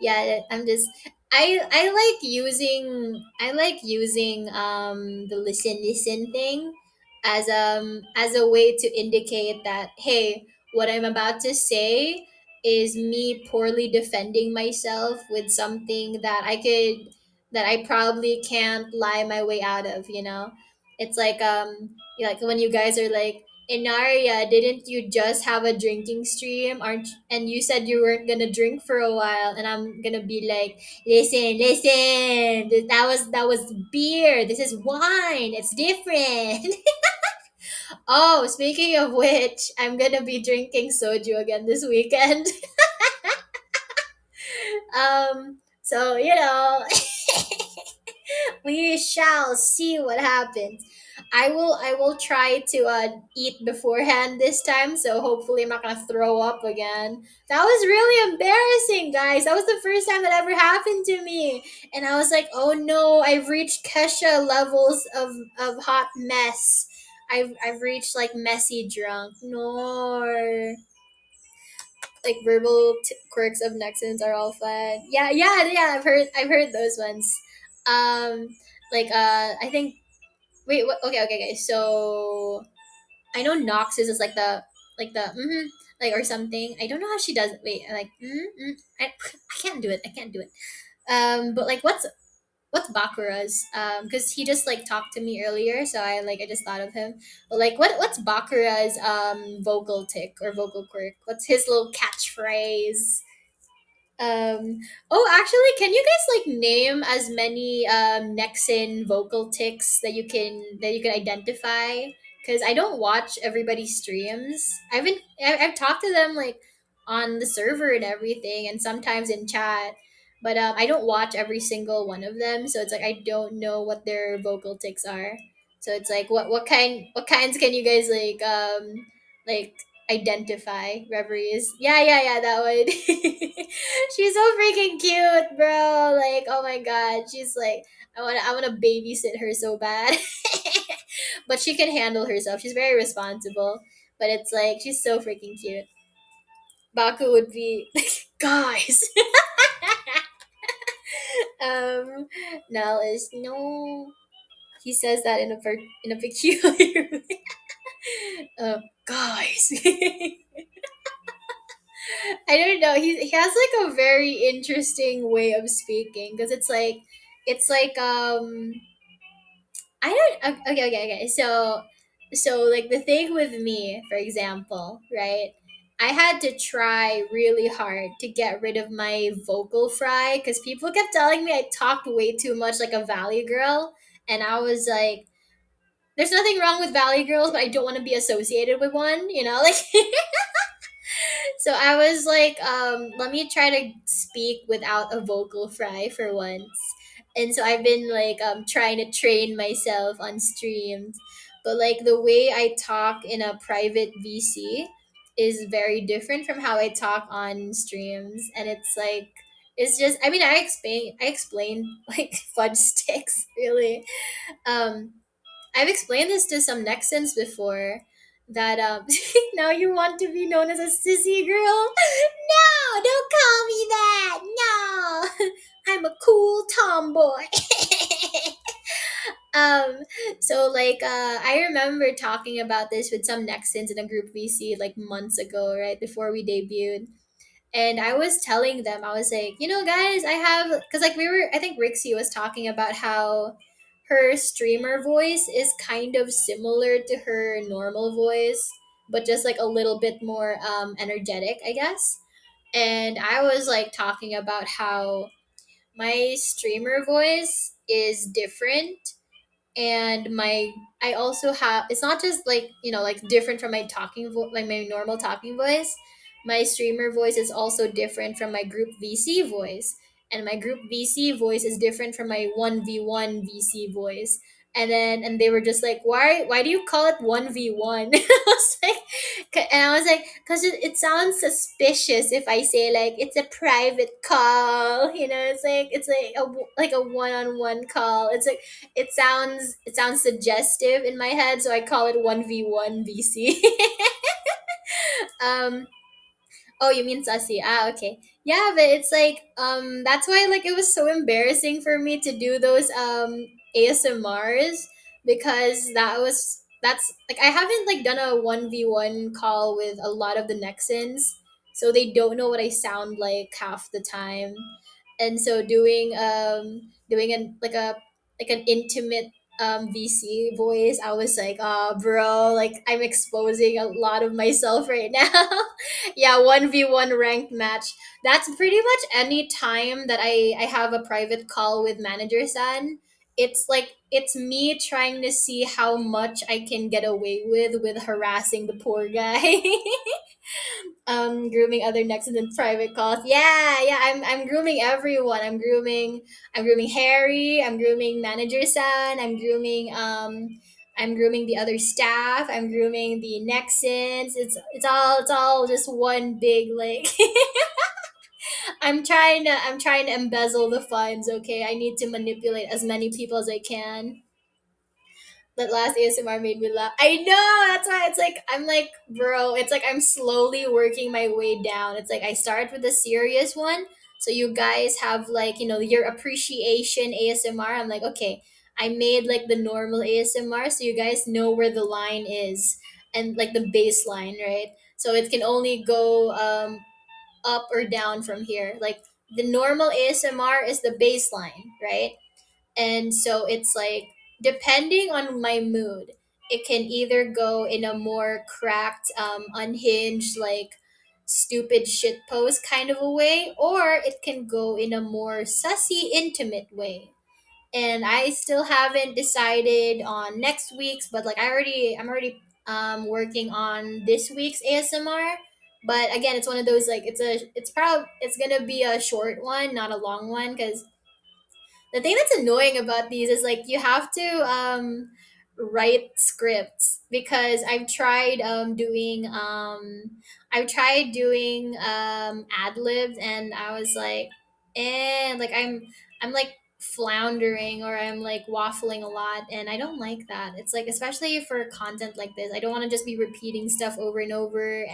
Yeah, I'm just I like using the listen thing as a way to indicate that hey, what I'm about to say is me poorly defending myself with something that I probably can't lie my way out of, you know? It's like when you guys are like Enaria, didn't you just have a drinking stream? Aren't and you said you weren't gonna drink for a while, and I'm gonna be like, listen, that was beer. This is wine. It's different. Oh, speaking of which, I'm gonna be drinking soju again this weekend. So we shall see what happens. I will try to eat beforehand this time, so hopefully I'm not gonna throw up again. That was really embarrassing, guys. That was the first time that ever happened to me, and I was like, oh no, I've reached Kesha levels of hot mess. I've reached like messy drunk. No, like verbal quirks of Nexans are all fun. Yeah. I've heard those ones. Um, I think wait. Okay. So I know Noxus is like the like or something. I don't know how she does it. Wait, like I can't do it. I can't do it. But like what's Bakura's? Because he just like talked to me earlier, so I just thought of him. But like, what's Bakura's vocal tick or vocal quirk? What's his little catchphrase? Um, oh, actually, can you guys like name as many Nexan vocal ticks that you can identify? Because I don't watch everybody's streams. I've talked to them like on the server and everything, and sometimes in chat, but I don't watch every single one of them. So it's like I don't know what their vocal ticks are. So it's like what kinds can you guys like identify reveries? Yeah, that one. She's so freaking cute, bro. Like, oh my god, she's like, I wanna babysit her so bad. But she can handle herself. She's very responsible. But it's like she's so freaking cute. Baku would be guys. um, Nell is no. He says that in a peculiar way. Guys. I don't know. He has like a very interesting way of speaking because it's like I don't okay. So like the thing with me, for example, right? I had to try really hard to get rid of my vocal fry because people kept telling me I talked way too much like a valley girl, and I was like, "There's nothing wrong with valley girls, but I don't want to be associated with one." You know, like so I was like, let me try to speak without a vocal fry for once. And so I've been like trying to train myself on streams. But like the way I talk in a private VC is very different from how I talk on streams. And it's like it's just I mean I explain like fudge sticks really. Um I've explained this to some Nexans before that now you want to be known as a sissy girl? No, don't call me that. No. I'm a cool tomboy. um so like I remember talking about this with some Nexans in a group VC like months ago, right before we debuted. And I was telling them, I was like, guys, I have, because like I think Rixie was talking about how her streamer voice is kind of similar to her normal voice, but just like a little bit more energetic, I guess. And I was like talking about how my streamer voice is different, and I also have, it's not just like like different from my like my normal talking voice. My streamer voice is also different from my group VC voice, and my group VC voice is different from my 1v1 VC voice. And they were just like, why do you call it 1v1? I was like, and I was like, because it sounds suspicious if I say like it's a private call. It's like like a one-on-one call. It's like it sounds suggestive in my head, so I call it 1v1 VC. um Oh, you mean sussy. Ah, okay. Yeah, but it's like that's why like it was so embarrassing for me to do those ASMRs, because that's like I haven't like done a 1v1 call with a lot of the Nexans, so they don't know what I sound like half the time. And so doing an intimate VC voice, I was like, oh bro, like I'm exposing a lot of myself right now. Yeah, 1v1 ranked match. That's pretty much any time that I have a private call with manager san. It's like it's me trying to see how much I can get away with harassing the poor guy. Grooming other Nexans in private calls. Yeah, I'm grooming everyone. I'm grooming Harry, I'm grooming manager san, I'm grooming the other staff, I'm grooming the Nexans. It's all just one big like I'm trying to embezzle the funds, okay? I need to manipulate as many people as I can. That last ASMR made me laugh. I know, that's why it's like I'm like, bro, it's like I'm slowly working my way down. It's like I start with a serious one. So you guys have like, your appreciation ASMR. I'm like, okay, I made like the normal ASMR so you guys know where the line is, and like the baseline, right? So it can only go up or down from here. Like the normal ASMR is the baseline, right? And so it's like, depending on my mood, it can either go in a more cracked, unhinged, like stupid shit post kind of a way, or it can go in a more sussy, intimate way. And I still haven't decided on next week's, but like I'm already working on this week's ASMR. But again, it's one of those, like, it's gonna be a short one, not a long one, because the thing that's annoying about these is like you have to write scripts, because I've tried doing ad libs, and I was like, like I'm like floundering, or I'm like waffling a lot, and I don't like that. It's like, especially for content like this, I don't want to just be repeating stuff over and over,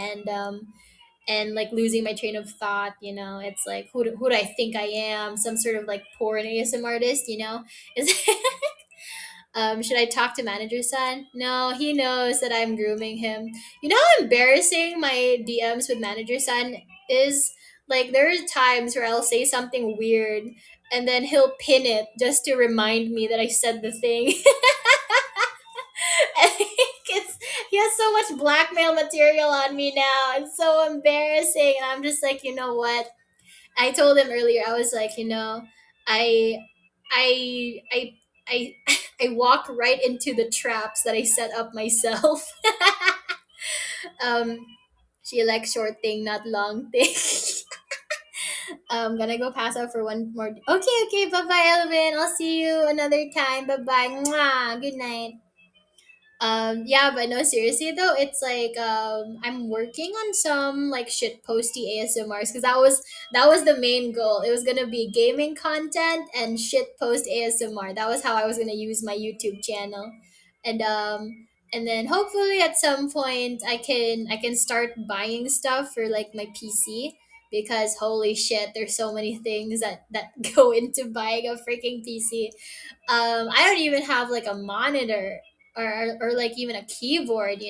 and like losing my train of thought. It's like, who do I think I am, some sort of like porn ASM artist? Is should I talk to manager's son? No, he knows that I'm grooming him. You know how embarrassing my DMs with manager's son is? Like, there are times where I'll say something weird, and then he'll pin it just to remind me that I said the thing. it's He has so much blackmail material on me now. It's so embarrassing. And I'm just like, you know what? I told him earlier, I was like, I I I I I walk right into the traps that I set up myself. um she likes short thing, not long thing. Gonna go pass out for one more. Okay, bye bye, Elvin. I'll see you another time. Bye bye. Good night. Yeah, but no, seriously though, it's like, I'm working on some like shit posty ASMRs, because that was the main goal. It was gonna be gaming content and shit post ASMR. That was how I was gonna use my YouTube channel. And then hopefully at some point I can start buying stuff for like my PC, because holy shit, there's so many things that go into buying a freaking PC. I don't even have like a monitor, or like even a keyboard.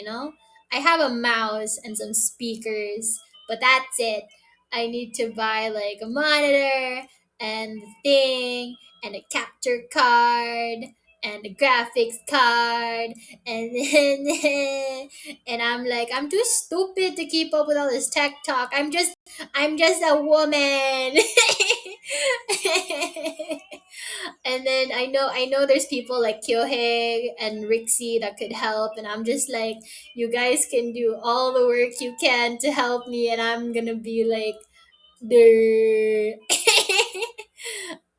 I have a mouse and some speakers, but that's it. I need to buy like a monitor, and the thing, and a capture card, and a graphics card, and then and I'm like, I'm too stupid to keep up with all this tech talk. I'm just a woman. And then I know there's people like Kyohei and Rixie that could help, and I'm just like, you guys can do all the work you can to help me, and I'm gonna be like, the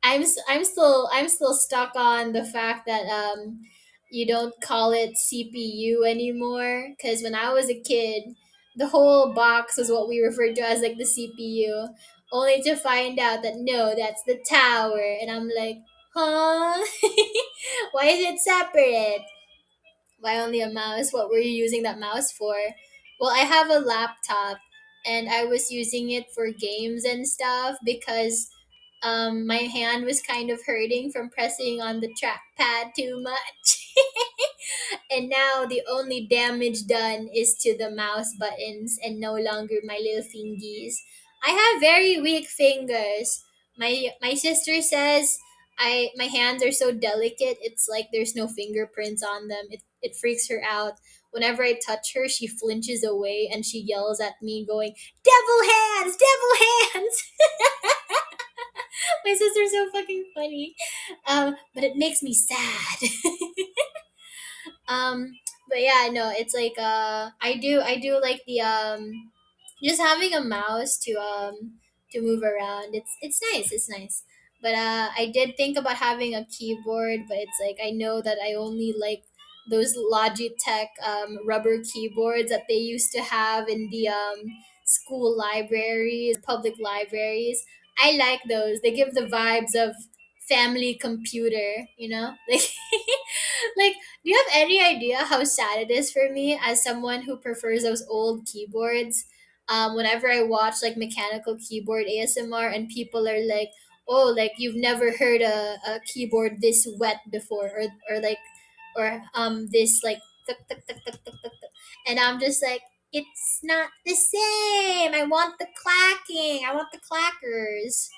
I'm still stuck on the fact that you don't call it CPU anymore, because when I was a kid, the whole box was what we referred to as like the CPU, only to find out that no, that's the tower, and I'm like, huh? Why is it separate? Why only a mouse? What were you using that mouse for? Well, I have a laptop, and I was using it for games and stuff, because my hand was kind of hurting from pressing on the trackpad too much. And now the only damage done is to the mouse buttons, and no longer my little fingies. I have very weak fingers. My sister says my hands are so delicate. It's like there's no fingerprints on them. It freaks her out. Whenever I touch her, she flinches away, and she yells at me, going, "Devil hands, devil hands!" My sister's so fucking funny. But it makes me sad. um but yeah, no, it's like, I do like the just having a mouse to move around. It's nice. But I did think about having a keyboard, but it's like, I know that I only like those Logitech rubber keyboards that they used to have in the school libraries, public libraries. I like those. They give the vibes of family computer. Like, like, do you have any idea how sad it is for me, as someone who prefers those old keyboards? Whenever I watch like mechanical keyboard ASMR, and people are like, "Oh, like you've never heard a keyboard this wet before," or this like tuk, tuk, tuk, tuk, tuk, tuk, tuk. And I'm just like, it's not the same. I want the clacking. I want the clackers.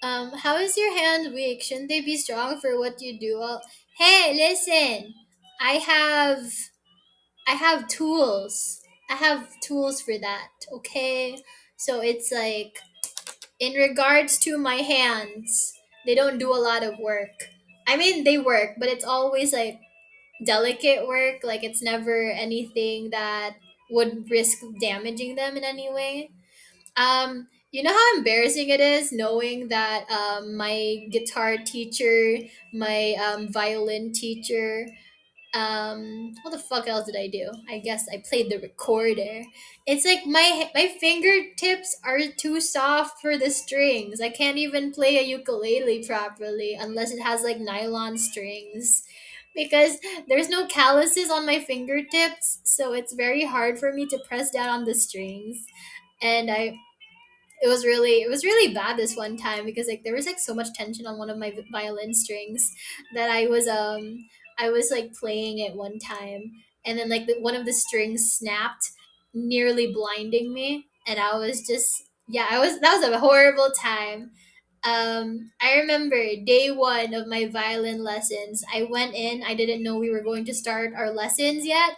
How is your hand weak? Shouldn't they be strong for what you do? Well, hey, listen. I have I have tools. I have tools for that, okay? So it's like in regards to my hands, they don't do a lot of work. I mean, they work, but it's always like delicate work. Like it's never anything that would risk damaging them in any way. You know how embarrassing it is knowing that my guitar teacher, my violin teacher, what the fuck else did I do? I guess I played the recorder. It's like my fingertips are too soft for the strings. I can't even play a ukulele properly unless it has like nylon strings, because there's no calluses on my fingertips, so it's very hard for me to press down on the strings. And it was really bad this one time because like there was like so much tension on one of my violin strings that I was like playing it one time, and then like one of the strings snapped, nearly blinding me, and I was just, yeah, I was that was a horrible time. I remember day one of my violin lessons. I went in, I didn't know we were going to start our lessons yet,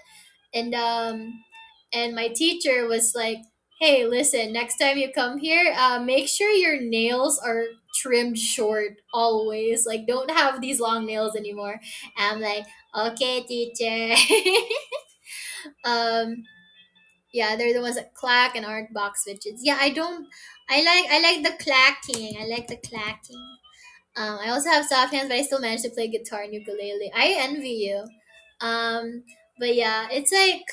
and my teacher was like, "Hey, listen, next time you come here, make sure your nails are trimmed short always. Like, don't have these long nails anymore." And I'm like, "Okay, teacher." um, yeah, they're the ones that clack and aren't box switches. Yeah, I don't. I like the clacking. I like the clacking. I also have soft hands, but I still manage to play guitar and ukulele. I envy you. Um, but yeah, it's like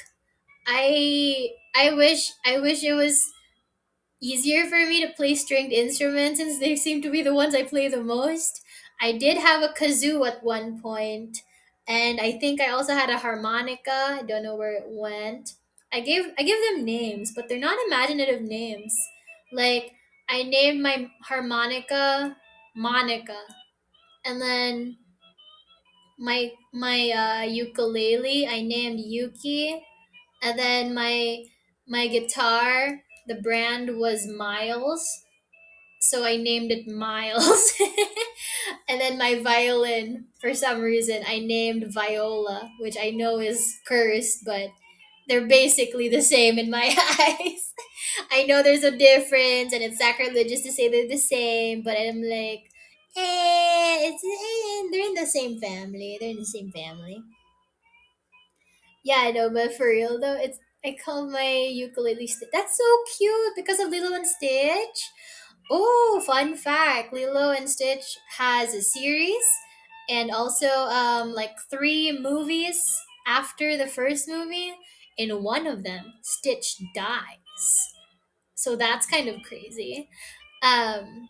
I wish it was easier for me to play stringed instruments since they seem to be the ones I play the most. I did have a kazoo at one point, and I think I also had a harmonica. I don't know where it went. I give them names, but they're not imaginative names. Like I named my harmonica Monica, and then my ukulele I named Yuki, and then my guitar, the brand was Miles, so I named it Miles. And then my violin, for some reason, I named Viola, which I know is cursed, but they're basically the same in my eyes. I know there's a difference, and it's sacrilegious to say they're the same, but I'm like, they're in the same family. They're in the same family. Yeah, I know, but for real though, it's I call my ukulele Stitch. That's so cute because of Lilo and Stitch. Oh, fun fact: Lilo and Stitch has a series, and also like three movies after the first movie. In one of them, Stitch dies, so that's kind of crazy. Um,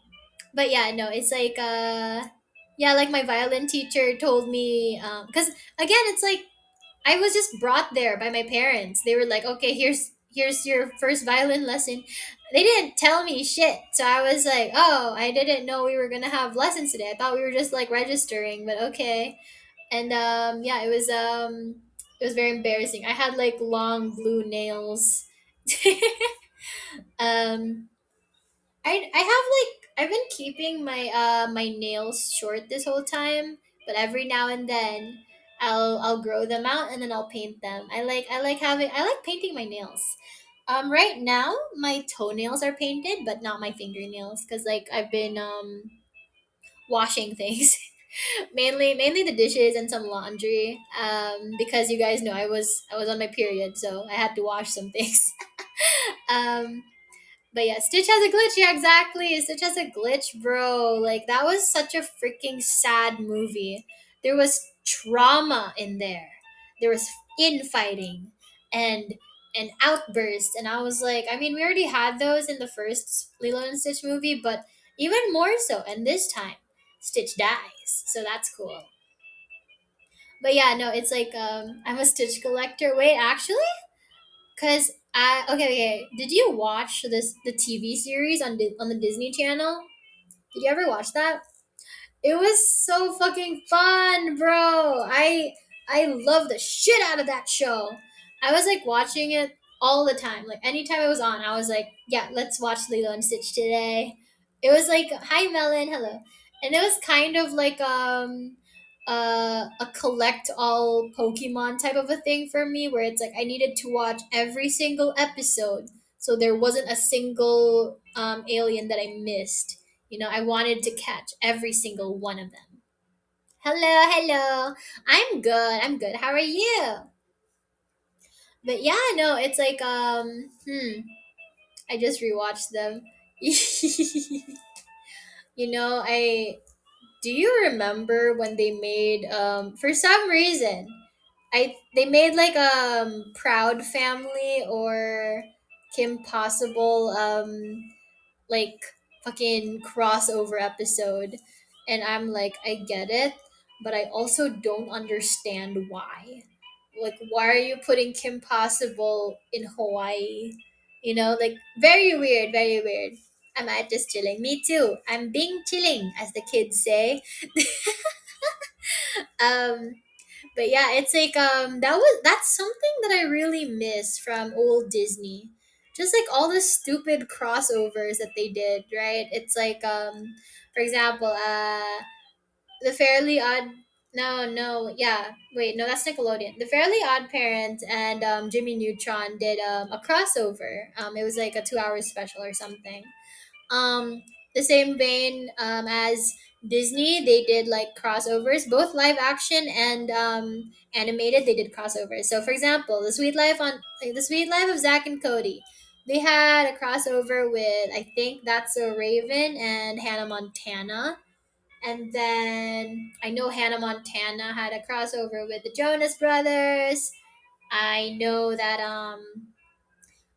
but yeah, no, it's like yeah, like my violin teacher told me, because again, it's like I was just brought there by my parents. They were like, "Okay, here's your first violin lesson." They didn't tell me shit. So I was like, "Oh, I didn't know we were going to have lessons today. I thought we were just like registering, but okay." And yeah, it was very embarrassing. I had like long blue nails. um I have like I've been keeping my nails short this whole time, but every now and then I'll grow them out and then I'll paint them. I like painting my nails. Right now my toenails are painted, but not my fingernails because like I've been washing things. Mainly the dishes and some laundry. Because you guys know I was on my period, so I had to wash some things. um but yeah, Stitch has a glitch. Yeah, exactly. Stitch has a glitch, bro. Like that was such a freaking sad movie. There was trauma in there. There was infighting and outbursts, and I was like, I mean, we already had those in the first Lilo and Stitch movie, but even more so. And this time, Stitch dies, so that's cool. But yeah, no, it's like I'm a Stitch collector. Wait, actually, cause I okay. Did you watch the TV series on the Disney Channel? Did you ever watch that? It was so fucking fun, bro. I love the shit out of that show. I was like watching it all the time. Like anytime it was on, I was like, yeah, let's watch Lilo and Stitch today. It was like, hi Melon, hello. And it was kind of like a collect all Pokemon type of a thing for me, where it's like I needed to watch every single episode, so there wasn't a single alien that I missed. You know, I wanted to catch every single one of them. Hello, hello. I'm good. I'm good. How are you? But yeah, no, it's like I just rewatched them. You know, I do you remember when they made for some reason they made like Proud Family or Kim Possible like fucking crossover episode, and I'm like, I get it, but I also don't understand why. Like, why are you putting Kim Possible in Hawaii? You know, like, very weird, very weird. Am I just chilling? Me too. I'm being chilling, as the kids say. um but yeah, it's like that's something that I really miss from old Disney. Just like all the stupid crossovers that they did, right? It's like for example, the Fairly Odd no, no, yeah. Wait, no, that's Nickelodeon. The Fairly Odd Parents and Jimmy Neutron did a crossover. It was like a 2 hour special or something. um the same vein as Disney, they did like crossovers, both live action and animated. They did crossovers. So for example, the Sweet Life of Zack and Cody, they had a crossover with, I think that's a Raven and Hannah Montana. And then I know Hannah Montana had a crossover with the Jonas Brothers. I know that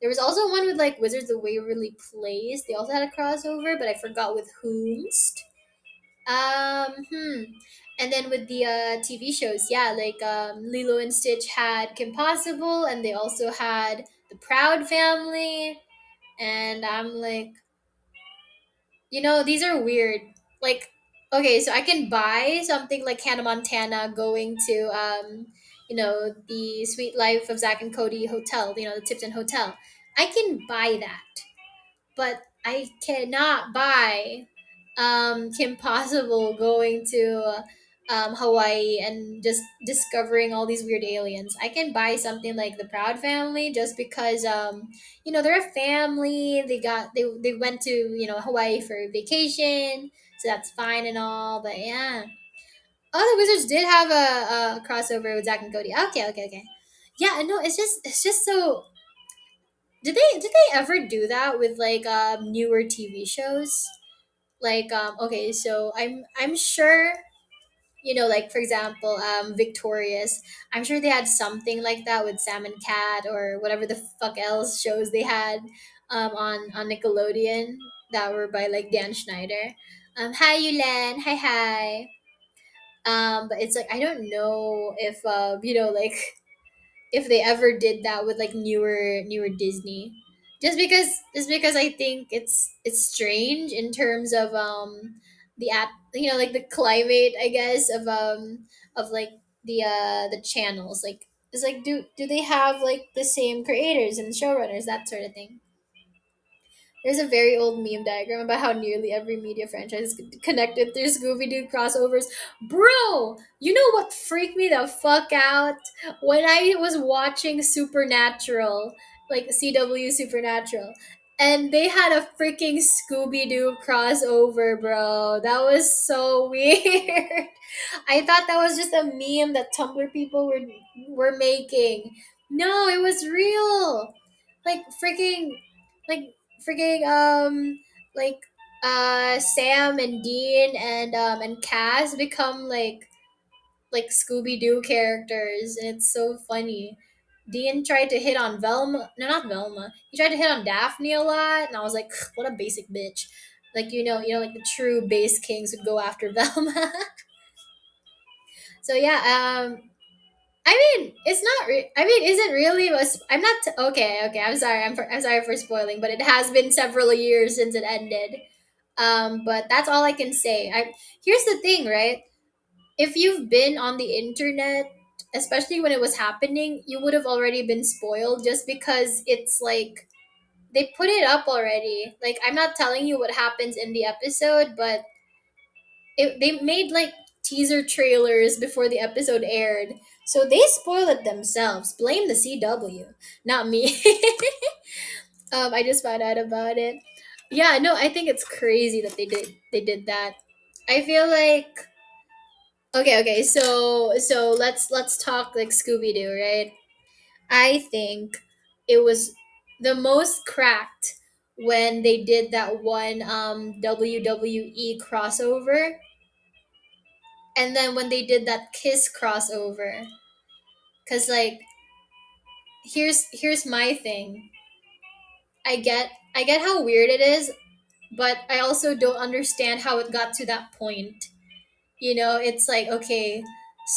there was also one with like Wizards of Waverly Place. They also had a crossover, but I forgot with whomst. And then with the TV shows, yeah, like Lilo and Stitch had Kim Possible, and they also had the Proud Family. And I'm like, these are weird. Like, okay, so I can buy something like Hannah Montana going to the Sweet Life of Zack and Cody hotel, the Tipton Hotel. I can buy that, but I cannot buy Kim Possible going to Hawaii and just discovering all these weird aliens. I can buy something like the Proud Family just because they're a family. They went to Hawaii for vacation, so that's fine and all. But yeah, oh, the Wizards did have a crossover with Zack and Cody. Okay, okay, okay. Yeah, no, it's just so did they ever do that with like newer TV shows? Like okay, so I'm sure like for example Victorious. I'm sure they had something like that with Sam and Cat or whatever the fuck else shows they had on Nickelodeon that were by like Dan Schneider. Hi Yulan, hi hi. But it's like I don't know if like if they ever did that with like newer Disney. Just because I think it's strange in terms of like the climate, I guess, of like the channels. Like it's like do they have like the same creators and showrunners, that sort of thing. There's a very old meme diagram about how nearly every media franchise is connected through Scooby Doo crossovers. Bro, you know what freaked me the fuck out? When I was watching Supernatural, like CW Supernatural, and they had a freaking Scooby Doo crossover, bro. That was so weird. I thought that was just a meme that Tumblr people were making. No, it was real. Like like freaking like Sam and Dean and Cass become like Scooby Doo characters, and it's so funny. Dean tried to hit on Velma. No, not Velma. He tried to hit on Daphne a lot, and I was like, what a basic bitch. Like like the true base kings would go after Velma. So yeah, I mean, it's not. I mean, is it really? I'm not. Okay, okay. I'm sorry. I'm sorry for spoiling, but it has been several years since it ended. But that's all I can say. Here's the thing, right? If you've been on the internet, especially when it was happening, you would have already been spoiled just because it's like they put it up already. Like, I'm not telling you what happens in the episode, but they made like teaser trailers before the episode aired. So they spoil it themselves. Blame the CW, not me. I just found out about it. Yeah, no, I think it's crazy that they did that. I feel like okay, so let's talk like Scooby Doo, right? I think it was the most cracked when they did that one WWE crossover, and then when they did that Kiss crossover. Cause like here's my thing. I get how weird it is, but I also don't understand how it got to that point. It's like, okay,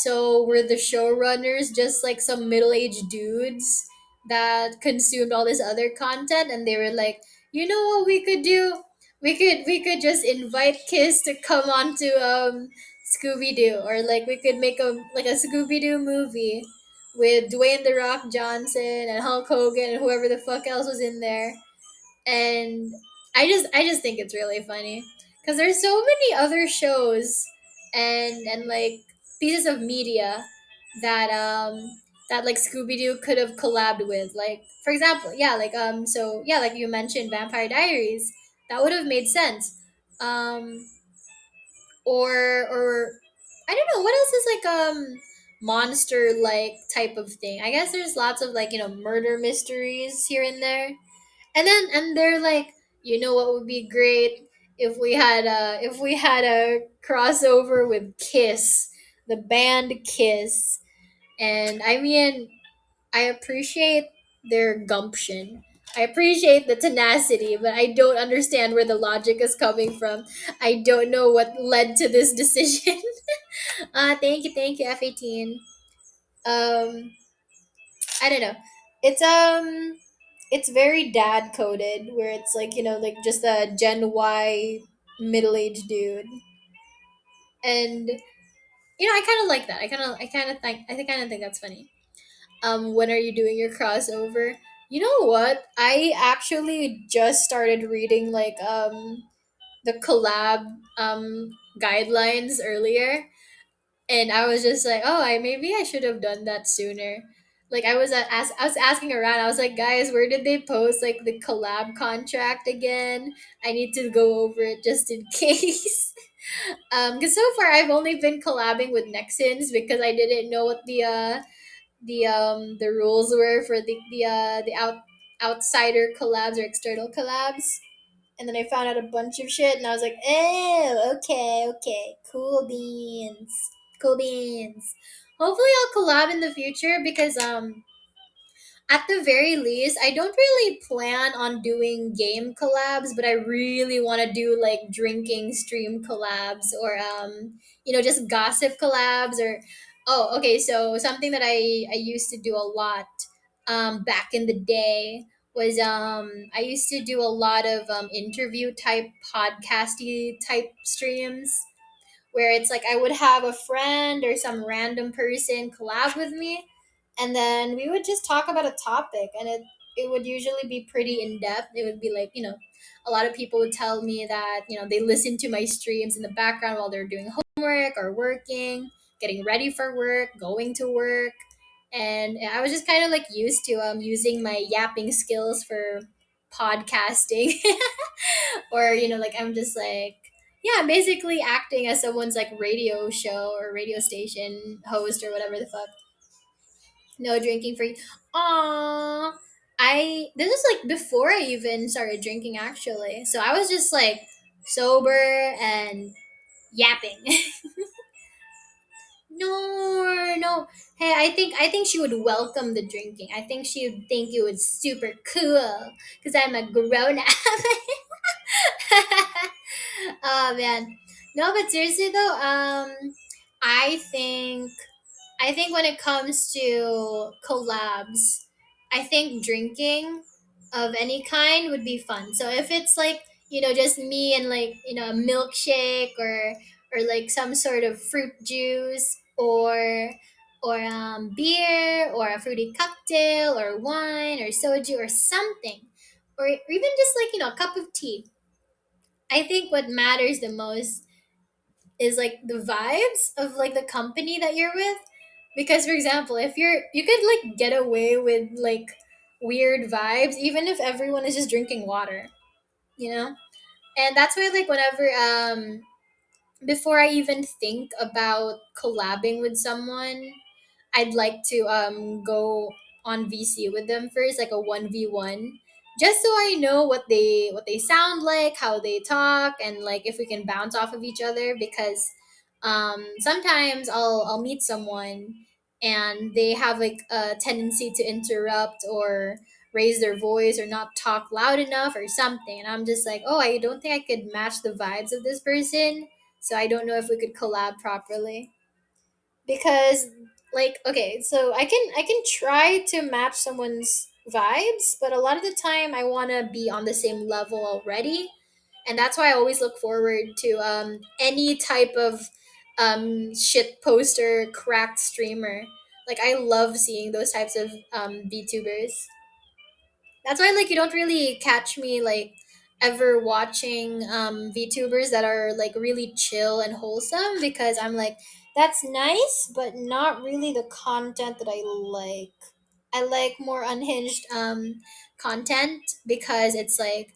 so were the showrunners just like some middle-aged dudes that consumed all this other content, and they were like, you know what we could do? We could just invite Kiss to come on to Scooby-Doo, or like we could make a Scooby-Doo movie with Dwayne the Rock Johnson and Hulk Hogan and whoever the fuck else was in there. And I just think it's really funny because there's so many other shows and like pieces of media that like Scooby-Doo could have collabed with, like for example, yeah, like so yeah, like you mentioned Vampire Diaries, that would have made sense. Um or I don't know what else is like monster like type of thing. I guess there's lots of like murder mysteries here and there. And they're like, what would be great if we had a crossover with Kiss, the band Kiss. And I mean, I appreciate their gumption. I appreciate the tenacity, but I don't understand where the logic is coming from. I don't know what led to this decision. Thank you, F18. Um, I don't know. It's it's very dad coded, where it's like like just a Gen Y middle aged dude. And I kind of like that. I kind of think that's funny. When are you doing your crossover? You know what? I actually just started reading like the collab guidelines earlier, and I was just like, oh, I maybe I should have done that sooner. Like I was asking around. I was like, guys, where did they post like the collab contract again? I need to go over it just in case. Because so far I've only been collabing with Nexans because I didn't know what the rules were for the outsider collabs or external collabs. And then I found out a bunch of shit, and I was like, oh, okay, cool beans, cool beans. Hopefully, I'll collab in the future because at the very least, I don't really plan on doing game collabs, but I really want to do like drinking stream collabs, or just gossip collabs. Or oh, okay, so something that I used to do a lot back in the day was I used to do a lot of interview type podcasty type streams, where it's like I would have a friend or some random person collab with me, and then we would just talk about a topic, and it would usually be pretty in depth. It would be like, a lot of people would tell me that, they listen to my streams in the background while they're doing homework or working, getting ready for work, going to work. And I was just kind of like used to using my yapping skills for podcasting. Or like I'm just like, yeah, I'm basically acting as someone's like radio show or radio station host or whatever the fuck. No drinking free. Aww. This is like before I even started drinking, actually. So I was just like sober and yapping. No, no. Hey, I think she would welcome the drinking. I think she would think it was super cool because I'm a grown up. Oh man, no, but seriously though, I think I think when it comes to collabs, I think drinking of any kind would be fun. So if it's like, just me and like, a milkshake, or like some sort of fruit juice, or beer, or a fruity cocktail, or wine, or soju, or something. or even just like, a cup of tea. I think what matters the most is like the vibes of like the company that you're with. Because for example, if you could like get away with like weird vibes even if everyone is just drinking water, you know? And that's why like whenever before I even think about collabing with someone, I'd like to go on VC with them first, like a 1v1, just so I know what they sound like, how they talk, and like if we can bounce off of each other. Because sometimes I'll meet someone and they have like a tendency to interrupt or raise their voice or not talk loud enough or something, and I'm just like, oh, I don't think I could match the vibes of this person, so I don't know if we could collab properly. Because like, okay, so I can try to match someone's vibes, but a lot of the time I want to be on the same level already, and that's why I always look forward to any type of shit poster cracked streamer. Like I love seeing those types of VTubers. That's why like you don't really catch me like ever watching VTubers that are like really chill and wholesome, because I'm like, that's nice but not really the content that I like. I like more unhinged content, because it's like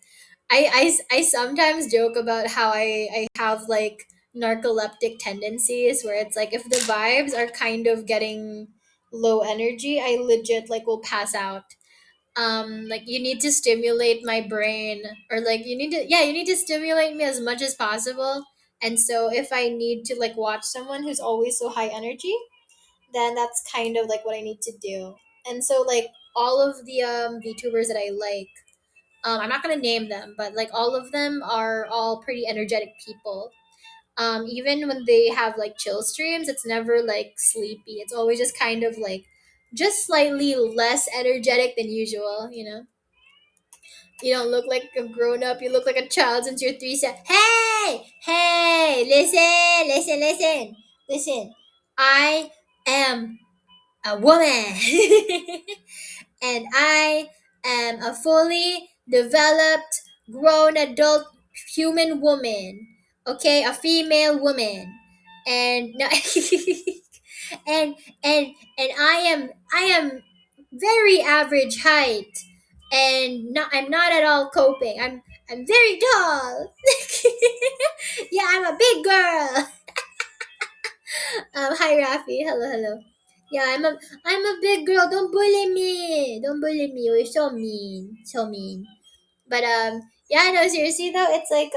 I sometimes joke about how I have like narcoleptic tendencies, where it's like if the vibes are kind of getting low energy, I legit like will pass out. Like you need to stimulate my brain, or like you need to stimulate me as much as possible. And so if I need to like watch someone who's always so high energy, then that's kind of like what I need to do. And so like all of the VTubers that I like, I'm not gonna name them, but like all of them are all pretty energetic people. Even when they have like chill streams, it's never like sleepy, it's always just kind of like just slightly less energetic than usual, you know? You don't look like a grown up. You look like a child since you're three. Hey, hey, listen, listen, listen, listen. I am a woman, and I am a fully developed, grown adult human woman. Okay, a female woman, and no, and and I am very average height, and not I'm not at all coping. I'm very tall. Yeah, I'm a big girl. Hi Rafi. Hello, hello. Yeah, I'm a big girl. Don't bully me. Don't bully me. You're so mean. So mean. But yeah, no, seriously though, it's like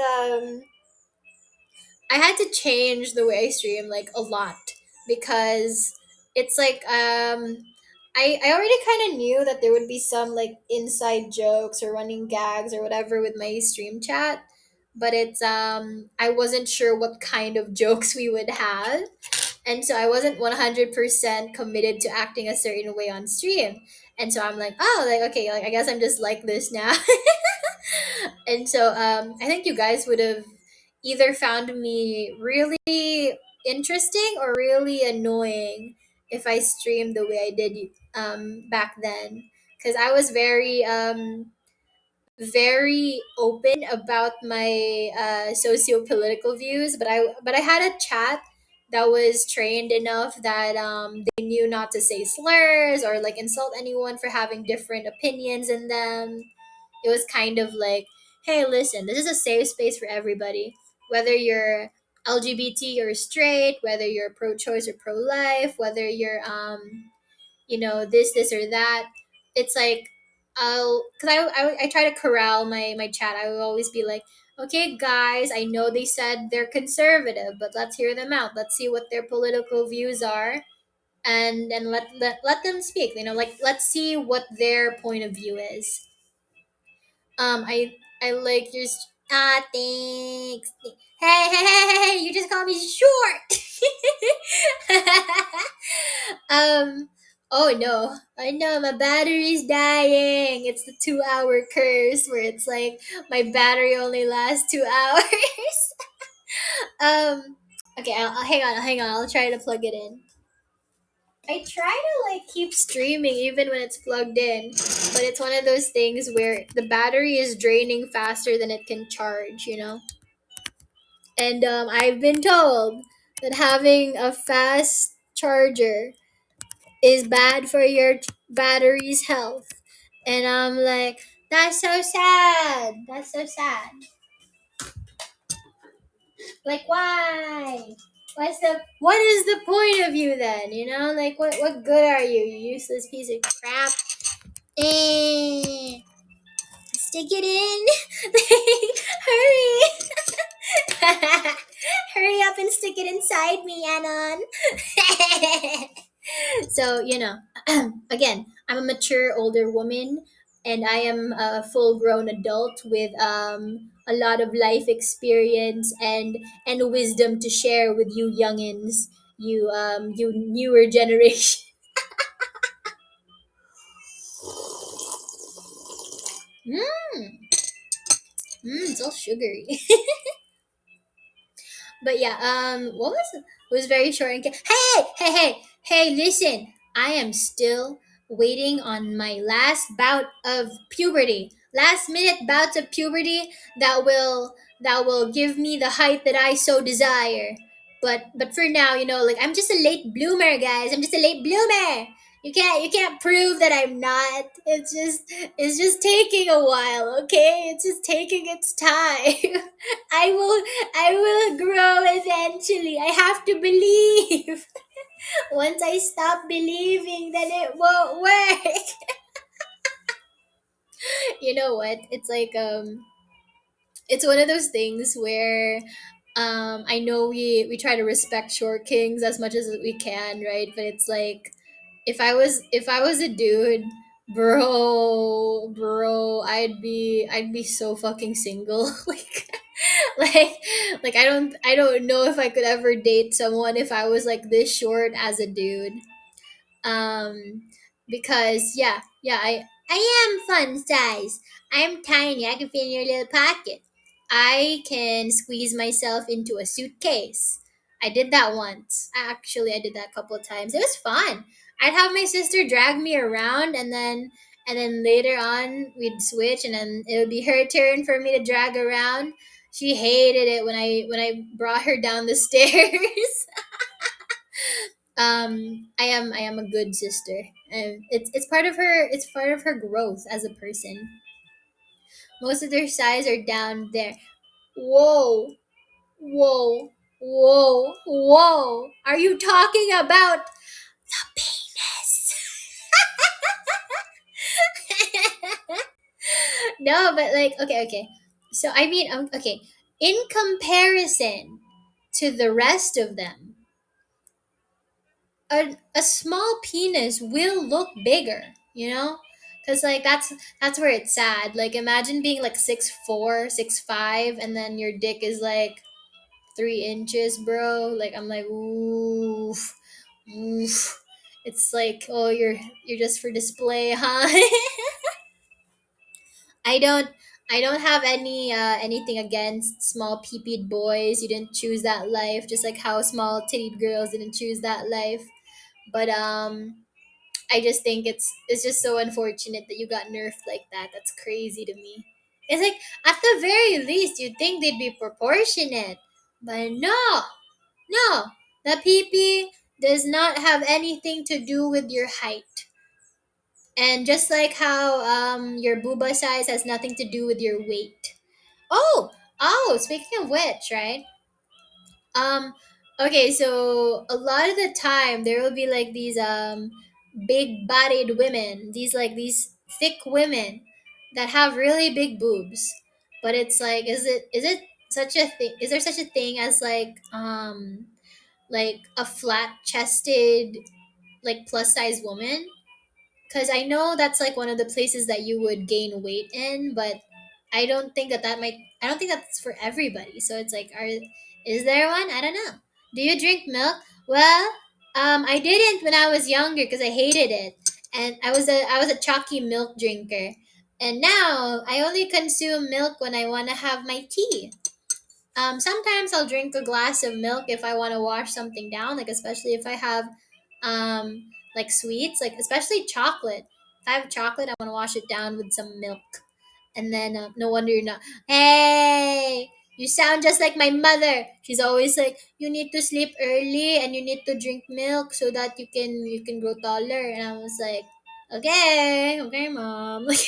I had to change the way I stream like a lot, because it's like I already kind of knew that there would be some like inside jokes or running gags or whatever with my stream chat, but it's I wasn't sure what kind of jokes we would have, and so I wasn't 100% committed to acting a certain way on stream. And so I'm like, oh, like okay, like I guess I'm just like this now. And so I think you guys would have either found me really interesting or really annoying if I streamed the way I did back then, because I was very open about my socio-political views, but I had a chat that was trained enough that they knew not to say slurs or like insult anyone for having different opinions in them. It was kind of like, hey, listen, this is a safe space for everybody, whether you're LGBT or straight, whether you're pro-choice or pro-life, whether you're this or that. It's like because I try to corral my chat. I will always be like, okay guys, I know they said they're conservative, but let's hear them out, let's see what their political views are, and let them speak, like let's see what their point of view is. I like your thanks. Hey, hey, hey, hey, hey, you just called me short. um oh no, I know my battery's dying. It's the 2 hour curse, where it's like my battery only lasts 2 hours. um okay, hang on, I'll try to plug it in. I try to like keep streaming even when it's plugged in, but it's one of those things where the battery is draining faster than it can charge, you know? And I've been told that having a fast charger is bad for your battery's health. And I'm like, that's so sad. That's so sad. Like, why? What is the point of you then? You know, like what good are you? You useless piece of crap. Eh, stick it in. Hurry. Hurry up and stick it inside me, Anon. So, again, I'm a mature older woman and I am a full grown adult with a lot of life experience and wisdom to share with you youngins, you newer generation. Mm, it's all sugary. But yeah, what was it? Was very short and hey, listen. I am still waiting on my last bout of puberty. Last minute bouts of puberty that will give me the height that I so desire. But for now, like I'm just a late bloomer, guys. I'm just a late bloomer. You can't prove that I'm not. It's just taking a while, okay? It's just taking its time. I will grow eventually. I have to believe. Once I stop believing, then it won't work. You know what? It's one of those things where I know we try to respect short kings as much as we can, right? But it's like if I was a dude, bro, I'd be so fucking single. Like like I don't know if I could ever date someone if I was like this short as a dude. Um because yeah, I am fun size. I'm tiny. I can fit in your little pocket. I can squeeze myself into a suitcase. I did that once. Actually, I did that a couple of times. It was fun. I'd have my sister drag me around, and then later on we'd switch, and then it would be her turn for me to drag around. She hated it when I brought her down the stairs. I am a good sister, and it's part of her growth as a person. Most of their size are down there. Whoa, whoa, whoa! Are you talking about the penis? No, but like, okay. So I mean, okay. In comparison to the rest of them, a small penis will look bigger, because like that's where it's sad. Like imagine being like 6'4", 6'5", and then your dick is like 3 inches, bro. Like I'm like, oof, oof. It's like, oh, you're just for display, huh? I don't I don't have anything against small peepeed boys. You didn't choose that life, just like how small titted girls didn't choose that life. But I just think it's just so unfortunate that you got nerfed like that. That's crazy to me. It's like at the very least you'd think they'd be proportionate. But no. The PP does not have anything to do with your height. And just like how your booba size has nothing to do with your weight. Oh, speaking of which, right? Um, okay, so a lot of the time there will be like these big bodied women, these thick women that have really big boobs. But it's like, is it such a thing? Is there such a thing as like a flat chested like plus size woman? Because I know that's like one of the places that you would gain weight in, but I don't think that's for everybody. So it's like, is there one? I don't know. Do you drink milk? Well, I didn't when I was younger because I hated it, and I was a chalky milk drinker, and now I only consume milk when I want to have my tea. Sometimes I'll drink a glass of milk if I want to wash something down, like especially if I have like sweets, like especially chocolate. If I have chocolate, I want to wash it down with some milk. And then no wonder you're not. Hey, you sound just like my mother. She's always like, you need to sleep early and you need to drink milk so that you can grow taller. And I was like, okay, okay, mom. Like,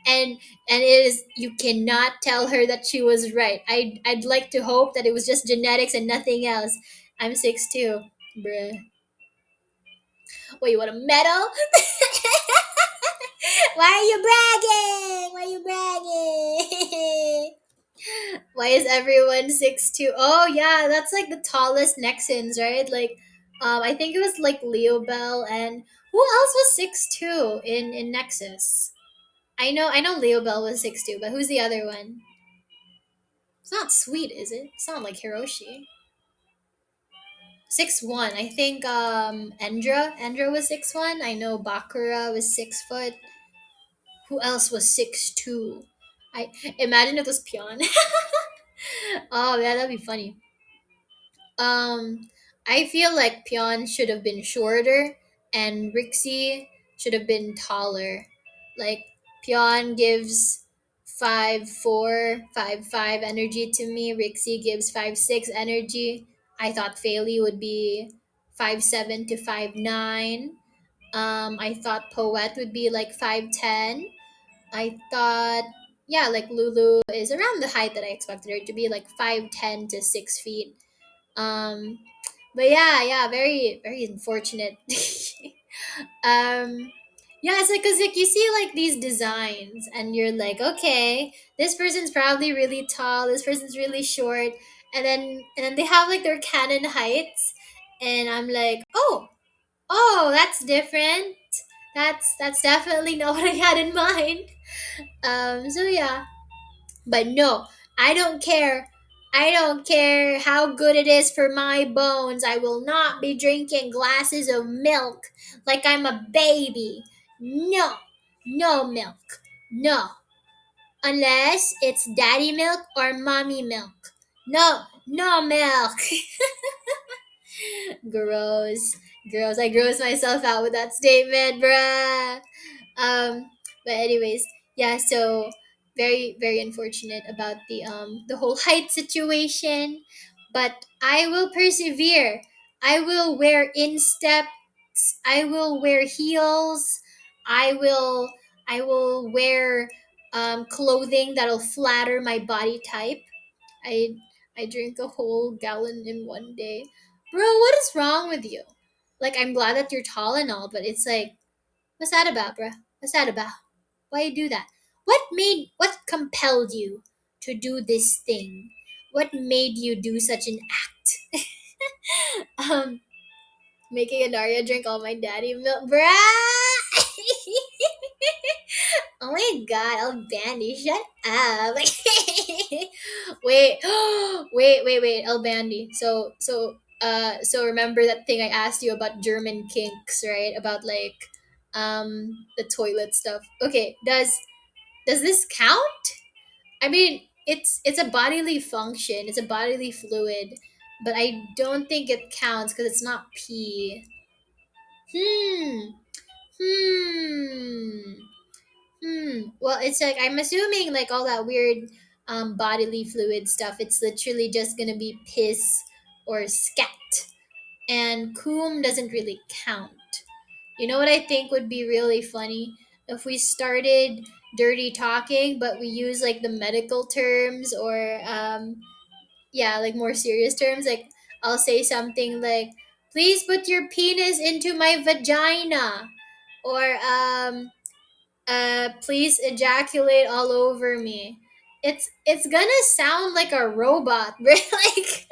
and it is, you cannot tell her that she was right. I'd like to hope that it was just genetics and nothing else. I'm 6'2", bruh. What, you want a medal? Why are you bragging? Why are you bragging? Why is everyone 6'2"? Oh yeah, that's like the tallest Nexans, right? Like, I think it was like Leo Bell, and who else was 6'2" in Nexus? I know Leo Bell was 6'2", but who's the other one? It's not Sweet, is it? It's not like Hiroshi. 6'1". I think Endra was 6'1". I know Bakura was 6 foot. Who else was 6'2"? I imagine it was Pion. Oh yeah, that'd be funny. I feel like Pion should have been shorter and Rixie should have been taller. Like Pion gives 5'4", 5'5" energy to me. Rixie gives 5'6" energy. I thought Faili would be 5'7" to 5'9". I thought Poet would be like 5'10". I thought, yeah, like Lulu is around the height that I expected her to be, like 5'10" to 6 feet. Um, but yeah, yeah, very very unfortunate. um, yeah, it's like, cause like you see like these designs and you're like, okay, this person's probably really tall, this person's really short, and then they have like their canon heights, and I'm like, oh, that's different. That's definitely not what I had in mind. So yeah, but no, I don't care. I don't care how good it is for my bones. I will not be drinking glasses of milk like I'm a baby. No, no milk. No, unless it's daddy milk or mommy milk. No, no milk. Gross. Gross. I gross myself out with that statement, bruh. Um, but anyways, yeah. So very very unfortunate about the whole height situation, but I will persevere. I will wear insteps. I will wear heels. I will wear clothing that'll flatter my body type. I I drink a whole gallon in one day. Bro, what is wrong with you? Like, I'm glad that you're tall and all, but it's like, what's that about, bro? What's that about? Why you do that? What compelled you to do this thing? What made you do such an act? um, Making Anaria drink all my daddy milk, bruh. Oh my god, Albandi, shut up. Wait, wait, Albandi. So remember that thing I asked you about German kinks, right? About like the toilet stuff. Okay, does this count? I mean, it's a bodily function. It's a bodily fluid, but I don't think it counts because it's not pee. Hmm. Hmm. Well, it's like I'm assuming like all that weird bodily fluid stuff. It's literally just gonna be piss or scat, and coom doesn't really count. You know what I think would be really funny if we started dirty talking, but we use like the medical terms or yeah, like more serious terms. Like I'll say something like, "Please put your penis into my vagina," or please ejaculate all over me. It's gonna sound like a robot, right? Like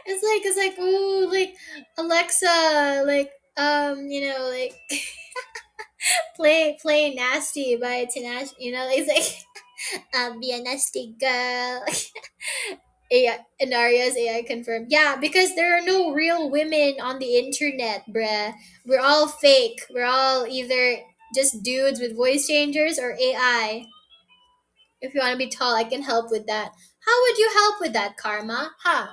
it's like ooh, like Alexa, like like play nasty by Tinashe, it's like be a nasty girl. AI, Enaria's AI confirmed. Yeah, because there are no real women on the internet, bruh. We're all fake. We're all either just dudes with voice changers or AI. If you want to be tall, I can help with that. How would you help with that, Karma? How?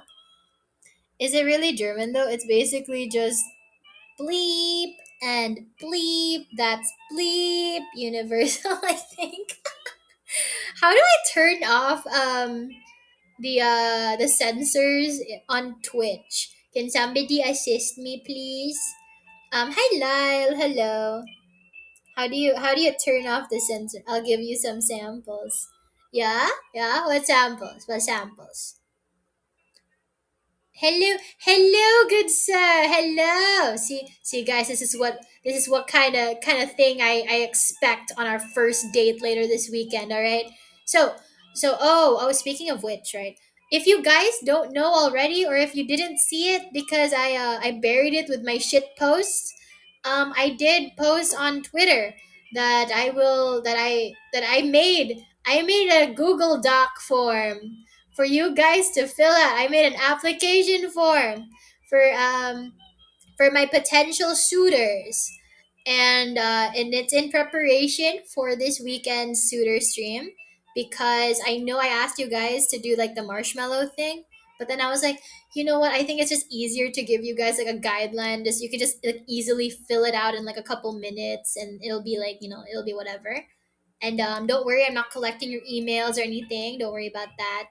Is it really German though? It's basically just bleep and bleep. That's bleep universal, I think. How do I turn off the sensors on Twitch? Can somebody assist me, please? Hi Lyle, hello. How do you turn off the sensor? I'll give you some samples. Yeah, yeah. What samples? What samples? Hello, hello, good sir. Hello. See, guys. This is what kind of thing I expect on our first date later this weekend. All right. So oh, speaking of which, right? If you guys don't know already, or if you didn't see it because I buried it with my shit posts, I did post on Twitter that I made a Google Doc form for you guys to fill out. I made an application form for um for my potential suitors, and it's in preparation for this weekend suitor stream, because I know I asked you guys to do like the marshmallow thing, but then I was like, you know what? I think it's just easier to give you guys like a guideline. Just you can just like easily fill it out in like a couple minutes, and it'll be like it'll be whatever. And don't worry, I'm not collecting your emails or anything. Don't worry about that.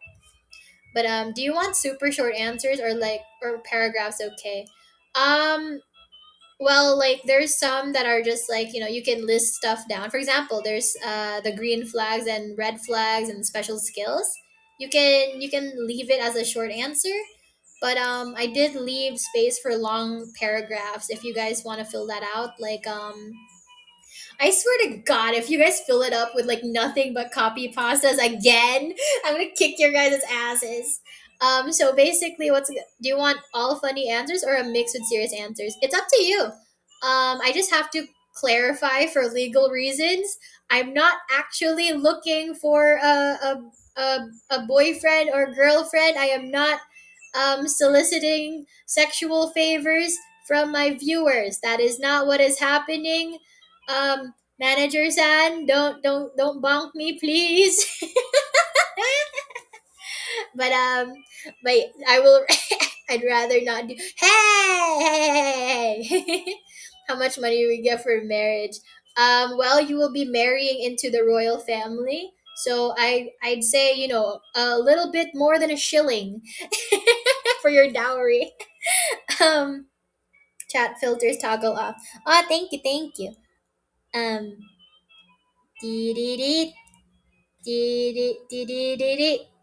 But do you want super short answers, or paragraphs? Okay. Um. Well, like there's some that are just like you can list stuff down. For example, there's the green flags and red flags and special skills. You can leave it as a short answer, but I did leave space for long paragraphs if you guys want to fill that out. I swear to God, if you guys fill it up with like nothing but copy pastas again, I'm gonna kick your guys' asses. So basically, do you want all funny answers or a mix with serious answers? It's up to you. I just have to clarify for legal reasons. I'm not actually looking for a boyfriend or girlfriend. I am not soliciting sexual favors from my viewers. That is not what is happening. Manager san, don't bonk me, please. but but I will. I'd rather not do. Hey. How much money do we get for marriage? Well, you will be marrying into the royal family, so I'd say a little bit more than a shilling for your dowry. Um, Chat filters toggle off. Oh, thank you, thank you. Um, dee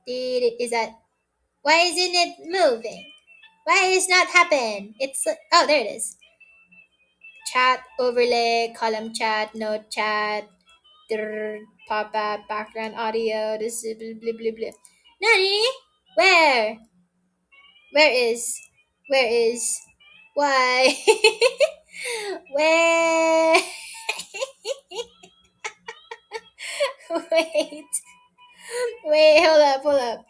is that, why isn't it moving? Why is not happen? It's, oh, there it is. Chat overlay, column chat, note chat, pop up, background audio. This is blah blah blah blah. Nani? Where? Where is? Where is? Why? Where? Wait. Wait, hold up.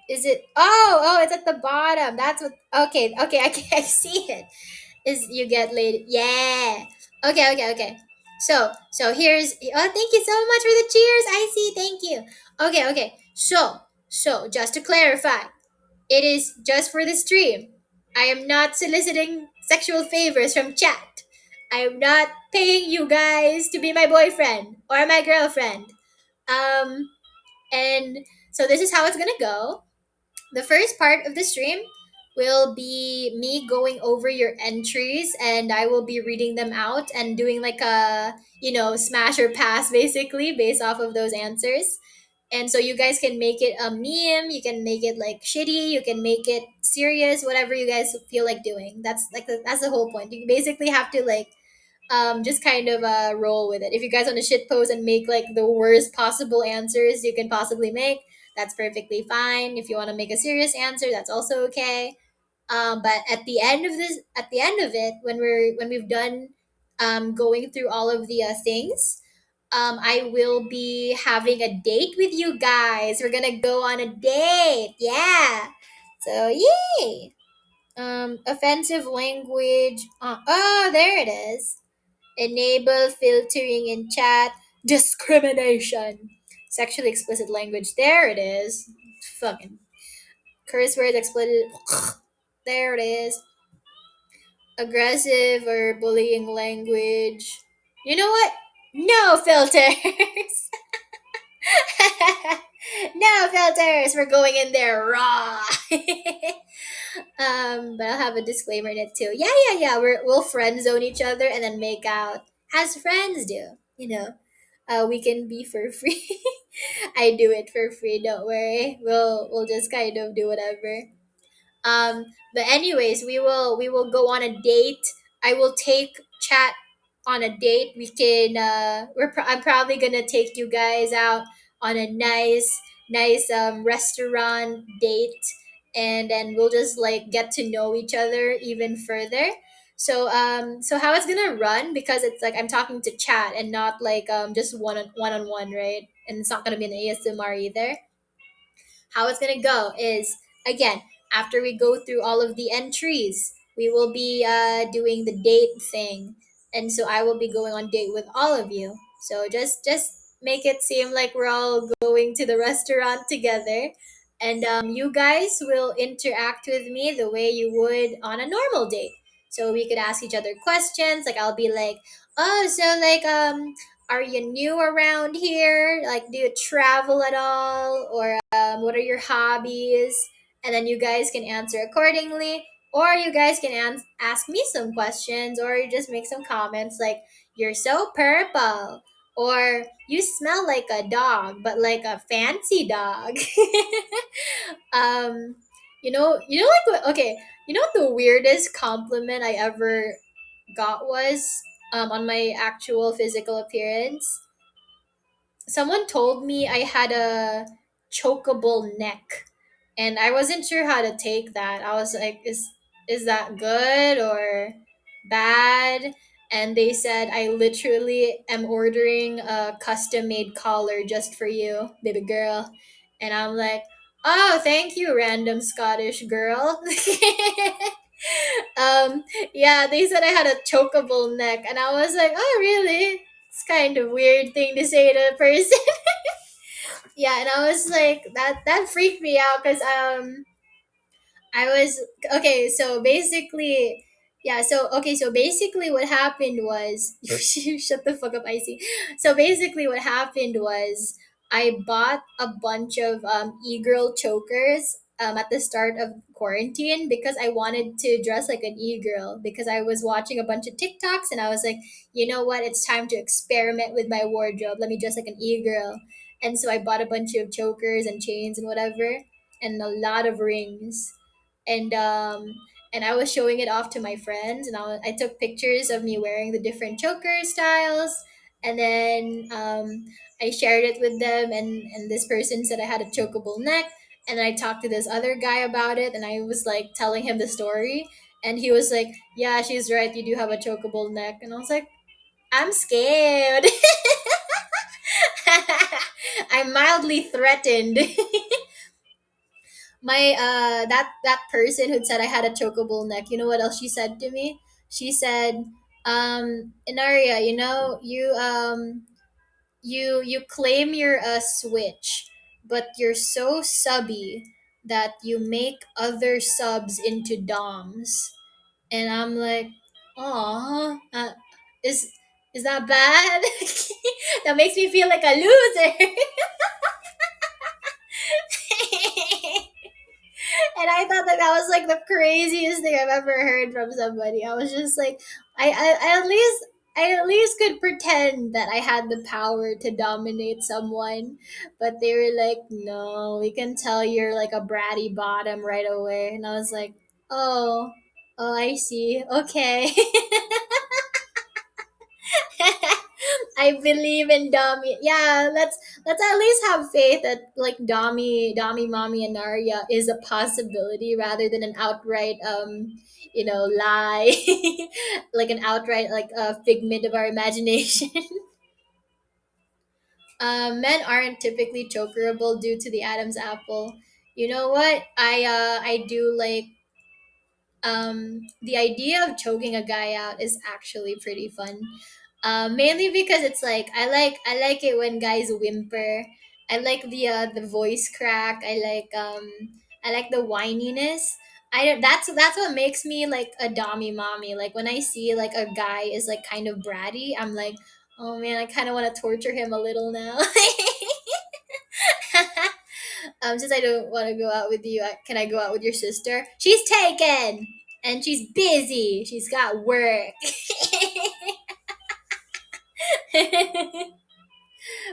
Is it? Oh, it's at the bottom. That's what. Okay, okay, I see it. Is you get laid? Yeah. Okay. So here's. Oh, thank you so much for the cheers. I see. Thank you. Okay. So just to clarify, it is just for the stream. I am not soliciting sexual favors from chat. I am not paying you guys to be my boyfriend or my girlfriend. Um, and so this is how it's gonna go. The first part of the stream will be me going over your entries, and I will be reading them out and doing like a, smash or pass basically based off of those answers. And so you guys can make it a meme, you can make it like shitty, you can make it serious, whatever you guys feel like doing. That's the whole point. You basically have to like just kind of roll with it. If you guys want to shit post and make like the worst possible answers you can possibly make, that's perfectly fine. If you want to make a serious answer, that's also okay. But at the end of it, when we've done going through all of the things, I will be having a date with you guys. We're gonna go on a date, yeah. So yay! Offensive language. Oh, there it is. Enable filtering in chat. Discrimination. Sexually explicit language. There it is. Fucking curse words explicit. There it is. Aggressive or bullying language. You know what? No filters. No filters. We're going in there raw. But I'll have a disclaimer in it too. Yeah, yeah, yeah. We'll friend zone each other and then make out as friends do. We can be for free. I do it for free. Don't worry. We'll just kind of do whatever. But anyways, we will go on a date. I will take chat on a date. We can I'm probably gonna take you guys out on a nice restaurant date, and then we'll just like get to know each other even further. So how it's gonna run, because it's like I'm talking to chat and not like just one on one, right? And it's not gonna be an ASMR either. How it's gonna go is, again, after we go through all of the entries, we will be doing the date thing, and so I will be going on date with all of you. So just make it seem like we're all going to the restaurant together, and you guys will interact with me the way you would on a normal date. So we could ask each other questions. Like I'll be like, oh, so like are you new around here? Like, do you travel at all? Or what are your hobbies? And then you guys can answer accordingly. Or you guys can ask me some questions, or you just make some comments like, you're so purple. Or you smell like a dog, but like a fancy dog. um, okay, you know what the weirdest compliment I ever got was, on my actual physical appearance? Someone told me I had a chokeable neck, and I wasn't sure how to take that. I was like, is that good or bad? And they said I literally am ordering a custom made collar just for you, baby girl. And I'm like, oh, thank you, random Scottish girl. um, yeah, they said I had a chokeable neck, and I was like, oh, really? It's kind of weird thing to say to a person. Yeah, and I was like, that freaked me out because I was okay. So basically, yeah. So basically, what happened was shut the fuck up, Icy. So basically, what happened was I bought a bunch of e-girl chokers at the start of quarantine because I wanted to dress like an e-girl, because I was watching a bunch of TikToks and I was like, you know what? It's time to experiment with my wardrobe. Let me dress like an e-girl. And so I bought a bunch of chokers and chains and whatever, and a lot of rings, and I was showing it off to my friends, and I took pictures of me wearing the different choker styles, and then I shared it with them, and this person said I had a chokeable neck, and then I talked to this other guy about it, and I was like telling him the story, and he was like, yeah, she's right, you do have a chokeable neck, and I was like, I'm scared. I'm mildly threatened. My that person who said I had a chokeable neck, you know what else she said to me? She said, Inaria, you claim you're a switch, but you're so subby that you make other subs into doms. And I'm like, aw, is is that bad? That makes me feel like a loser. And I thought that was like the craziest thing I've ever heard from somebody. I was just like, I at least could pretend that I had the power to dominate someone, but they were like, no, we can tell you're like a bratty bottom right away, and I was like, oh, oh, I see, okay. I believe in Dami. Yeah, let's at least have faith that like Dami, Mommy, and Narya is a possibility rather than an outright lie, like an outright like a figment of our imagination. Men aren't typically chokerable due to the Adam's apple. You know what? I do like the idea of choking a guy out is actually pretty fun. Mainly because it's like I like it when guys whimper. I like the voice crack. I like the whininess. I don't. That's what makes me like a dommy mommy. Like when I see like a guy is like kind of bratty, I'm like, oh man, I kind of want to torture him a little now. Since I don't want to go out with you, can I go out with your sister? She's taken and she's busy. She's got work.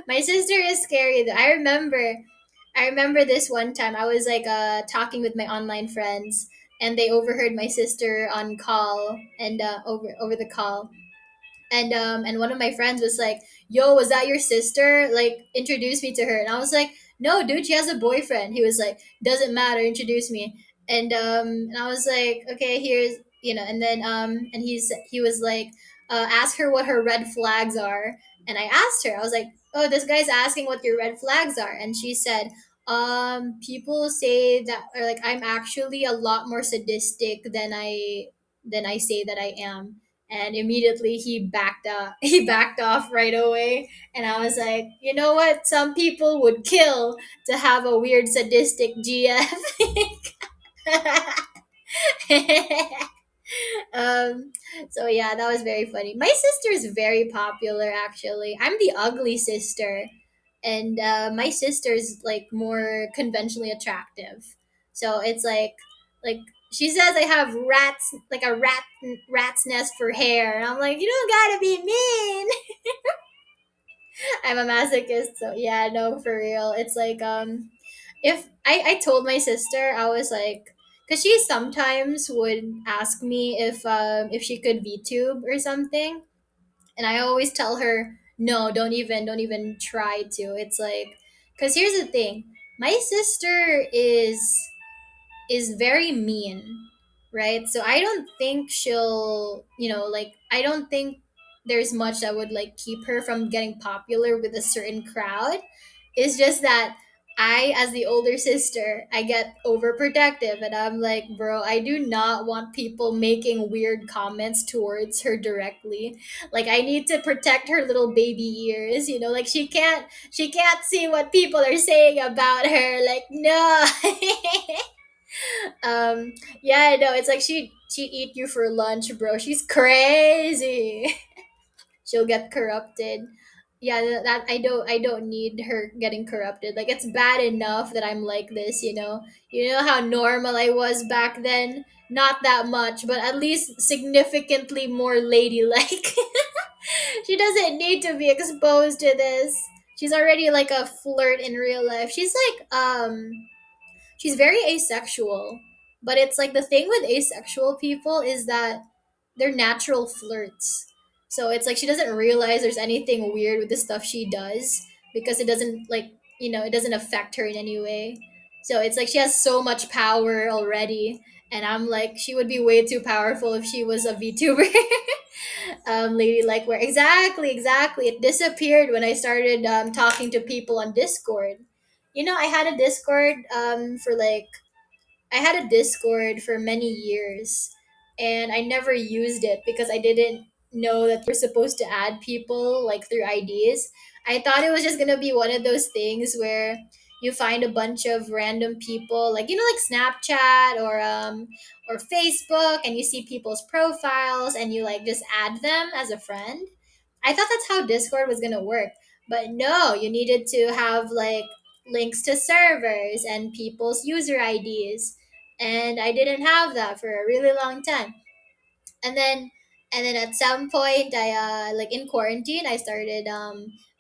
My sister is scary though. I remember this one time I was like talking with my online friends and they overheard my sister on call and over the call and one of my friends was like, "Yo, was that your sister? Like, introduce me to her." And I was like, "No, dude, she has a boyfriend." He was like, "Doesn't matter, introduce me." And I was like, "Okay, here's And then and he was like, "Ask her what her red flags are." And I asked her, I was like, "Oh, this guy's asking what your red flags are," and she said. People say that, or like, I'm actually a lot more sadistic than I say that I am, and immediately he backed up. He backed off right away, and I was like, you know what, some people would kill to have a weird sadistic GF. um so yeah, that was very funny. My sister is very popular, actually. I'm the ugly sister, and my sister is like more conventionally attractive, so it's like she says I have rats, like a rat's nest for hair, and I'm like, you don't gotta be mean. I'm a masochist, so yeah, no, for real. It's like if I told my sister, I was like, because she sometimes would ask me if she could VTube or something, and I always tell her, no, don't even try to. It's like, because here's the thing, my sister is very mean, right? So I don't think she'll, like, I don't think there's much that would like keep her from getting popular with a certain crowd. It's just that I, as the older sister, I get overprotective, and I'm like, bro, I do not want people making weird comments towards her directly. Like, I need to protect her little baby ears, like she can't see what people are saying about her. Like, no. Yeah, I know. It's like she eat you for lunch, bro. She's crazy. She'll get corrupted. Yeah, that I don't need her getting corrupted. Like, it's bad enough that I'm like this, You know how normal I was back then? Not that much, but at least significantly more ladylike. She doesn't need to be exposed to this. She's already like a flirt in real life. She's very asexual, but it's like the thing with asexual people is that they're natural flirts. So it's like she doesn't realize there's anything weird with the stuff she does because it doesn't, like, it doesn't affect her in any way. So it's like she has so much power already, and I'm like, she would be way too powerful if she was a VTuber. Lady, like, where exactly it disappeared when I started talking to people on Discord. I had a Discord for many years, and I never used it because I didn't know that you're supposed to add people like through IDs. I thought it was just gonna be one of those things where you find a bunch of random people, like, like Snapchat or Facebook, and you see people's profiles and you like just add them as a friend. I thought that's how Discord was gonna work, but no, you needed to have like links to servers and people's user IDs, and I didn't have that for a really long time. And then and then at some point, I like in quarantine, I started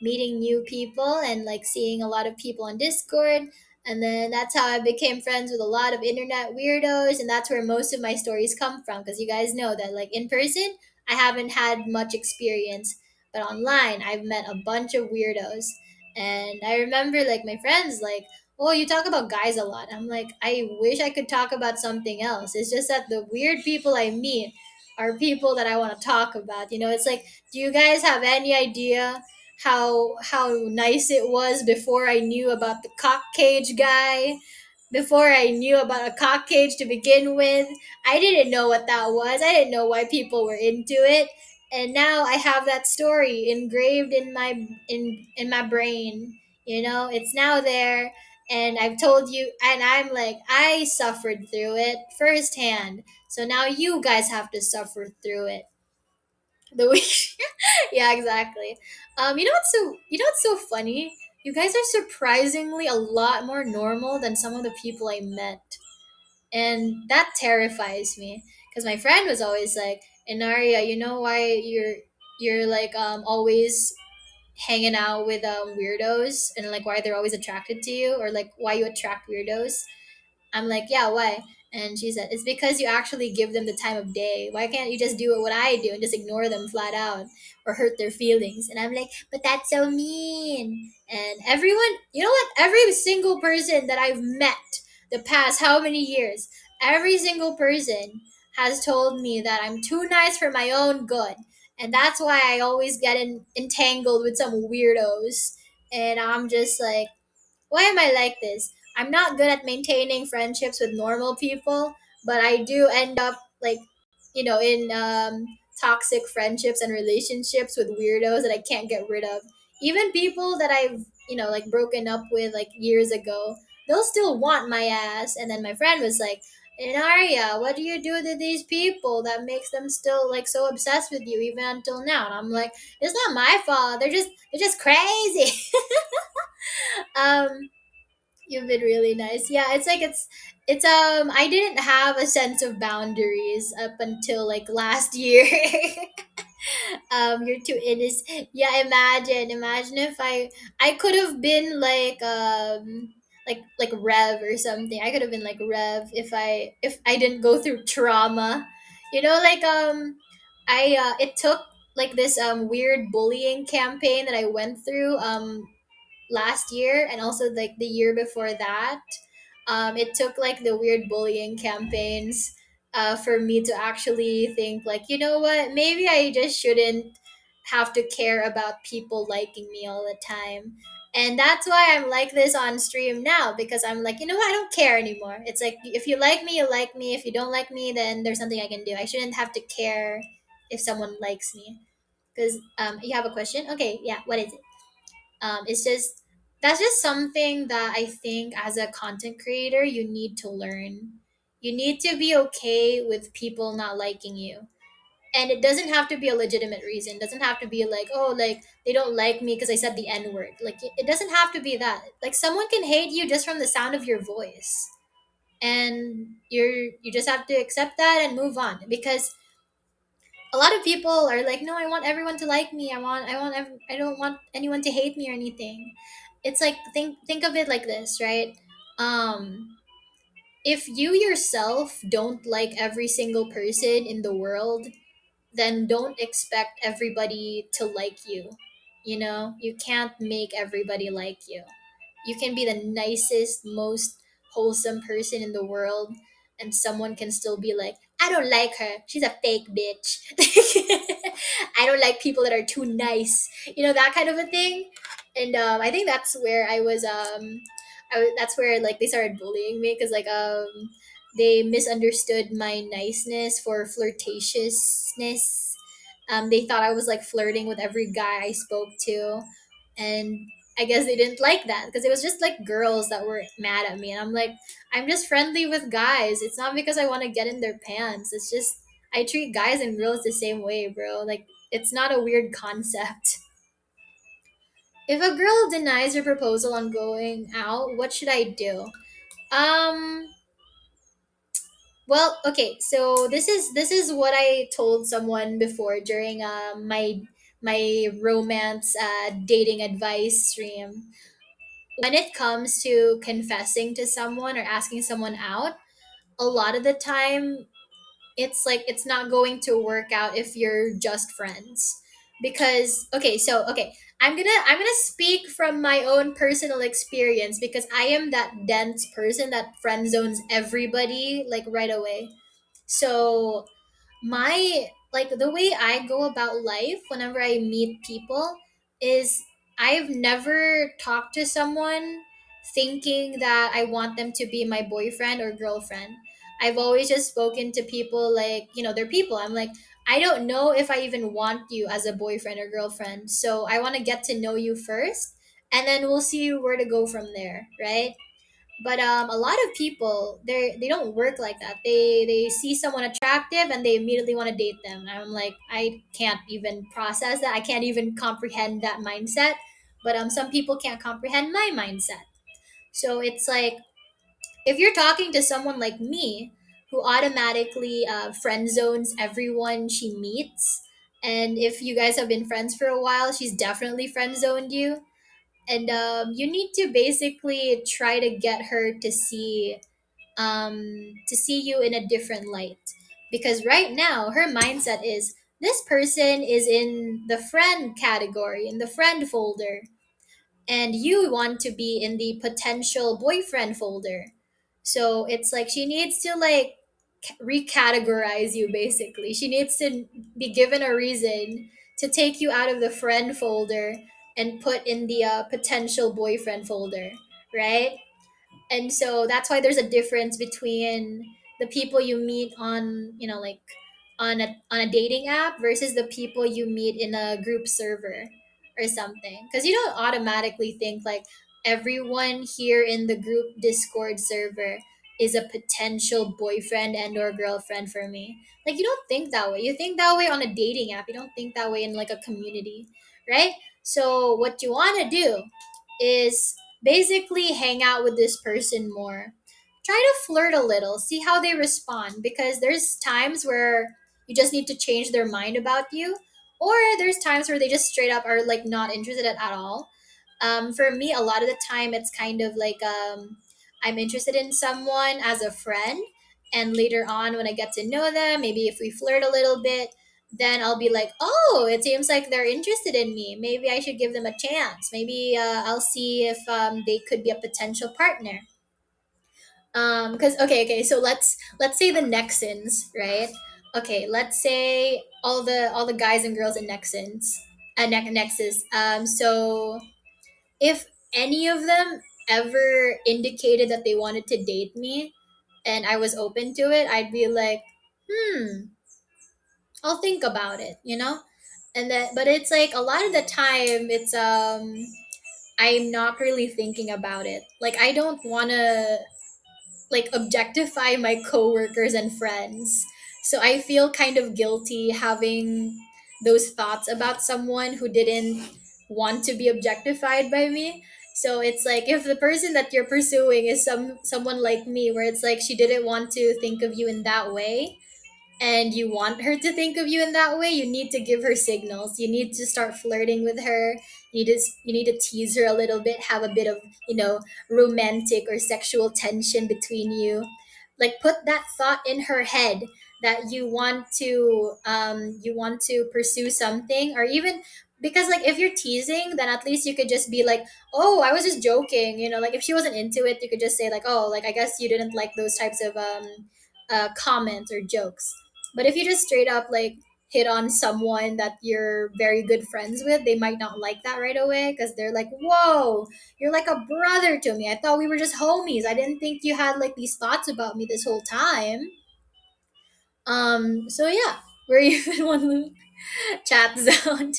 meeting new people and like seeing a lot of people on Discord, and then that's how I became friends with a lot of internet weirdos, and that's where most of my stories come from, because you guys know that, like, in person I haven't had much experience, but online I've met a bunch of weirdos. And I remember, like, my friends like, oh, you talk about guys a lot. I'm like, I wish I could talk about something else. It's just that the weird people I meet are people that I want to talk about. It's like, do you guys have any idea how nice it was before I knew about the cock cage guy? Before I knew about a cock cage to begin with, I didn't know what that was. I didn't know why people were into it. And now I have that story engraved in my brain. It's now there, And I've told you, and I'm like, I suffered through it firsthand. So now you guys have to suffer through it. The way, yeah, exactly. You know what's so funny? You guys are surprisingly a lot more normal than some of the people I met, and that terrifies me. Because my friend was always like, "Enaria, you know why you're like always hanging out with weirdos, and like why they're always attracted to you, or like why you attract weirdos?" I'm like, yeah, why? And she said, it's because you actually give them the time of day. Why can't you just do what I do and just ignore them flat out or hurt their feelings? And I'm like, but that's so mean. And everyone, you know what? Every single person that I've met the past how many years, every single person has told me that I'm too nice for my own good. And that's why I always get entangled with some weirdos. And I'm just like, why am I like this? I'm not good at maintaining friendships with normal people, but I do end up like, in toxic friendships and relationships with weirdos that I can't get rid of. Even people that I've, like broken up with like years ago, they'll still want my ass. And then my friend was like, Inaria, what do you do to these people that makes them still like so obsessed with you even until now? And I'm like, it's not my fault. They're just crazy. um You've been really nice. Yeah, it's I didn't have a sense of boundaries up until like last year. You're too innocent. Yeah, imagine if I could have been like Rev or something. I could have been like Rev if I didn't go through trauma. Like I it took like this weird bullying campaign that I went through last year and also like the year before that. It took like the weird bullying campaigns for me to actually think like, you know what, maybe I just shouldn't have to care about people liking me all the time. And that's why I'm like this on stream now, because I'm like, you know what, I don't care anymore. It's like, if you like me, you like me. If you don't like me, then there's nothing I can do. I shouldn't have to care if someone likes me. Because you have a question? Okay, yeah, what is it? It's just That's just something that I think as a content creator you need to learn. You need to be okay with people not liking you, and it doesn't have to be a legitimate reason. It doesn't have to be like, oh, like they don't like me because I said the N word. Like it doesn't have to be that. Like someone can hate you just from the sound of your voice, and you just have to accept that and move on, because a lot of people are like, no, I want everyone to like me. I don't want anyone to hate me or anything. It's like, think of it like this, right? um if you yourself don't like every single person in the world, then don't expect everybody to like you. You can't make everybody like you. You can be the nicest, most wholesome person in the world, and someone can still be like, I don't like her. She's a fake bitch. I don't like people that are too nice. That kind of a thing. And I think that's where I was. That's where like they started bullying me, because like they misunderstood my niceness for flirtatiousness. They thought I was like flirting with every guy I spoke to, and I guess they didn't like that because it was just like girls that were mad at me. And I'm like, I'm just friendly with guys. It's not because I want to get in their pants. It's just I treat guys and girls the same way, bro. Like, it's not a weird concept. If a girl denies your proposal on going out, what should I do? Um, well, okay. So this is what I told someone before during my romance dating advice stream. When it comes to confessing to someone or asking someone out, a lot of the time it's like it's not going to work out if you're just friends. Because okay, I'm gonna speak from my own personal experience, because I am that dense person that friend zones everybody like right away. So my like the way I go about life whenever I meet people is, I've never talked to someone thinking that I want them to be my boyfriend or girlfriend. I've always just spoken to people like, they're people. I'm like, I don't know if I even want you as a boyfriend or girlfriend. So I want to get to know you first, and then we'll see where to go from there, right? But a lot of people, they don't work like that. They see someone attractive and they immediately want to date them. And I'm like, I can't even process that. I can't even comprehend that mindset. But some people can't comprehend my mindset. So it's like, if you're talking to someone like me, who automatically friend zones everyone she meets, and if you guys have been friends for a while, she's definitely friend zoned you, and you need to basically try to get her to see you in a different light, because right now her mindset is, this person is in the friend category, in the friend folder, and you want to be in the potential boyfriend folder. So it's like she needs to like recategorize you. Basically, she needs to be given a reason to take you out of the friend folder and put in the potential boyfriend folder, right? And so that's why there's a difference between the people you meet on, like on a dating app versus the people you meet in a group server or something, because you don't automatically think like everyone here in the group Discord server is a potential boyfriend and or girlfriend for me. Like, you don't think that way. You think that way on a dating app. You don't think that way in like a community, right? So what you want to do is basically hang out with this person more. Try to flirt a little, see how they respond, because there's times where you just need to change their mind about you, or there's times where they just straight up are like not interested at all. For me, a lot of the time it's kind of like, I'm interested in someone as a friend, and later on when I get to know them, maybe if we flirt a little bit, then I'll be like, oh, it seems like they're interested in me. Maybe I should give them a chance. Maybe I'll see if they could be a potential partner. Because okay, so let's say the Nexans, right? Okay, let's say all the guys and girls in Nexans, Nexus. So if any of them ever indicated that they wanted to date me, and I was open to it, I'd be like, I'll think about it, And then, but it's like a lot of the time, it's I'm not really thinking about it. Like, I don't want to like objectify my coworkers and friends. So I feel kind of guilty having those thoughts about someone who didn't want to be objectified by me. So it's like, if the person that you're pursuing is someone like me, where it's like she didn't want to think of you in that way, and you want her to think of you in that way, you need to give her signals. You need to start flirting with her. You need to tease her a little bit, have a bit of, romantic or sexual tension between you. Like, put that thought in her head that you want to pursue something, or even, because like if you're teasing, then at least you could just be like, oh, I was just joking, like if she wasn't into it, you could just say like, oh, like I guess you didn't like those types of comments or jokes. But if you just straight up like hit on someone that you're very good friends with, they might not like that right away, because they're like, whoa, you're like a brother to me. I thought we were just homies. I didn't think you had like these thoughts about me this whole time. So yeah, we're even one chat zone.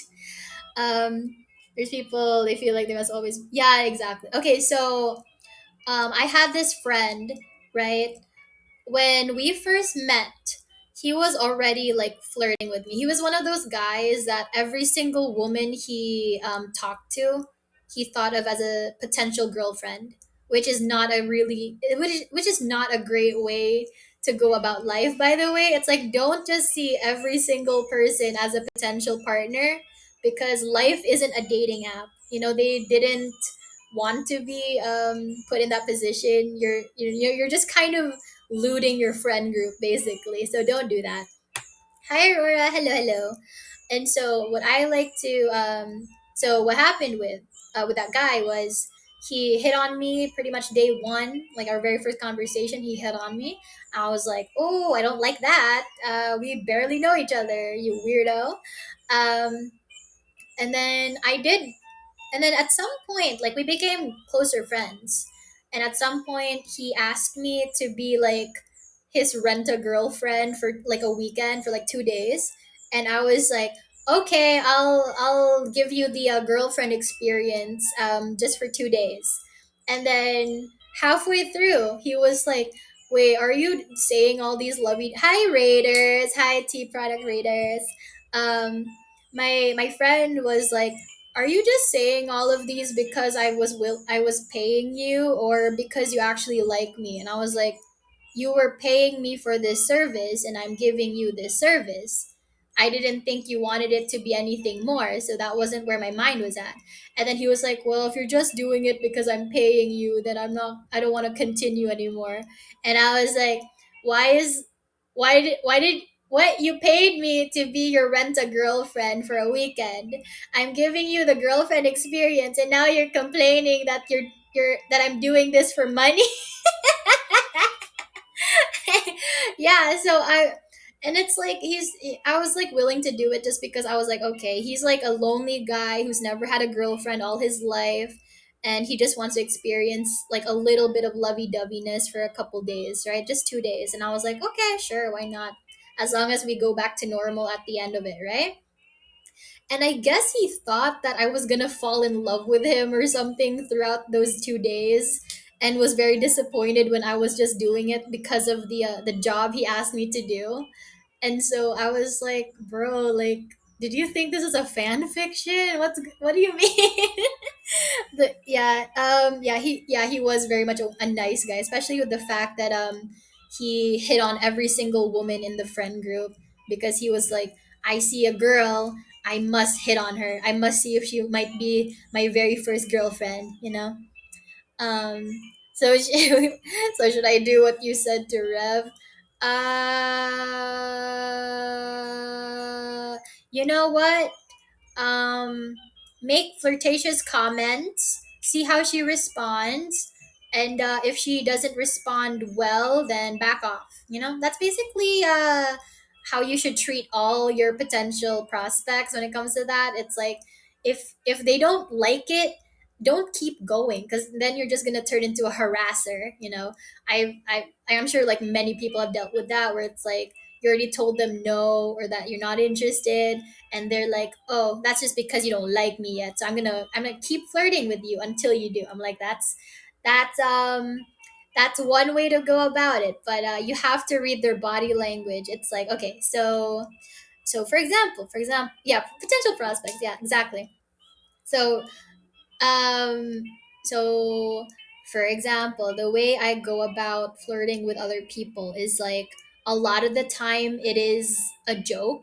Um, there's people, they feel like they must always, yeah, exactly. Okay, so I had this friend, right? When we first met, he was already like flirting with me. He was one of those guys that every single woman he talked to, he thought of as a potential girlfriend, which is not a great way to go about life. By the way, it's like, don't just see every single person as a potential partner, because life isn't a dating app. They didn't want to be put in that position. You're just kind of looting your friend group basically, so don't do that. Hi Aurora, hello, hello. And so what I like to so what happened with that guy was, he hit on me pretty much day one, like our very first conversation. He hit on me. I was like, oh, I don't like that. We barely know each other, you weirdo. um, and then I did, and then at some point, like, we became closer friends. And at some point, he asked me to be like his rent a girlfriend for like a weekend, for like 2 days. And I was like, okay, I'll give you the girlfriend experience just for 2 days. And then halfway through, he was like, "Wait, are you saying all these lovey? Hi, Raiders. Hi, Tea Product Raiders." Um, my friend was like, "Are you just saying all of these because I was paying you, or because you actually like me?" And I was like, "You were paying me for this service, and I'm giving you this service. I didn't think you wanted it to be anything more, so that wasn't where my mind was at." And then he was like, "Well, if you're just doing it because I'm paying you, then I don't want to continue anymore." And I was like, why did what you paid me to be your rent a girlfriend for a weekend. I'm giving you the girlfriend experience, and now you're complaining that that I'm doing this for money." Yeah, so and it's like I was like willing to do it just because I was like, okay, he's like a lonely guy who's never had a girlfriend all his life, and he just wants to experience like a little bit of lovey-doveyness for a couple days, right? Just 2 days. And I was like, okay, sure, why not, as long as we go back to normal at the end of it, right? And I guess he thought that I was gonna fall in love with him or something throughout those 2 days, and was very disappointed when I was just doing it because of the job he asked me to do. And so I was like, "Bro, like, did you think this is a fan fiction? What do you mean?" Yeah, he was very much a nice guy, especially with the fact that he hit on every single woman in the friend group, because he was like, "I see a girl, I must hit on her. I must see if she might be my very first girlfriend, you know?" Um, so should I do what you said to Rev? You know what? um, Make flirtatious comments, see how she responds, and if she doesn't respond well, then back off. You know, that's basically how you should treat all your potential prospects when it comes to that. It's like, if they don't like it, don't keep going, because then you're just gonna turn into a harasser. You know, I'm sure like many people have dealt with that, where it's like you already told them no, or that you're not interested, and they're like, "Oh, that's just because you don't like me yet, so I'm gonna keep flirting with you until you do." I'm like, that's that's one way to go about it, but you have to read their body language. It's like, okay, so for example, yeah, potential prospects, yeah, exactly. So um so for example, the way I go about flirting with other people is like, a lot of the time it is a joke,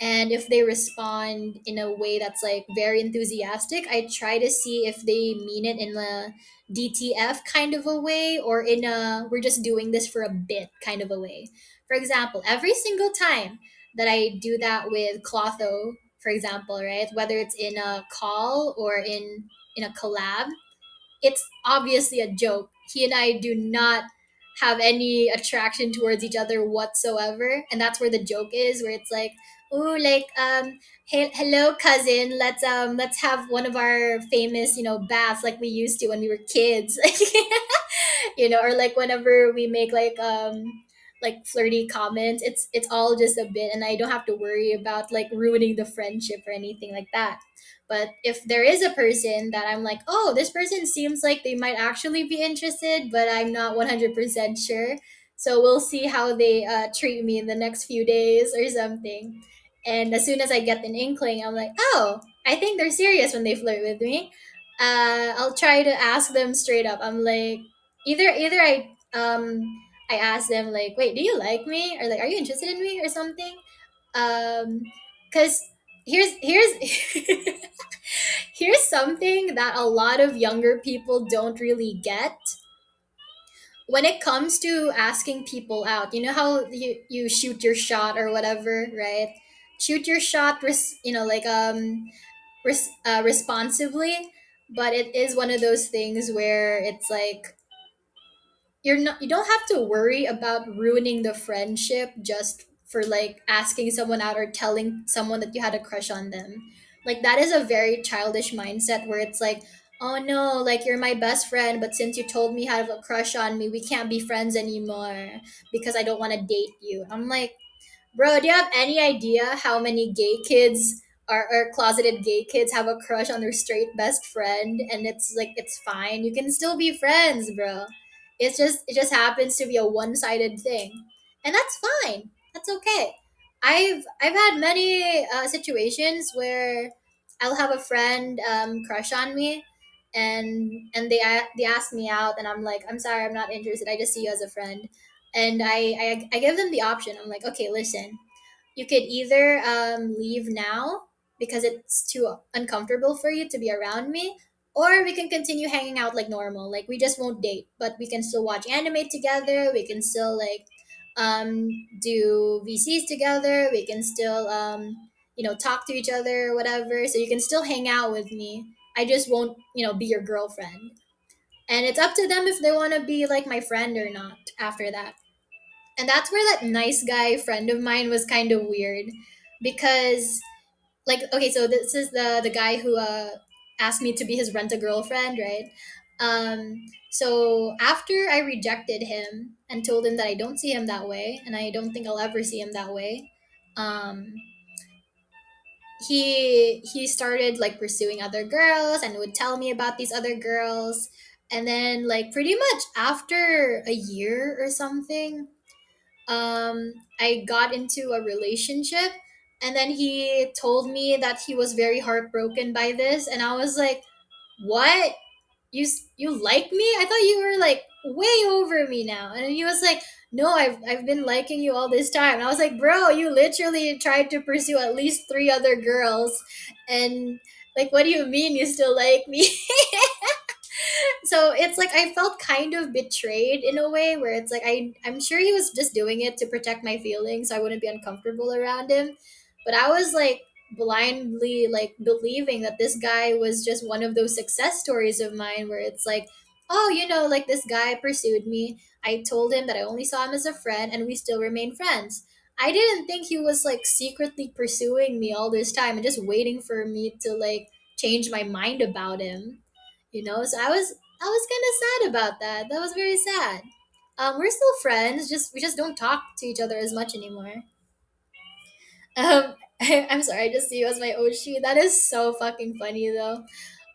and if they respond in a way that's like very enthusiastic, I try to see if they mean it in a DTF kind of a way, or in a "we're just doing this for a bit" kind of a way. For example, every single time that I do that with Clotho, for example, right, whether it's in a call or in a collab, it's obviously a joke. He and I do not have any attraction towards each other whatsoever, and that's where the joke is, where it's like, "Ooh, like, hey, hello, cousin. Let's have one of our famous, baths like we used to when we were kids." Or like whenever we make like flirty comments, it's all just a bit, and I don't have to worry about like ruining the friendship or anything like that. But if there is a person that I'm like, "Oh, this person seems like they might actually be interested, but I'm not 100% sure," so we'll see how they treat me in the next few days or something. And as soon as I get an inkling, I'm like, "Oh, I think they're serious when they flirt with me." I'll try to ask them straight up. I'm like, either I ask them like, "Wait, do you like me?" or like, "Are you interested in me?" or something. Because here's here's something that a lot of younger people don't really get when it comes to asking people out. You know how you shoot your shot or whatever, right? Shoot your shot, responsibly, but it is one of those things where it's like, you don't have to worry about ruining the friendship just for like asking someone out or telling someone that you had a crush on them. Like, that is a very childish mindset, where it's like, "Oh no, like, you're my best friend, but since you told me you have a crush on me, we can't be friends anymore because I don't want to date you." I'm like, "Bro, do you have any idea how many gay kids our closeted gay kids have a crush on their straight best friend, and it's like it's fine. You can still be friends, bro. It just happens to be a one-sided thing, and that's fine. That's okay. I've had many situations where I'll have a friend crush on me, and they ask me out, and I'm like, I'm sorry, I'm not interested. I just see you as a friend, and I give them the option. I'm like, okay, listen, you could either leave now because it's too uncomfortable for you to be around me, or we can continue hanging out like normal. Like we just won't date, but we can still watch anime together. We can still like do VCs together. We can still talk to each other or whatever. So you can still hang out with me. I just won't be your girlfriend. And it's up to them if they want to be like my friend or not after that. And that's where that nice guy friend of mine was kind of weird, because like, okay, so this is the guy who asked me to be his rent a girlfriend, right? So after I rejected him and told him that I don't see him that way and I don't think I'll ever see him that way, um he started like pursuing other girls and would tell me about these other girls. And then like pretty much after a year or something, I got into a relationship, and then he told me that he was very heartbroken by this, and I was like, "What? You like me? I thought you were like way over me now." And he was like, "No, I've been liking you all this time." And I was like, "Bro, you literally tried to pursue at least three other girls, and like, what do you mean you still like me?" So it's like I felt kind of betrayed in a way, where it's like I'm sure he was just doing it to protect my feelings so I wouldn't be uncomfortable around him. But I was like blindly like believing that this guy was just one of those success stories of mine, where it's like, oh, like this guy pursued me. I told him that I only saw him as a friend and we still remain friends. I didn't think he was like secretly pursuing me all this time and just waiting for me to like change my mind about him. So I was kind of sad about that. That was very sad. We're still friends. Just we just don't talk to each other as much anymore. I'm sorry. I just see you as my Oshi. That is so fucking funny though.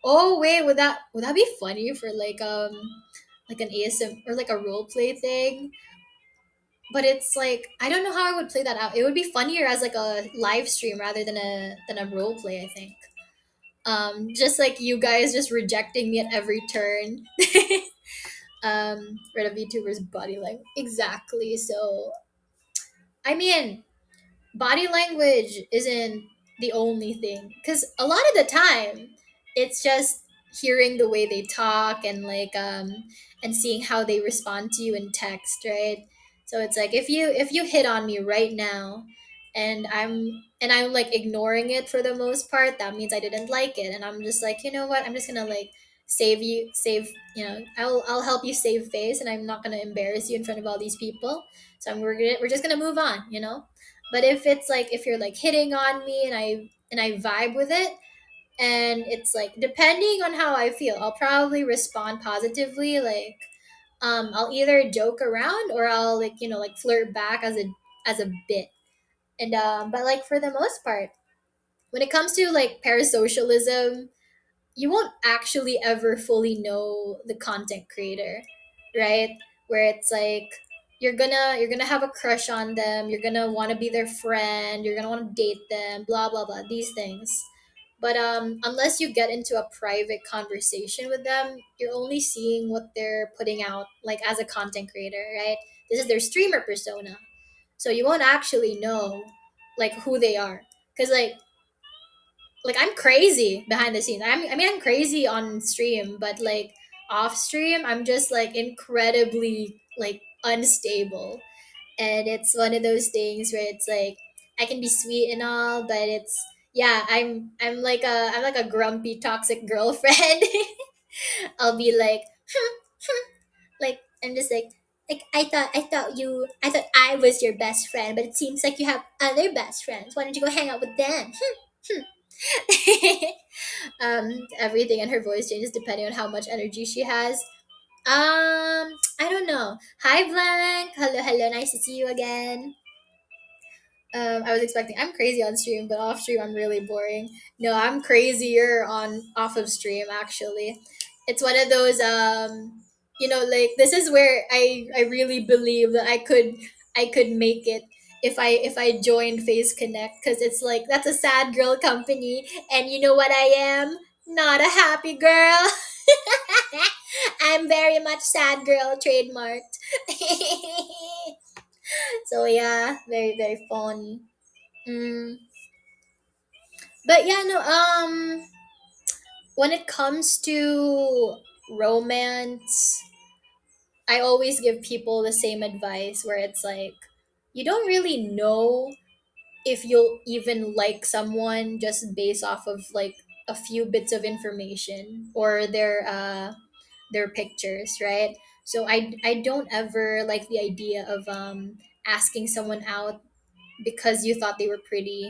Oh wait, would that be funny for like an ASM or like a role play thing? But it's like I don't know how I would play that out. It would be funnier as like a live stream rather than a role play. I think. Just like you guys just rejecting me at every turn. Read a VTuber's body language. Exactly. So, I mean, body language isn't the only thing, because a lot of the time it's just hearing the way they talk and like and seeing how they respond to you in text, right? So it's like if you hit on me right now, and I'm like ignoring it for the most part, that means I didn't like it, and I'm just like, you know what, I'm just gonna like save, I'll help you save face, and I'm not gonna embarrass you in front of all these people. So we're just gonna move on. But if it's like if you're like hitting on me and I vibe with it, and it's like depending on how I feel, I'll probably respond positively. Like I'll either joke around or I'll like flirt back as a bit. And but like for the most part, when it comes to like parasocialism, you won't actually ever fully know the content creator, right? Where it's like you're gonna have a crush on them, you're gonna want to be their friend, you're gonna want to date them, blah blah blah, these things. But unless you get into a private conversation with them, you're only seeing what they're putting out like as a content creator, right? This is their streamer persona. So you won't actually know like who they are, because like I'm crazy behind the scenes. I mean I'm crazy on stream, but like off stream I'm just like incredibly like unstable. And it's one of those things where it's like I can be sweet and all, but it's yeah, I'm like a grumpy toxic girlfriend. I'll be like like I'm just like I thought I was your best friend, but it seems like you have other best friends. Why don't you go hang out with them? Everything in her voice changes depending on how much energy she has. I don't know. Hi, Blank. Hello, hello. Nice to see you again. I was expecting I'm crazy on stream, but off stream I'm really boring. No, I'm crazier on off of stream actually. It's one of those like this is where I really believe that I could make it if I joined Face Connect, because it's like that's a sad girl company, and you know what I am? Not a happy girl. I'm very much sad girl trademarked. So yeah, very very funny. Mm. But yeah, no. When it comes to romance, I always give people the same advice where it's like, you don't really know if you'll even like someone just based off of like a few bits of information or their pictures, right? So I don't ever like the idea of asking someone out because you thought they were pretty.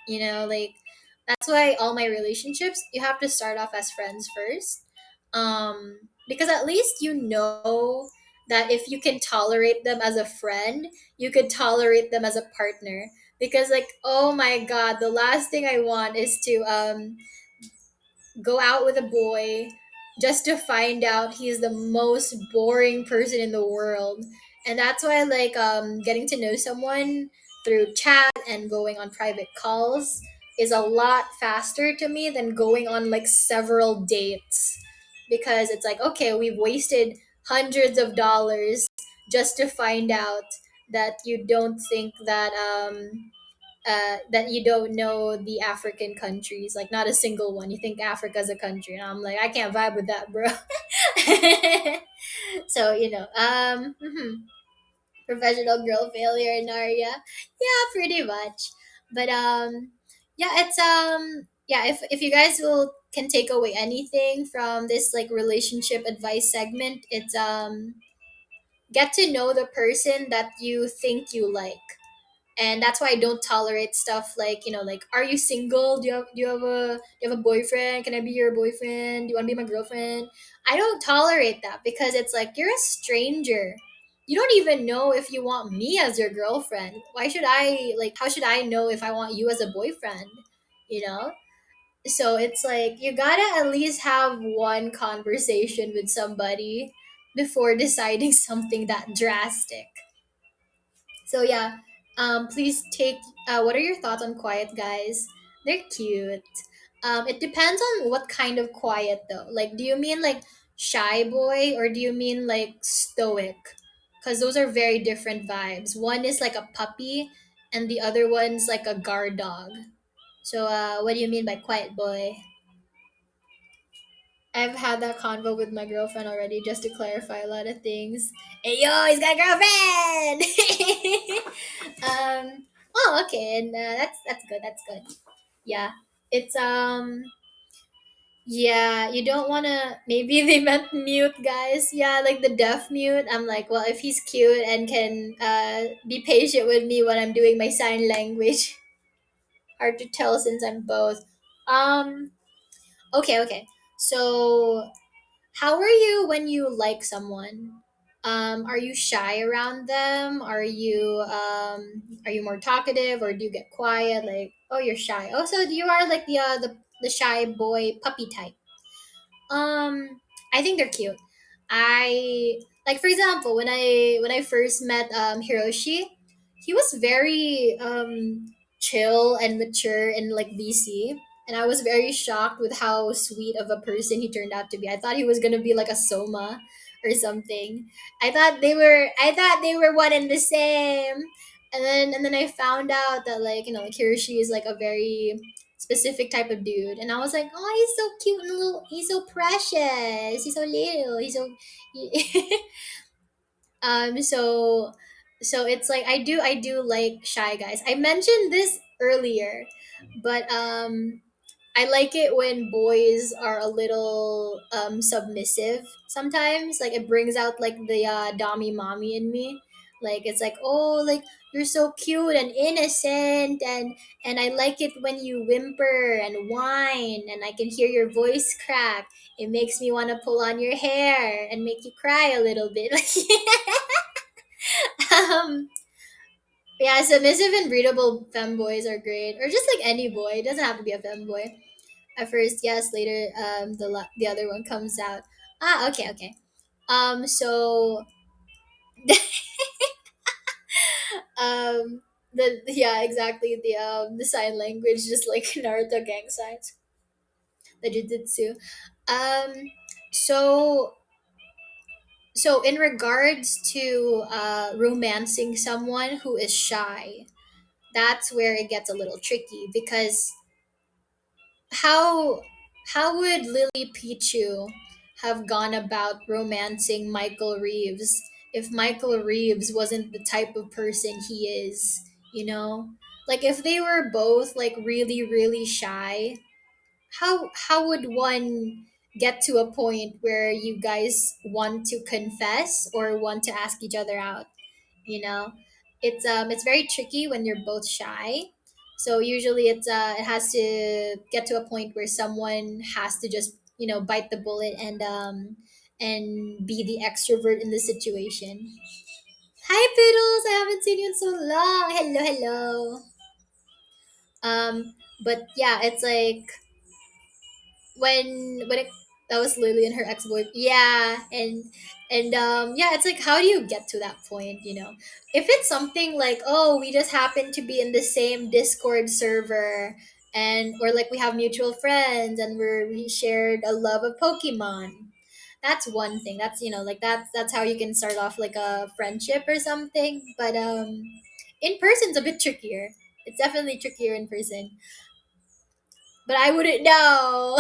Like that's why all my relationships, you have to start off as friends first. Because at least you know that if you can tolerate them as a friend, you could tolerate them as a partner. Because like, oh my god, the last thing I want is to go out with a boy just to find out he's the most boring person in the world. And that's why like getting to know someone through chat and going on private calls is a lot faster to me than going on like several dates, because it's like, okay, we've wasted hundreds of dollars just to find out that you don't think that you don't know the African countries, like not a single one. You think Africa's a country, and I'm like, I can't vibe with that, bro. So professional girl failure in Aria, yeah, pretty much. But yeah, it's yeah. If you guys will can take away anything from this like relationship advice segment, it's get to know the person that you think you like. And that's why I don't tolerate stuff like, like, are you single? Do you have a boyfriend? Can I be your boyfriend? Do you want to be my girlfriend? I don't tolerate that, because it's like you're a stranger. You don't even know if you want me as your girlfriend. Why should I like? How should I know if I want you as a boyfriend? You know. So it's like you gotta at least have one conversation with somebody before deciding something that drastic. So yeah, please take. What are your thoughts on quiet guys? They're cute. It depends on what kind of quiet though. Like, do you mean like shy boy, or do you mean like stoic? Because those are very different vibes. One is like a puppy, and the other one's like a guard dog. So, what do you mean by quiet boy? I've had that convo with my girlfriend already, just to clarify a lot of things. Hey yo, he's got a girlfriend. Oh, okay, and that's good. That's good. Yeah, it's yeah. You don't wanna. Maybe they meant mute, guys. Yeah, like the deaf mute. I'm like, well, if he's cute and can be patient with me when I'm doing my sign language. Hard to tell since I'm both. Um. Okay. Okay. So how are you when you like someone? Are you shy around them? Are you more talkative, or do you get quiet? Like, oh, you're shy. Oh, so you are like the shy boy puppy type. I think they're cute. I like, for example, when I first met Hiroshi, he was very chill and mature in like VC, and I was very shocked with how sweet of a person he turned out to be. I thought he was gonna be like a Soma or something. I thought they were one and the same. And then I found out that like, like Hiroshi is like a very specific type of dude, and I was like, oh, he's so cute and little, he's so precious, he's so little, he's so so it's like I do like shy guys. I mentioned this earlier, but I like it when boys are a little submissive sometimes. Like it brings out like the dommy mommy in me. Like it's like, oh, like you're so cute and innocent, and I like it when you whimper and whine, and I can hear your voice crack. It makes me want to pull on your hair and make you cry a little bit. Like um Yeah, submissive and readable femboys are great, or just like any boy. It doesn't have to be a femboy. At first, yes. Later, the other one comes out. Ah, okay, okay. So um, yeah, exactly, the sign language, just like Naruto gang signs, the jujutsu. Um, so in regards to romancing someone who is shy, that's where it gets a little tricky because how would Lily Pichu have gone about romancing Michael Reeves if Michael Reeves wasn't the type of person he is, you know? Like if they were both like really really shy, how would one get to a point where you guys want to confess or want to ask each other out, you know? It's very tricky when you're both shy. So usually it has to get to a point where someone has to just, bite the bullet and be the extrovert in the situation. Hi Poodles, I haven't seen you in so long. Hello, hello. But yeah, it's like when it that was Lily and her ex boy. Yeah, and yeah, it's like how do you get to that point? If it's something like, oh, we just happen to be in the same Discord server, and or like we have mutual friends and we shared a love of Pokemon. That's one thing. That's like that's how you can start off like a friendship or something. But in person's a bit trickier. It's definitely trickier in person, but I wouldn't know.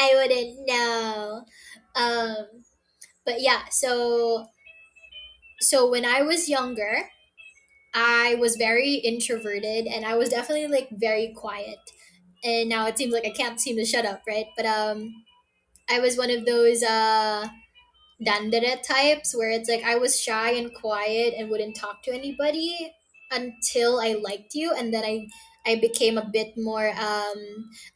I wouldn't know. Um, but yeah, so when I was younger, I was very introverted and I was definitely like very quiet. And now it seems like I can't seem to shut up, right? But I was one of those dandere types where it's like I was shy and quiet and wouldn't talk to anybody until I liked you, and then I became a bit more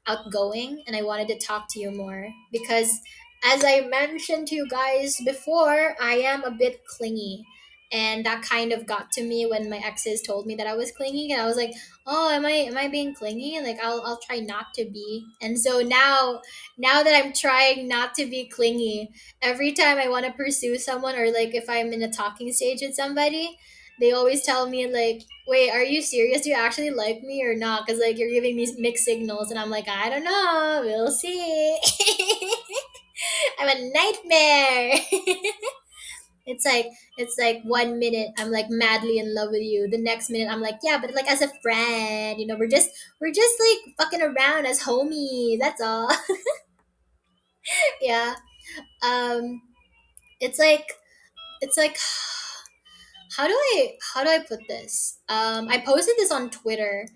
outgoing and I wanted to talk to you more because, as I mentioned to you guys before, I am a bit clingy. And that kind of got to me when my exes told me that I was clingy, and I was like, "Oh, am I being clingy?" And like, I'll try not to be. And so now that I'm trying not to be clingy, every time I want to pursue someone, or like if I'm in a talking stage with somebody, they always tell me like, "Wait, are you serious? Do you actually like me or not? Because like you're giving me mixed signals." And I'm like, "I don't know. We'll see." I'm a nightmare. It's like 1 minute I'm like madly in love with you. The next minute I'm like, yeah, but like as a friend, we're just like fucking around as homies. That's all. Yeah. Um. It's like how do I put this? I posted this on Twitter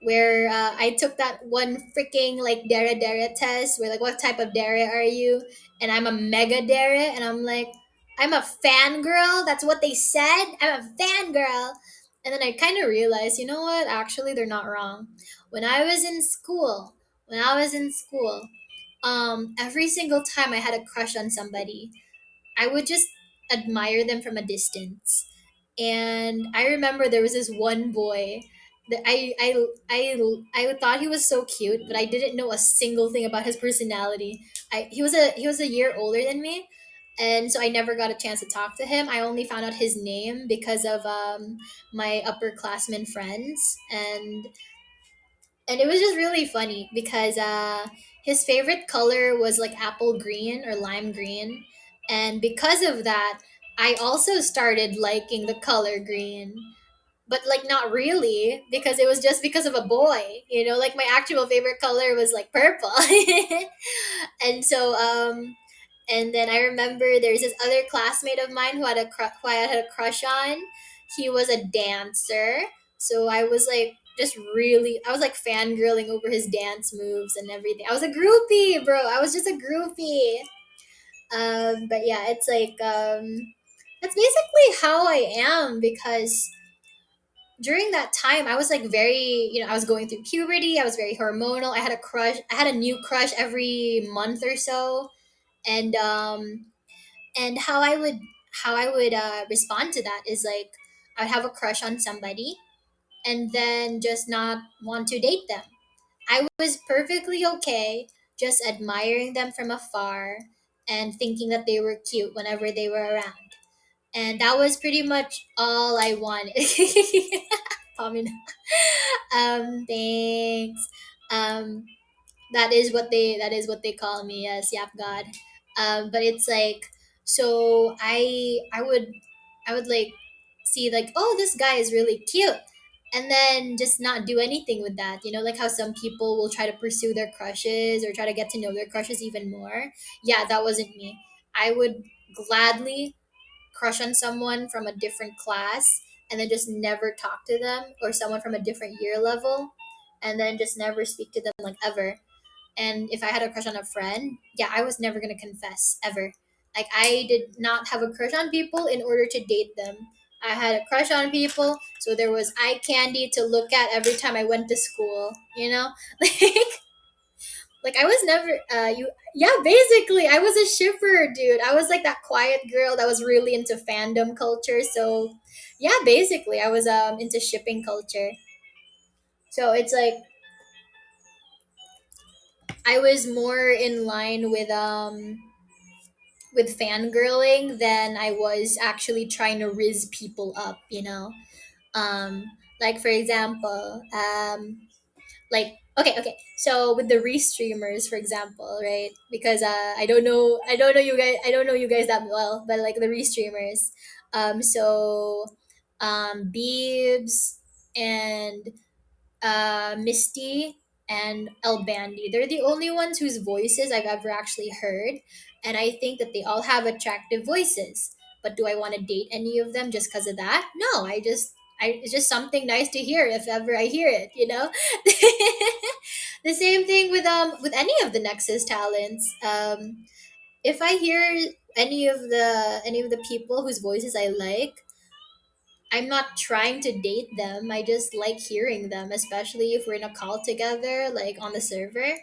where I took that one freaking like Dara Dara test where like what type of Dara are you? And I'm a mega Dara, and I'm like, I'm a fangirl. That's what they said. I'm a fangirl. And then I kind of realized, you know what? Actually, they're not wrong. When I was in school, when I was in school, every single time I had a crush on somebody, I would just admire them from a distance. And I remember there was this one boy that I thought he was so cute, but I didn't know a single thing about his personality. He was a year older than me, and so I never got a chance to talk to him. I only found out his name because of my upperclassmen friends, and it was just really funny because his favorite color was like apple green or lime green, and because of that, I also started liking the color green, but like not really because it was just because of a boy. Like my actual favorite color was like purple. And so and then I remember there's this other classmate of mine who I had a crush on. He was a dancer, so I was like I was like fangirling over his dance moves and everything. I was a groupie, bro. I was just a groupie. But yeah, it's like that's basically how I am because during that time I was like very, I was going through puberty. I was very hormonal. I had a new crush every month or so. And how I would respond to that is like I'd have a crush on somebody and then just not want to date them. I was perfectly okay just admiring them from afar and thinking that they were cute whenever they were around. And that was pretty much all I wanted. Pamina. Thanks. Um, that is what they call me. Yes, Yap God. But it's like, so I would like see like, oh, this guy is really cute, and then just not do anything with that. Like how some people will try to pursue their crushes or try to get to know their crushes even more. Yeah, that wasn't me. I would gladly crush on someone from a different class and then just never talk to them, or someone from a different year level and then just never speak to them like ever. And if I had a crush on a friend, yeah, I was never gonna confess ever. Like I did not have a crush on people in order to date them. I had a crush on people, so there was eye candy to look at every time I went to school. Like I was never you yeah, basically I was a shipper, dude. I was like that quiet girl that was really into fandom culture. So yeah, basically I was into shipping culture. So it's like I was more in line with fangirling than I was actually trying to riz people up. Like for example, okay, so with the restreamers, for example, right? Because I don't know you guys that well, but like the restreamers, so Beebs and Misty and El Bandi. They're the only ones whose voices I've ever actually heard, and I think that they all have attractive voices. But do I want to date any of them just because of that? No, it's just something nice to hear if ever I hear it. The same thing with any of the Nexus talents. If I hear any of the people whose voices I like, I'm not trying to date them. I just like hearing them, especially if we're in a call together, like on the server.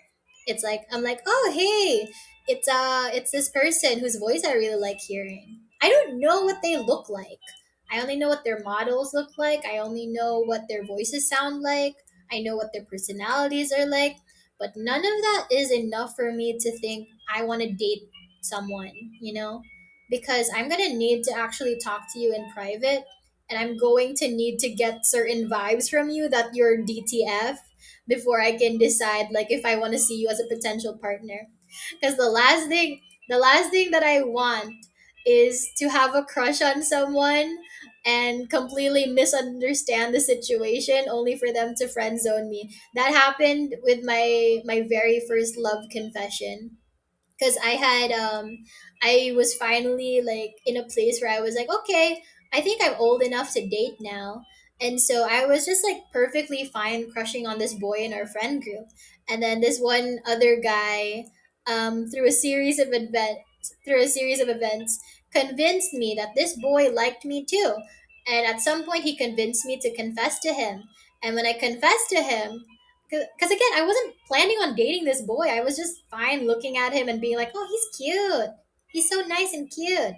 It's like I'm like, oh hey, it's this person whose voice I really like hearing. I don't know what they look like. I only know what their models look like. I only know what their voices sound like. I know what their personalities are like. But none of that is enough for me to think I want to date someone, you know? Because I'm gonna need to actually talk to you in private, and I'm going to need to get certain vibes from you that you're DTF before I can decide like if I want to see you as a potential partner. Because the last thing that I want is to have a crush on someone and completely misunderstand the situation only for them to friend zone me. That happened with my very first love confession, because I was finally like in a place where I was like, okay, I think I'm old enough to date now. And so I was just like perfectly fine crushing on this boy in our friend group. And then this one other guy, through a series of events, convinced me that this boy liked me too. And at some point he convinced me to confess to him. And when I confessed to him, because again, I wasn't planning on dating this boy. I was just fine looking at him and being like, oh, he's cute. He's so nice and cute.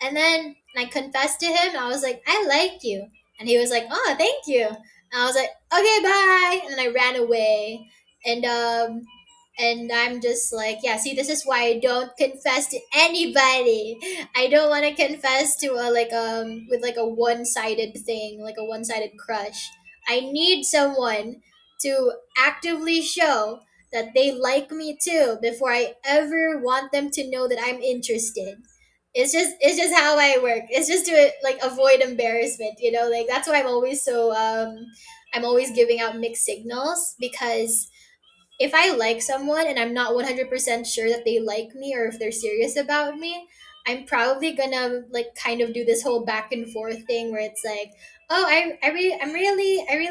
And then I confessed to him. I was like, I like you. And he was like, oh, thank you. And I was like, okay, bye. And then I ran away. And I'm just like, yeah, see, this is why I don't confess to anybody. I don't want to confess to a like with like a one-sided thing, like a one-sided crush. I need someone to actively show that they like me too before I ever want them to know that I'm interested. It's just how I work. It's just to like avoid embarrassment, like that's why I'm always giving out mixed signals, because if I like someone and I'm not 100% sure that they like me or if they're serious about me, I'm probably gonna like kind of do this whole back and forth thing where it's like, oh, I really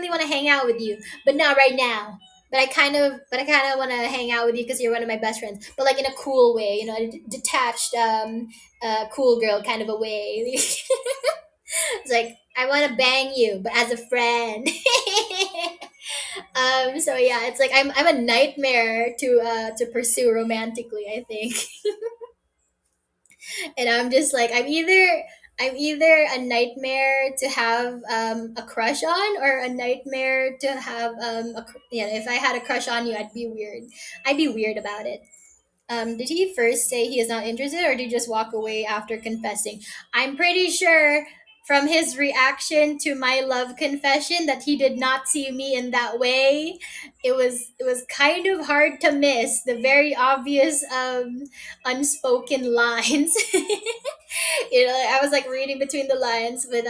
want to hang out with you, but not right now. But I kind of want to hang out with you because you're one of my best friends, but like in a cool way, a detached, cool girl kind of a way. It's like I want to bang you, but as a friend. So yeah, it's like I'm a nightmare to pursue romantically, I think. And I'm just like, I'm either a nightmare to have a crush on, or a nightmare to have yeah. If I had a crush on you, I'd be weird. I'd be weird about it. Did he first say he is not interested, or did he just walk away after confessing? I'm pretty sure from his reaction to my love confession that he did not see me in that way. It was kind of hard to miss the very obvious unspoken lines. I was like reading between the lines with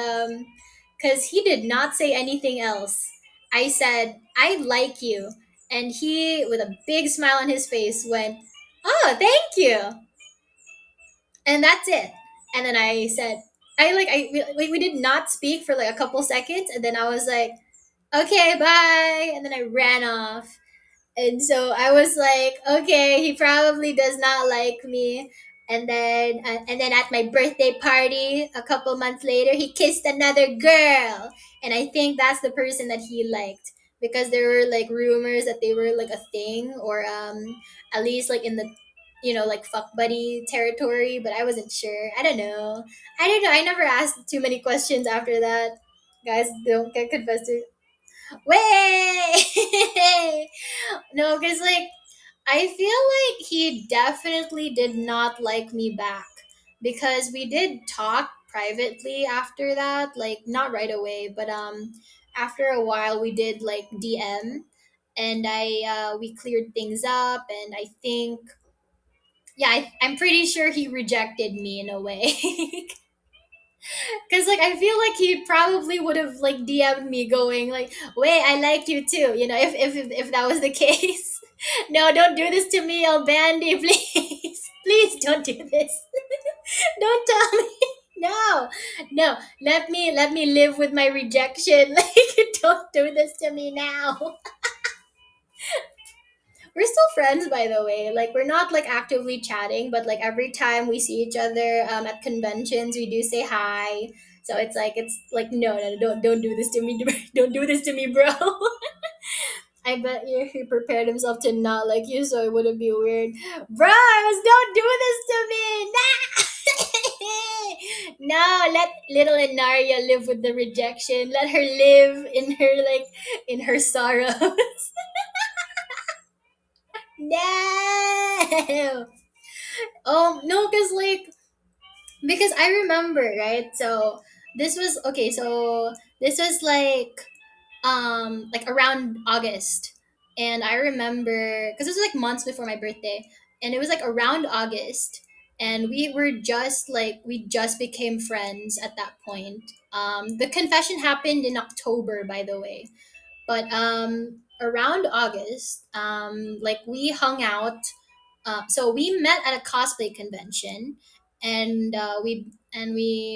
because he did not say anything else. I said I like you, and he, with a big smile on his face, went, "Oh, thank you," and that's it. And then I said, we did not speak for like a couple seconds, and then I was like, "Okay, bye," and then I ran off. And so I was like, okay, he probably does not like me. And then at my birthday party a couple months later, he kissed another girl, and I think that's the person that he liked, because there were like rumors that they were like a thing, or at least like in the like fuck buddy territory, but I wasn't sure. I don't know. I never asked too many questions after that. Guys, don't get confessed to. Wait. No, because like I feel like he definitely did not like me back, because we did talk privately after that, like not right away, but after a while we did like DM, and I we cleared things up, and I think, yeah, I'm pretty sure he rejected me in a way. Cause like I feel like he probably would have like DM'd me going like, "Wait, I like you too." If that was the case. No, don't do this to me, El Bandy, please, please don't do this. Don't tell me. No, no. Let me live with my rejection. Like, don't do this to me now. We're still friends, by the way. Like, we're not like actively chatting, but like every time we see each other at conventions, we do say hi. So it's like no, no, no, don't do this to me. Don't do this to me, bro. I bet you he prepared himself to not like you, so it wouldn't be weird. Bro, don't do this to me. Nah. No, let little Enaria live with the rejection. Let her live in her sorrows. No. No, because I remember, right? So this was okay. So this was like around August, and I remember because it was like months before my birthday, and it was like around August, and we just became friends at that point. The confession happened in October, by the way, but around August, like we hung out. So we met at a cosplay convention, and we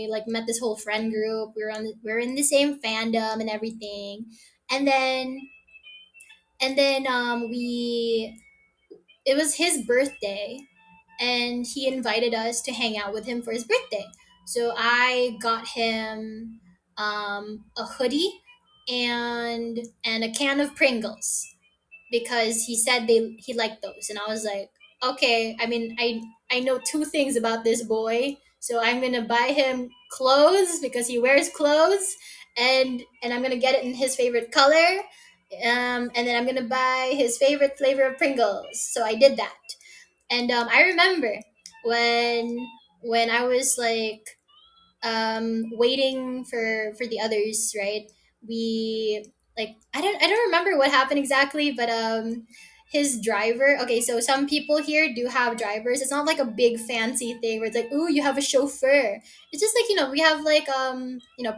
like met this whole friend group. We were in the same fandom and everything, and then we it was his birthday, and he invited us to hang out with him for his birthday. So I got him a hoodie and a can of Pringles, because he said he liked those, and I was like, okay. I mean, I know two things about this boy, so I'm gonna buy him clothes because he wears clothes, and I'm gonna get it in his favorite color, and then I'm gonna buy his favorite flavor of Pringles. So I did that, and I remember when I was like waiting for the others, right? We like I don't remember what happened exactly, but his driver. Okay, so some people here do have drivers. It's not like a big fancy thing where it's like, "Ooh, you have a chauffeur." It's just like, we have like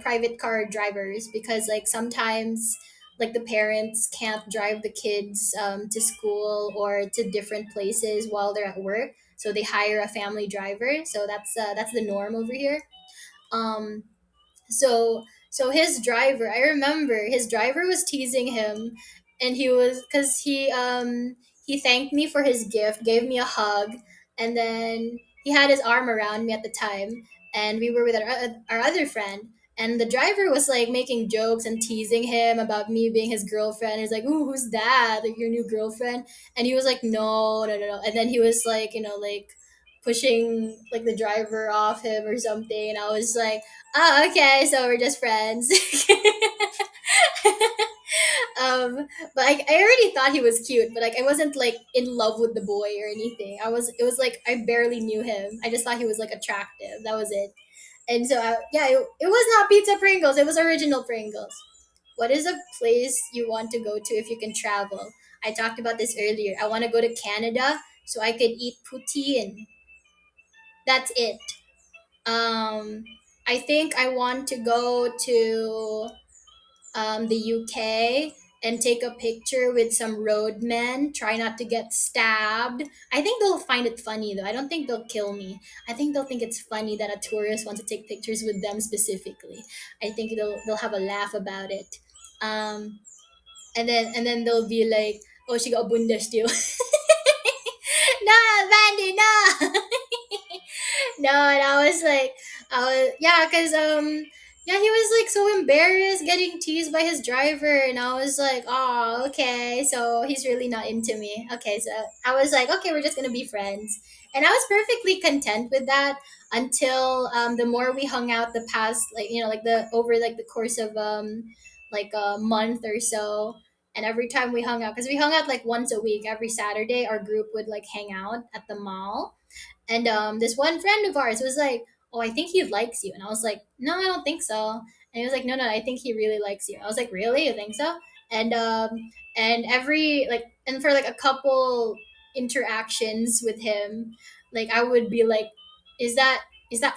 private car drivers, because like sometimes like the parents can't drive the kids to school or to different places while they're at work, so they hire a family driver. So that's the norm over here. um so his driver, I remember his driver was teasing him, and he was because he thanked me for his gift, gave me a hug, and then he had his arm around me at the time, and we were with our other friend, and the driver was like making jokes and teasing him about me being his girlfriend. He's like, "Ooh, who's that? Like your new girlfriend?" And he was like, "No, no, no, no." And then he was like, like pushing like the driver off him or something, and I was like, oh, okay, so we're just friends. But I already thought he was cute, but like I wasn't like in love with the boy or anything. It was like I barely knew him. I just thought he was like attractive. That was it. And so yeah, it was not pizza Pringles. It was original Pringles. What is a place you want to go to if you can travel? I talked about this earlier. I want to go to Canada so I could eat poutine. That's it. Um, I think I want to go to the UK and take a picture with some roadmen. Try not to get stabbed. I think they'll find it funny though. I don't think they'll kill me. I think they'll think it's funny that a tourist wants to take pictures with them specifically. I think they'll have a laugh about it. Um, and then they'll be like, "Oh, she got bunda still." No, Vandy, no. No, and I was like, yeah, cause yeah, he was like so embarrassed getting teased by his driver, and I was like, oh, okay, so he's really not into me. Okay, so I was like, okay, we're just gonna be friends, and I was perfectly content with that until the more we hung out the past, like like the over like the course of like a month or so. And every time we hung out, because we hung out like once a week, every Saturday, our group would like hang out at the mall, and this one friend of ours was like, "Oh, I think he likes you." And I was like, "No, I don't think so." And he was like, "No, no, I think he really likes you." I was like, "Really? You think so?" And every like and for like a couple interactions with him, like I would be like, "Is that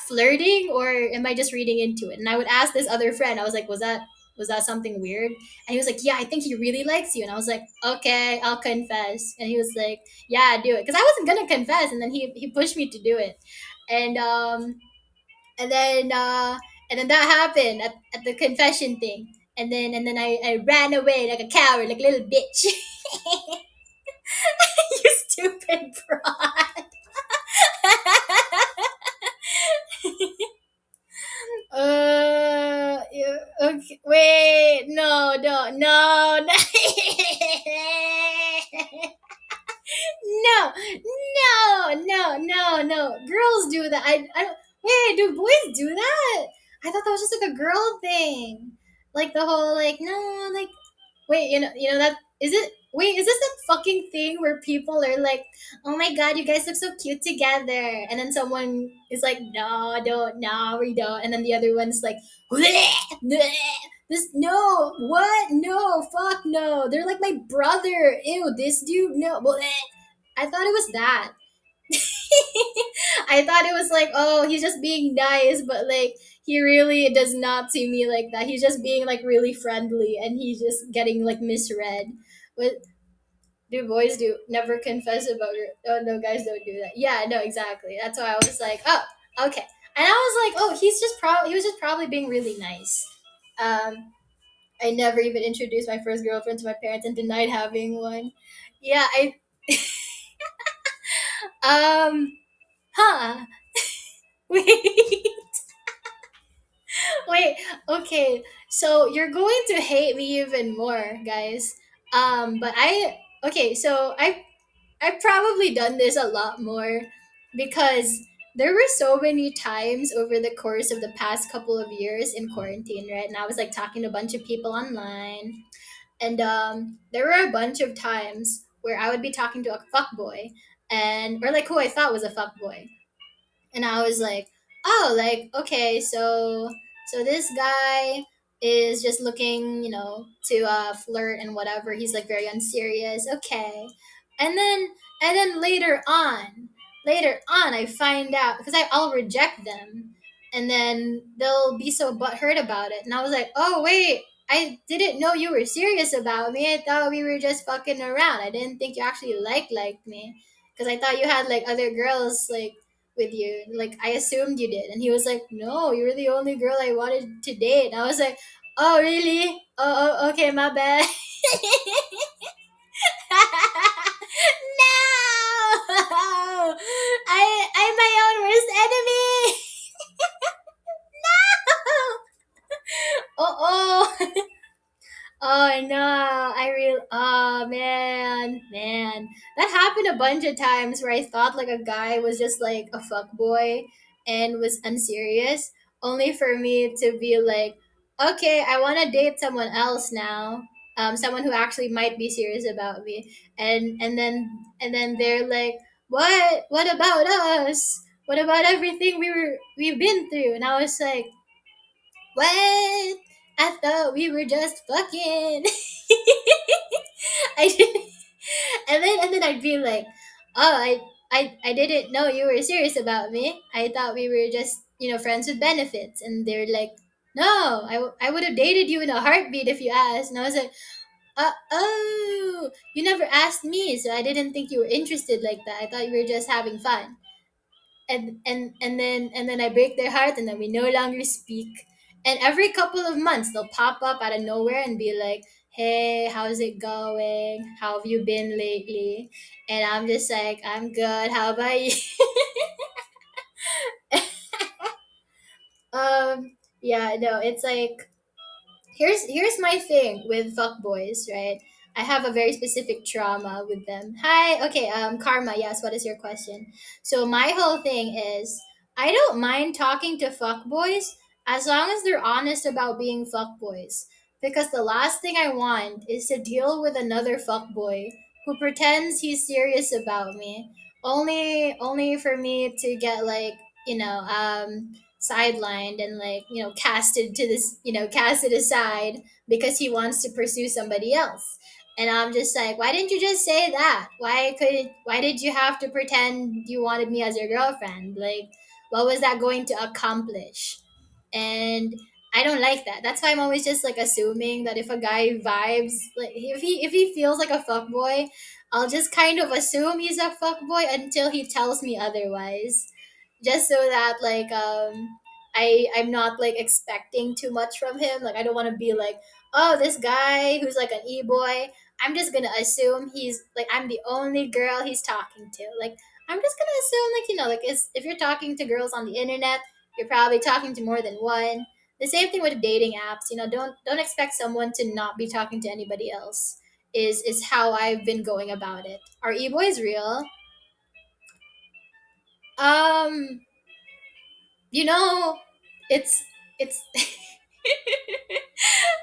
flirting or am I just reading into it?" And I would ask this other friend. I was like, was that something weird?" And he was like, "Yeah, I think he really likes you." And I was like, "Okay, I'll confess." And he was like, "Yeah, do it," because I wasn't gonna confess, and then he pushed me to do it, and and then uh and then that happened at the confession thing, and then I ran away like a coward, like a little bitch. You stupid broad. Yeah, okay. Wait, no, no, no, no. No, no, no, no, no. Girls do that. I don't. Wait, do boys do that? I thought that was just like a girl thing. Like the whole like no, like wait, you know that is it? Wait, is this that fucking thing where people are like, "Oh my god, you guys look so cute together," and then someone is like, "No, I don't. No, we don't," and then the other one's like, "Bleh, bleh, this no, what? No, fuck no. They're like my brother. Ew, this dude, no." Bleh. I thought it was that. I thought it was like, oh, he's just being nice, but like he really does not see me like that. He's just being like really friendly, and he's just getting like misread. But do boys do never confess about your? Oh no, guys don't do that. Yeah, no, exactly. That's why I was like, oh, okay. And I was like, oh, he was just probably being really nice. Um, I never even introduced my first girlfriend to my parents and denied having one. Yeah, I um, huh. Wait. Wait, okay. So you're going to hate me even more, guys. But okay, so I've probably done this a lot more because there were so many times over the course of the past couple of years in quarantine, right? And I was like talking to a bunch of people online, and there were a bunch of times where I would be talking to a fuck boy, and or like who I thought was a fuck boy, and I was like, oh, like okay, so this guy is just looking, to flirt and whatever. He's like very unserious. Okay, and then later on, I find out because I'll reject them, and then they'll be so butthurt about it, and I was like, oh wait. I didn't know you were serious about me. I thought we were just fucking around. I didn't think you actually liked me because I thought you had like other girls like with you. Like I assumed you did. And he was like, "No, you were the only girl I wanted to date." And I was like, "Oh, really? Oh, okay, my bad." No, I'm my own worst enemy. Oh, oh. Oh no, oh man, that happened a bunch of times where I thought like a guy was just like a fuck boy and was unserious, only for me to be like, okay, I want to date someone else now, someone who actually might be serious about me, and then they're like, what about us? What about everything we've been through? And I was like, what? I thought we were just fucking. I didn't, and then I'd be like, oh, I didn't know you were serious about me. I thought we were just friends with benefits. And they're like, no, I would have dated you in a heartbeat if you asked. And I was like, oh, you never asked me, so I didn't think you were interested like that. I thought you were just having fun. And then I break their heart, and then we no longer speak. And every couple of months they'll pop up out of nowhere and be like, hey, how's it going? How have you been lately? And I'm just like, I'm good, how about you? Yeah, no, it's like, here's my thing with fuckboys, right? I have a very specific trauma with them. Hi, okay, Karma, yes, what is your question? So my whole thing is, I don't mind talking to fuckboys as long as they're honest about being fuckboys. Because the last thing I want is to deal with another fuckboy who pretends he's serious about me, only for me to get like, sidelined and like casted to this casted aside because he wants to pursue somebody else. And I'm just like, why didn't you just say that? Why did you have to pretend you wanted me as your girlfriend? Like, what was that going to accomplish? And I don't like that. That's why I'm always just like assuming that if a guy vibes, like if he feels like a fuck boy, I'll just kind of assume he's a fuck boy until he tells me otherwise, just so that like I'm not like expecting too much from him. Like, I don't want to be like, oh, this guy who's like an e-boy, I'm just gonna assume he's like, I'm the only girl he's talking to. Like, I'm just gonna assume, like, like, if you're talking to girls on the internet, you're probably talking to more than one. The same thing with dating apps. Don't expect someone to not be talking to anybody else. Is how I've been going about it. Are e-boys real? Um, you know, it's it's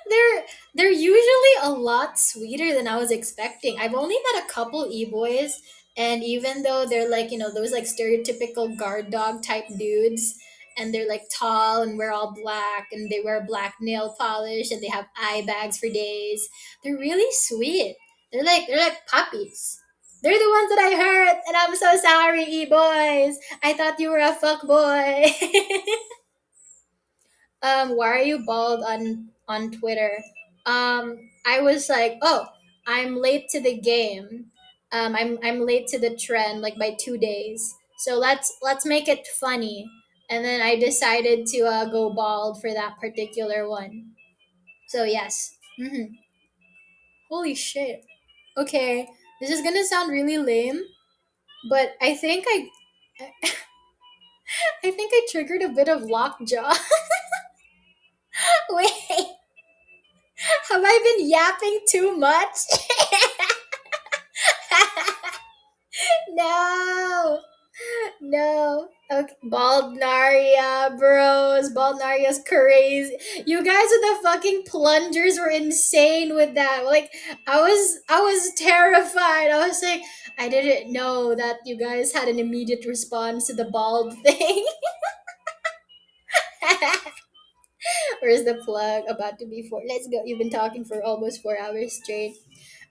they're they're usually a lot sweeter than I was expecting. I've only met a couple e-boys, and even though they're like, those like stereotypical guard dog type dudes, and they're like tall and wear all black and they wear black nail polish and they have eye bags for days, they're really sweet. They're like puppies. They're the ones that I hurt, and I'm so sorry, e-boys. I thought you were a fuck boy. Why are you bald on Twitter? I was like, oh, I'm late to the game. I'm late to the trend like by 2 days. So let's make it funny. And then I decided to go bald for that particular one. So yes. Holy shit. Okay, this is gonna sound really lame, but I think I triggered a bit of lockjaw. Wait, have I been yapping too much? No, no. Okay, Bald Naria, bros. Bald Naria's crazy. You guys with the fucking plungers were insane with that. Like, I was terrified. I was like, I didn't know that you guys had an immediate response to the bald thing. Where's the plug? About to be four. Let's go. You've been talking for almost 4 hours straight.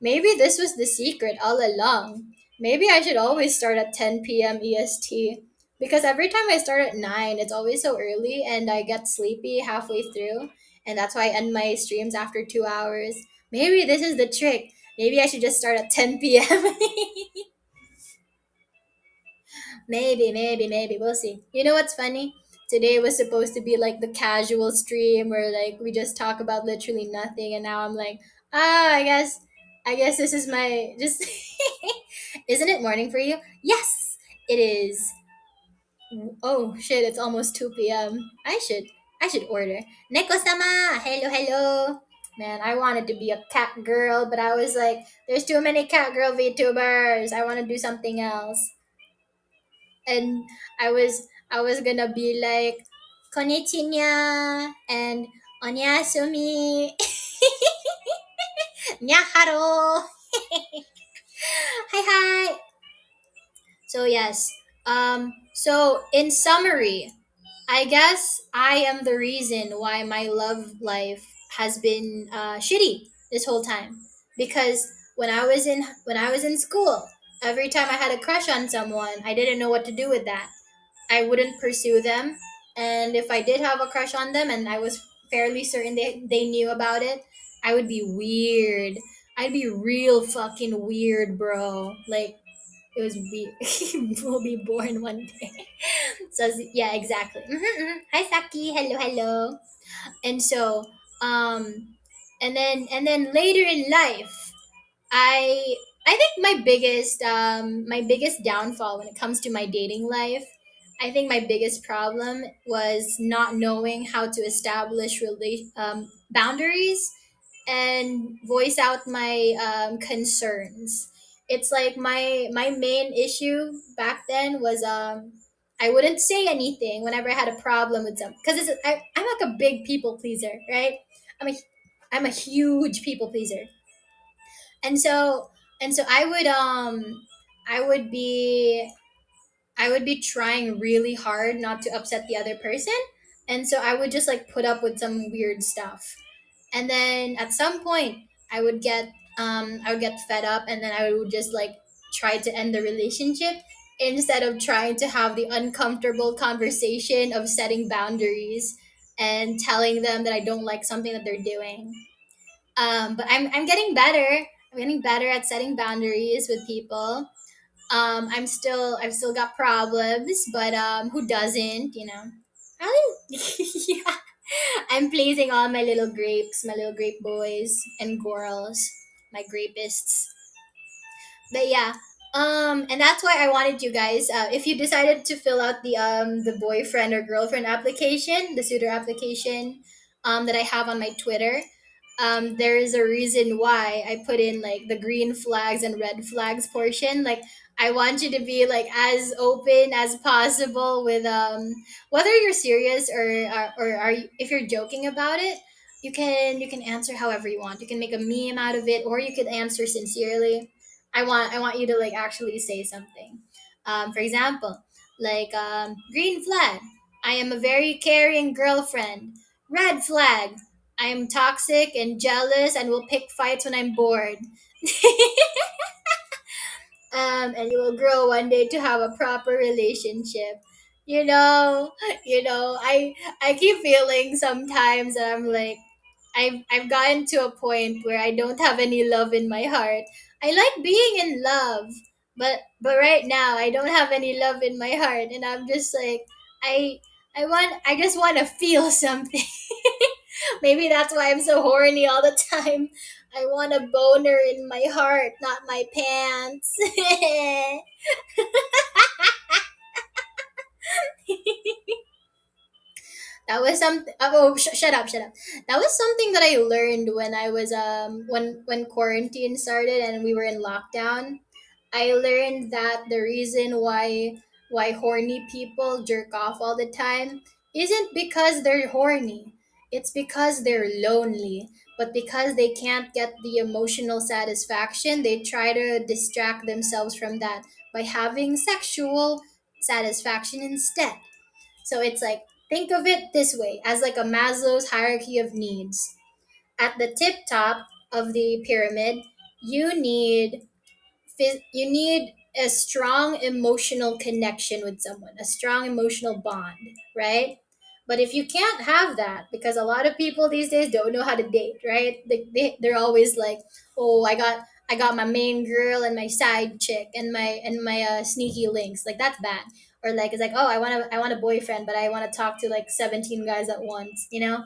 Maybe this was the secret all along. Maybe I should always start at 10 p.m. EST. Because every time I start at 9, it's always so early and I get sleepy halfway through. And that's why I end my streams after 2 hours. Maybe this is the trick. Maybe I should just start at 10 p.m. Maybe. We'll see. You know what's funny? Today was supposed to be like the casual stream where like we just talk about literally nothing, and now I'm like, I guess this is my just. Isn't it morning for you? Yes, it is. Oh shit! It's almost 2 p.m. I should order. Neko-sama, hello. Man, I wanted to be a cat girl, but I was like, there's too many cat girl VTubers. I want to do something else. And I was gonna be like, konnichiwa and onyasumi, nyaharo, hi hi. So yes. So in summary, I guess I am the reason why my love life has been shitty this whole time. Because when I was in school, every time I had a crush on someone, I didn't know what to do with that. I wouldn't pursue them, and if I did have a crush on them, and I was fairly certain they knew about it, I would be weird. I'd be real fucking weird, bro. Like it was weird. We'll be born one day. So yeah, exactly. Hi Saki, hello, hello. And so, um, and then later in life, I I think my biggest downfall when it comes to my dating life, I think my biggest problem was not knowing how to establish boundaries and voice out my concerns. It's like my main issue back then was I wouldn't say anything whenever I had a problem with them because I'm like a big people pleaser, right? I'm a I'm a huge people pleaser, and so I would be I would be trying really hard not to upset the other person, and so I would just like put up with some weird stuff, and then at some point I would get fed up, and then I would just like try to end the relationship instead of trying to have the uncomfortable conversation of setting boundaries and telling them that I don't like something that they're doing. But I'm getting better. I'm getting better at setting boundaries with people. I've still got problems, but who doesn't? Yeah. I'm pleasing all my little grapes, my little grape boys and girls, my grapists. But yeah, and that's why I wanted you guys. If you decided to fill out the boyfriend or girlfriend application, the suitor application, that I have on my Twitter, there is a reason why I put in like the green flags and red flags portion. Like I want you to be like as open as possible with whether you're serious or are you, if you're joking about it. You can answer however you want. You can make a meme out of it, or you could answer sincerely. I want you to like actually say something. For example, like green flag. I am a very caring girlfriend. Red flag. I am toxic and jealous and will pick fights when I'm bored. And you will grow one day to have a proper relationship. You know, I keep feeling sometimes that I'm like I've gotten to a point where I don't have any love in my heart. I like being in love, but right now I don't have any love in my heart, and I'm just like I I just want to feel something. Maybe that's why I'm so horny all the time. I want a boner in my heart, not my pants. That was something. Shut up, shut up. That was something that I learned when I was when quarantine started and we were in lockdown. I learned that the reason why horny people jerk off all the time isn't because they're horny. It's because they're lonely. But because they can't get the emotional satisfaction, they try to distract themselves from that by having sexual satisfaction instead. So it's like, think of it this way as like a Maslow's hierarchy of needs. At the tip top of the pyramid, you need you need a strong emotional connection with someone, a strong emotional bond, right? But if you can't have that, because a lot of people these days don't know how to date, right? They're always like, oh, I got my main girl and my side chick and my sneaky links. Like that's bad. Or like it's like, oh, I want a boyfriend, but I want to talk to like 17 guys at once, you know.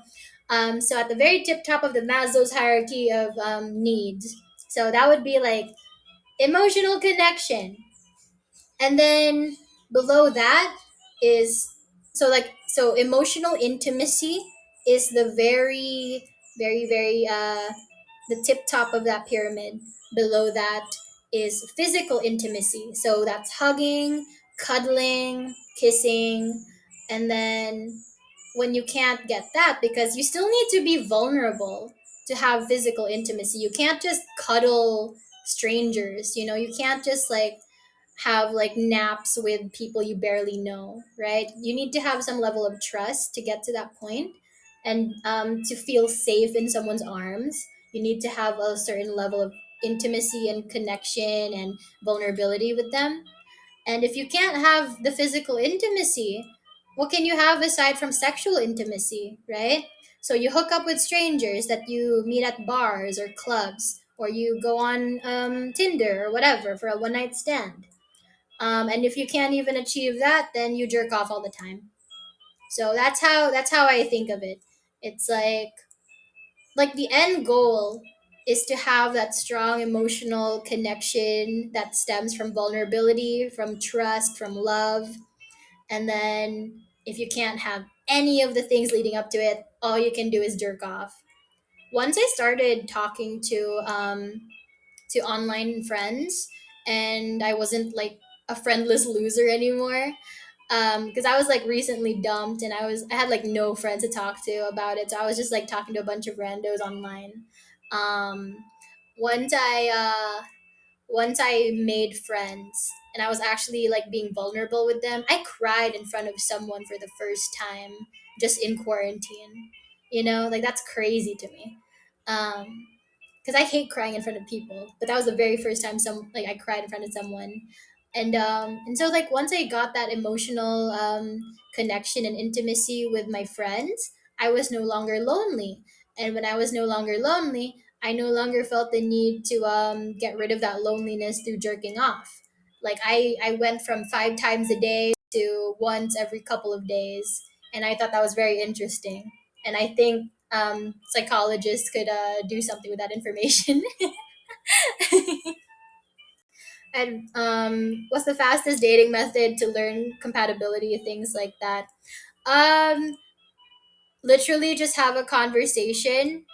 So at the very tip top of the Maslow's hierarchy of needs, so that would be like emotional connection, and then below that is so emotional intimacy is the very very very the tip top of that pyramid. Below that is physical intimacy, so that's hugging, cuddling, kissing. And then when you can't get that, because you still need to be vulnerable to have physical intimacy, you can't just cuddle strangers, you can't just like have like naps with people you barely know, right? You need to have some level of trust to get to that point. And to feel safe in someone's arms, you need to have a certain level of intimacy and connection and vulnerability with them. And if you can't have the physical intimacy, what can you have aside from sexual intimacy, right? So you hook up with strangers that you meet at bars or clubs, or you go on Tinder or whatever for a one night stand. And if you can't even achieve that, then you jerk off all the time. So that's how I think of it. It's like the end goal is to have that strong emotional connection that stems from vulnerability, from trust, from love. And then if you can't have any of the things leading up to it, all you can do is jerk off. Once I started talking to online friends, and I wasn't like a friendless loser anymore, because I was like recently dumped, and I had like no friends to talk to about it, so I was just like talking to a bunch of randos online. um once i once I made friends and I was actually like being vulnerable with them, I cried in front of someone for the first time just in quarantine. Like that's crazy to me. Because I hate crying in front of people, but that was the very first time I cried in front of someone. And so like once I got that emotional connection and intimacy with my friends, I was no longer lonely. And when I was no longer lonely, I no longer felt the need to get rid of that loneliness through jerking off. Like I went from 5 times a day to once every couple of days, and I thought that was very interesting. And I think psychologists could do something with that information. And what's the fastest dating method to learn compatibility, things like that? Um, Literally just have a conversation.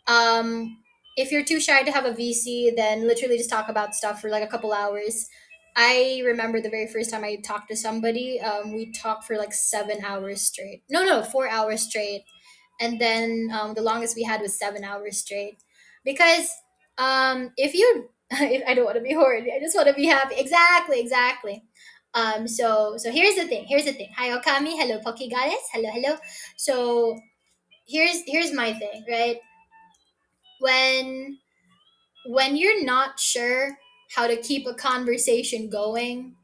um if you're too shy to have a VC, then literally just talk about stuff for like a couple hours. I remember the very first time I talked to somebody, we talked for like 7 hours straight. No, 4 hours straight. And then the longest we had was 7 hours straight. Because if you if I don't want to be horny, I just want to be happy. Exactly, exactly. So here's the thing. Hi Okami, hello Poki Goddess, hello. So here's my thing, right? When you're not sure how to keep a conversation going,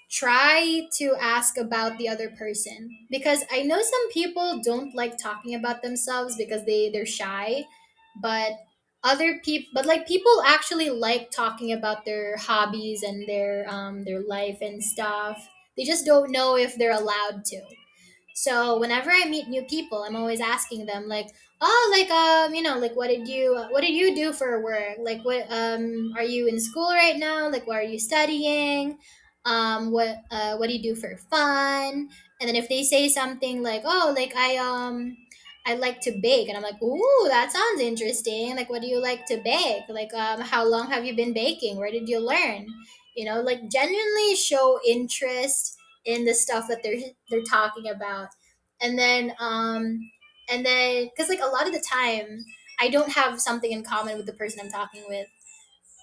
try to ask about the other person, because I know some people don't like talking about themselves because they're shy. But other people, but like people actually like talking about their hobbies and their life and stuff. They just don't know if they're allowed to. So whenever I meet new people, I'm always asking them like, "Oh, like like what did you do for work? Like are you in school right now? Like what are you studying? What do you do for fun?" And then if they say something like, "Oh, like I like to bake," and I'm like, "Ooh, that sounds interesting. Like what do you like to bake? Like how long have you been baking? Where did you learn?" Like genuinely show interest in the stuff that they're talking about. And then because like a lot of the time I don't have something in common with the person I'm talking with,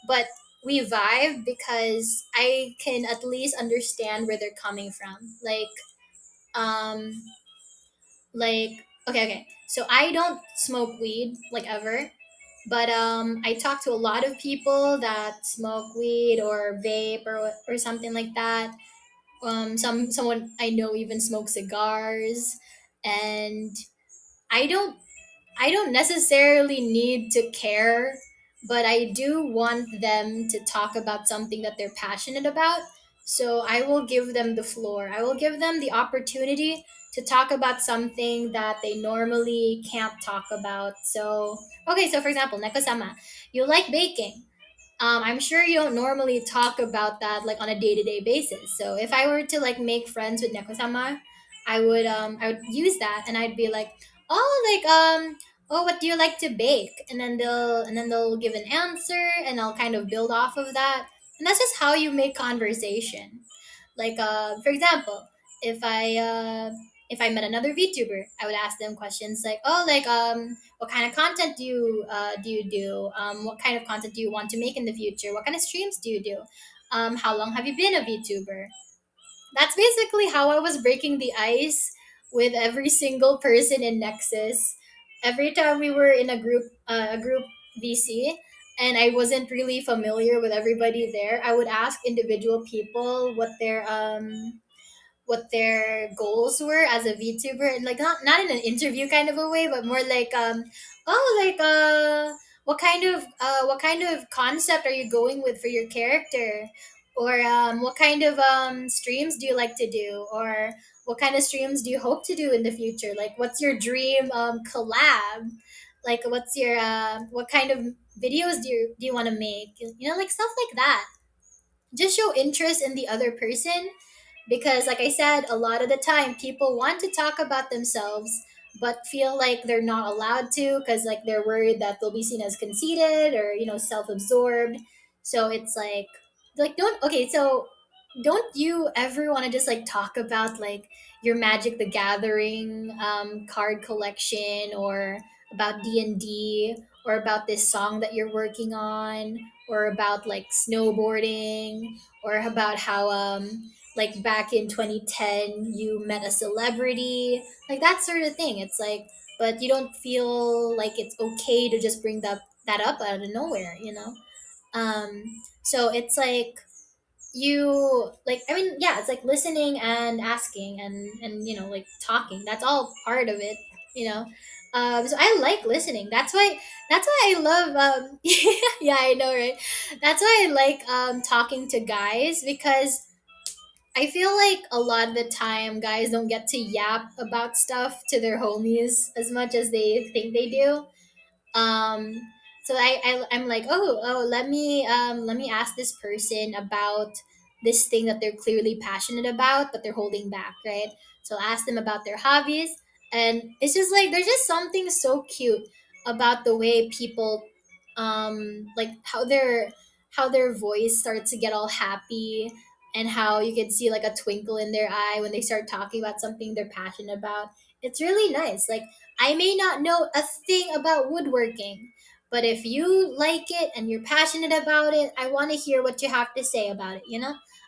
but we vibe because I can at least understand where they're coming from. Um like okay, so I don't smoke weed like ever, but I talk to a lot of people that smoke weed or vape or something like that. Someone I know even smokes cigars. And I don't I don't necessarily need to care, but I do want them to talk about something that they're passionate about. So I will give them the floor. I will give them the opportunity to talk about something that they normally can't talk about. So, okay, so for example, Neko-sama, you like baking. I'm sure you don't normally talk about that like on a day-to-day basis. So if I were to like make friends with Neko-sama, I would use that, and I'd be like, "Oh, "Oh, what do you like to bake?" And then they'll give an answer, and I'll kind of build off of that. And that's just how you make conversation. Like, for example, if I uh, if I met another VTuber, I would ask them questions like, "Oh, like, what kind of content do you do? What kind of content do you want to make in the future? What kind of streams do you do? How long have you been a VTuber?" That's basically how I was breaking the ice with every single person in Nexus. Every time we were in a group VC, and I wasn't really familiar with everybody there, I would ask individual people what their goals were as a VTuber, and like not in an interview kind of a way, but more like oh, like what kind of concept are you going with for your character, or what kind of streams do you like to do, or what kind of streams do you hope to do in the future, like what's your dream collab, like what's your what kind of videos do you want to make, like stuff like that. Just show interest in the other person, because like I said, a lot of the time people want to talk about themselves but feel like they're not allowed to, because like they're worried that they'll be seen as conceited or self-absorbed. So it's like don't okay so don't you ever want to just like talk about like your Magic the Gathering card collection, or about D&D, or about this song that you're working on, or about like snowboarding, or about how like back in 2010 you met a celebrity, like that sort of thing. It's like, but you don't feel like it's okay to just bring that up out of nowhere. um so it's like, you like, I mean, yeah, it's like listening and asking and like talking. That's all part of it you know so I like listening. That's why I love yeah, I know, right? That's why I like talking to guys, because I feel like a lot of the time guys don't get to yap about stuff to their homies as much as they think they do. um so I'm like, oh, let me ask this person about this thing that they're clearly passionate about but they're holding back, right? So I'll ask them about their hobbies, and it's just like there's just something so cute about the way people like how their voice starts to get all happy, and how you can see like a twinkle in their eye when they start talking about something they're passionate about. It's really nice. Like, I may not know a thing about woodworking, but if you like it and you're passionate about it, I want to hear what you have to say about it.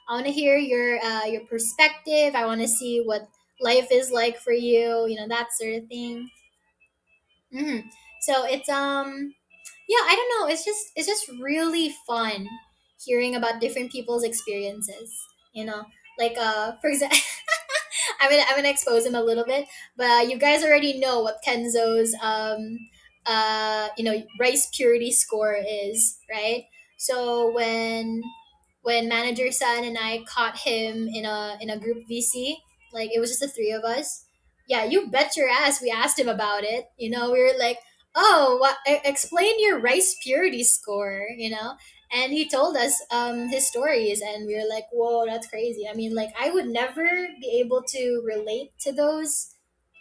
I want to hear your perspective. I want to see what life is like for you, that sort of thing. hmm So it's yeah, I don't know. It's just really fun hearing about different people's experiences. You know, like for example, I'm gonna expose him a little bit, but you guys already know what Kenzo's rice purity score is, right? So when manager San and I caught him in a group VC, like it was just the three of us. Yeah, you bet your ass we asked him about it. We were like, "Oh, explain your rice purity score," and he told us his stories, and we were like, "Whoa, that's crazy." I mean, like I would never be able to relate to those,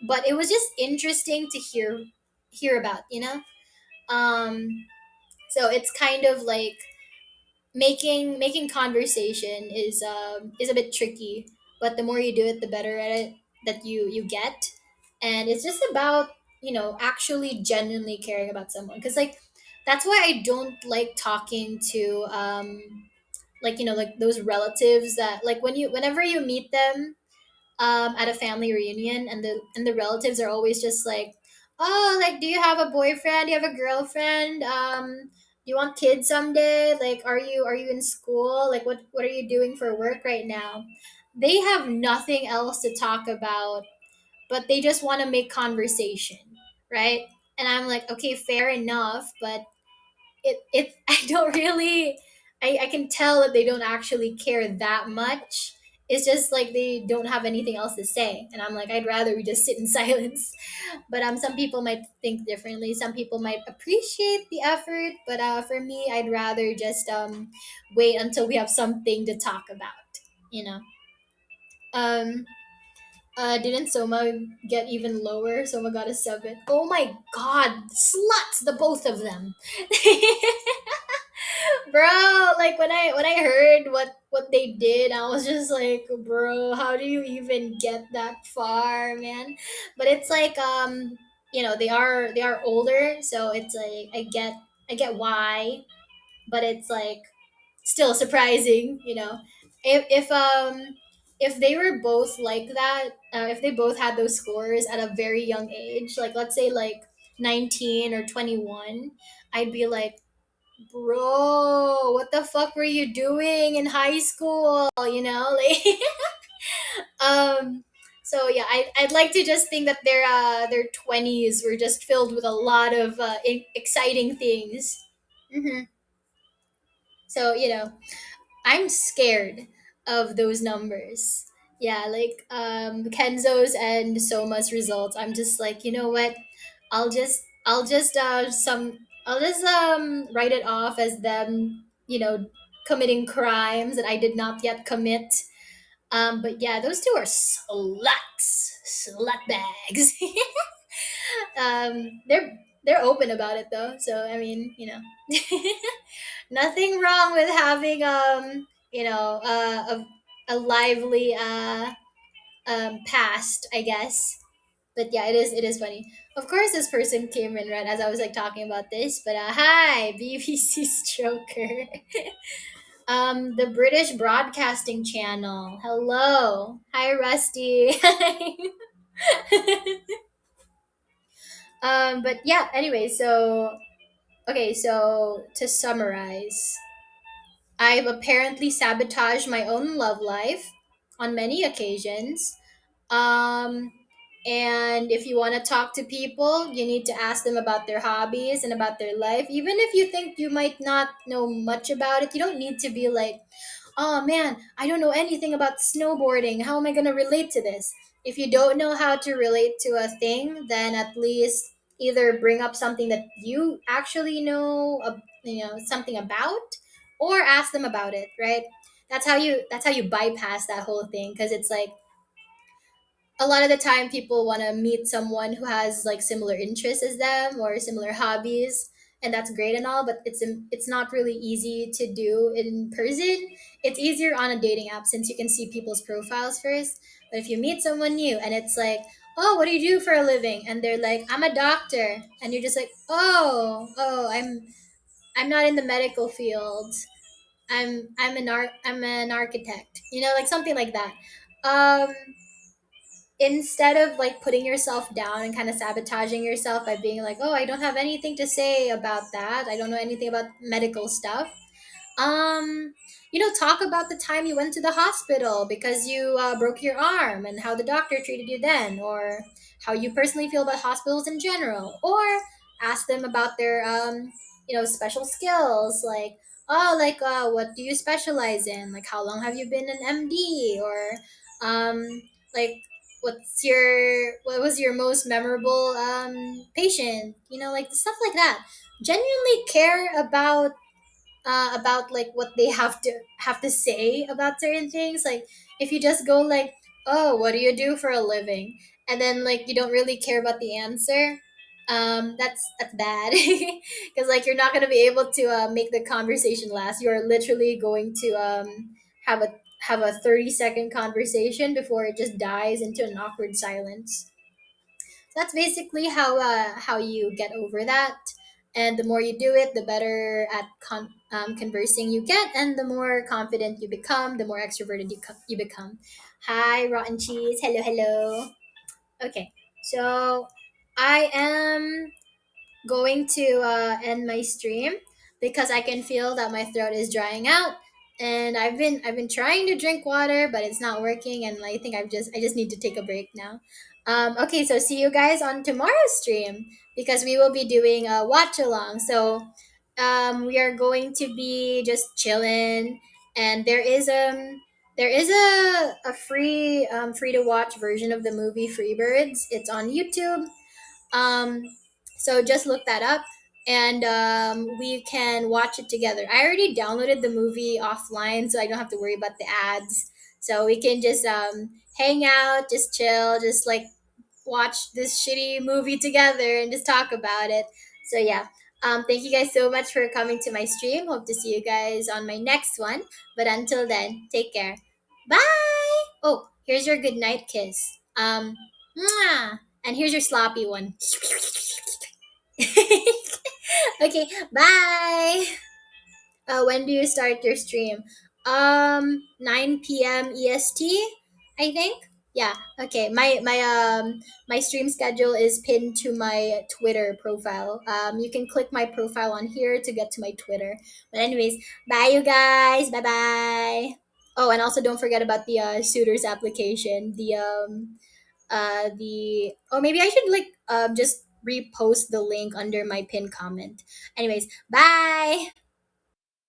but it was just interesting to hear about. Um, so it's kind of like making conversation is a bit tricky, but the more you do it, the better at it that you get. And it's just about actually genuinely caring about someone, because like that's why I don't like talking to like like those relatives that like whenever you meet them at a family reunion, and the relatives are always just like, "Oh, like, do you have a boyfriend? Do you have a girlfriend? Do you want kids someday? Like, are you in school? Like, what are you doing for work right now?" They have nothing else to talk about, but they just want to make conversation, right? And I'm like, okay, fair enough, but it I don't really, I can tell that they don't actually care that much. It's just like they don't have anything else to say, and I'm like, I'd rather we just sit in silence. But some people might think differently. Some people might appreciate the effort, but for me, I'd rather just wait until we have something to talk about you know um Didn't Soma get even lower? Soma got a 7. Oh my god, sluts, the both of them. Bro, like when I heard what they did, I was just like, bro, how do you even get that far, man? But it's like they are older, so it's like I get why, but it's like still surprising, if they were both like that, if they both had those scores at a very young age, like let's say like 19 or 21, I'd be like, bro, what the fuck were you doing in high school, like um so yeah, I'd like to just think that their 20s were just filled with a lot of exciting things. hmm so I'm scared of those numbers. Yeah, like Kenzo's and Soma's results. I'm just like, you know what? I'll just write it off as them, committing crimes that I did not yet commit. But yeah, those two are sluts, slut bags. They're open about it though, so I mean, nothing wrong with having a lively past, I guess. But yeah, it is funny. Of course, this person came in right as I was like talking about this. But hi, BBC Stroker, the British Broadcasting Channel. Hello, hi Rusty. But yeah. Anyway, so okay. So to summarize, I've apparently sabotaged my own love life on many occasions. Um, and if you want to talk to people, you need to ask them about their hobbies and about their life. Even if you think you might not know much about it, you don't need to be like, oh man, I don't know anything about snowboarding. How am I going to relate to this? If you don't know how to relate to a thing, then at least either bring up something that you actually know, something about, or ask them about it, right? That's how you bypass that whole thing, because it's like a lot of the time people want to meet someone who has like similar interests as them or similar hobbies, and that's great and all, but it's not really easy to do in person. It's easier on a dating app since you can see people's profiles first. But if you meet someone new and it's like, oh, what do you do for a living, and they're like, I'm a doctor, and you're just like, oh, I'm not in the medical field. I'm an architect, like something like that. um Instead of like putting yourself down and kind of sabotaging yourself by being like, oh, I don't have anything to say about that, I don't know anything about medical stuff, um, talk about the time you went to the hospital because you broke your arm and how the doctor treated you then, or how you personally feel about hospitals in general, or ask them about their, special skills, like, oh, like, what do you specialize in? Like, how long have you been an MD? Or, like, what was your most memorable patient? Like stuff like that. Genuinely care about like what they have to say about certain things. Like if you just go like, oh, what do you do for a living, and then like you don't really care about the answer, that's bad. Because like you're not going to be able to make the conversation last. You're literally going to have a 30-second conversation before it just dies into an awkward silence. That's basically how you get over that. And the more you do it, the better at conversing you get, and the more confident you become, the more extroverted you become. Hi, rotten cheese. Hello, hello. Okay, so I am going to end my stream because I can feel that my throat is drying out, and I've been trying to drink water, but it's not working, and I think I just need to take a break now. Okay, so see you guys on tomorrow's stream because we will be doing a watch along. So we are going to be just chilling, and there is a free to watch version of the movie Freebirds. It's on YouTube. um, so just look that up, and we can watch it together. I already downloaded the movie offline, so I don't have to worry about the ads. So we can just hang out, just chill, just like watch this shitty movie together and just talk about it. So yeah. Thank you guys so much for coming to my stream. Hope to see you guys on my next one. But until then, take care. Bye. Oh, here's your good night kiss. Mwah. And here's your sloppy one. Okay, bye. When do you start your stream? 9 p.m. EST, I think. Yeah. Okay. My stream schedule is pinned to my Twitter profile. You can click my profile on here to get to my Twitter. But anyways, bye you guys. Bye bye. Oh, and also don't forget about the suitors application. The oh, maybe I should like just repost the link under my pinned comment. Anyways, bye.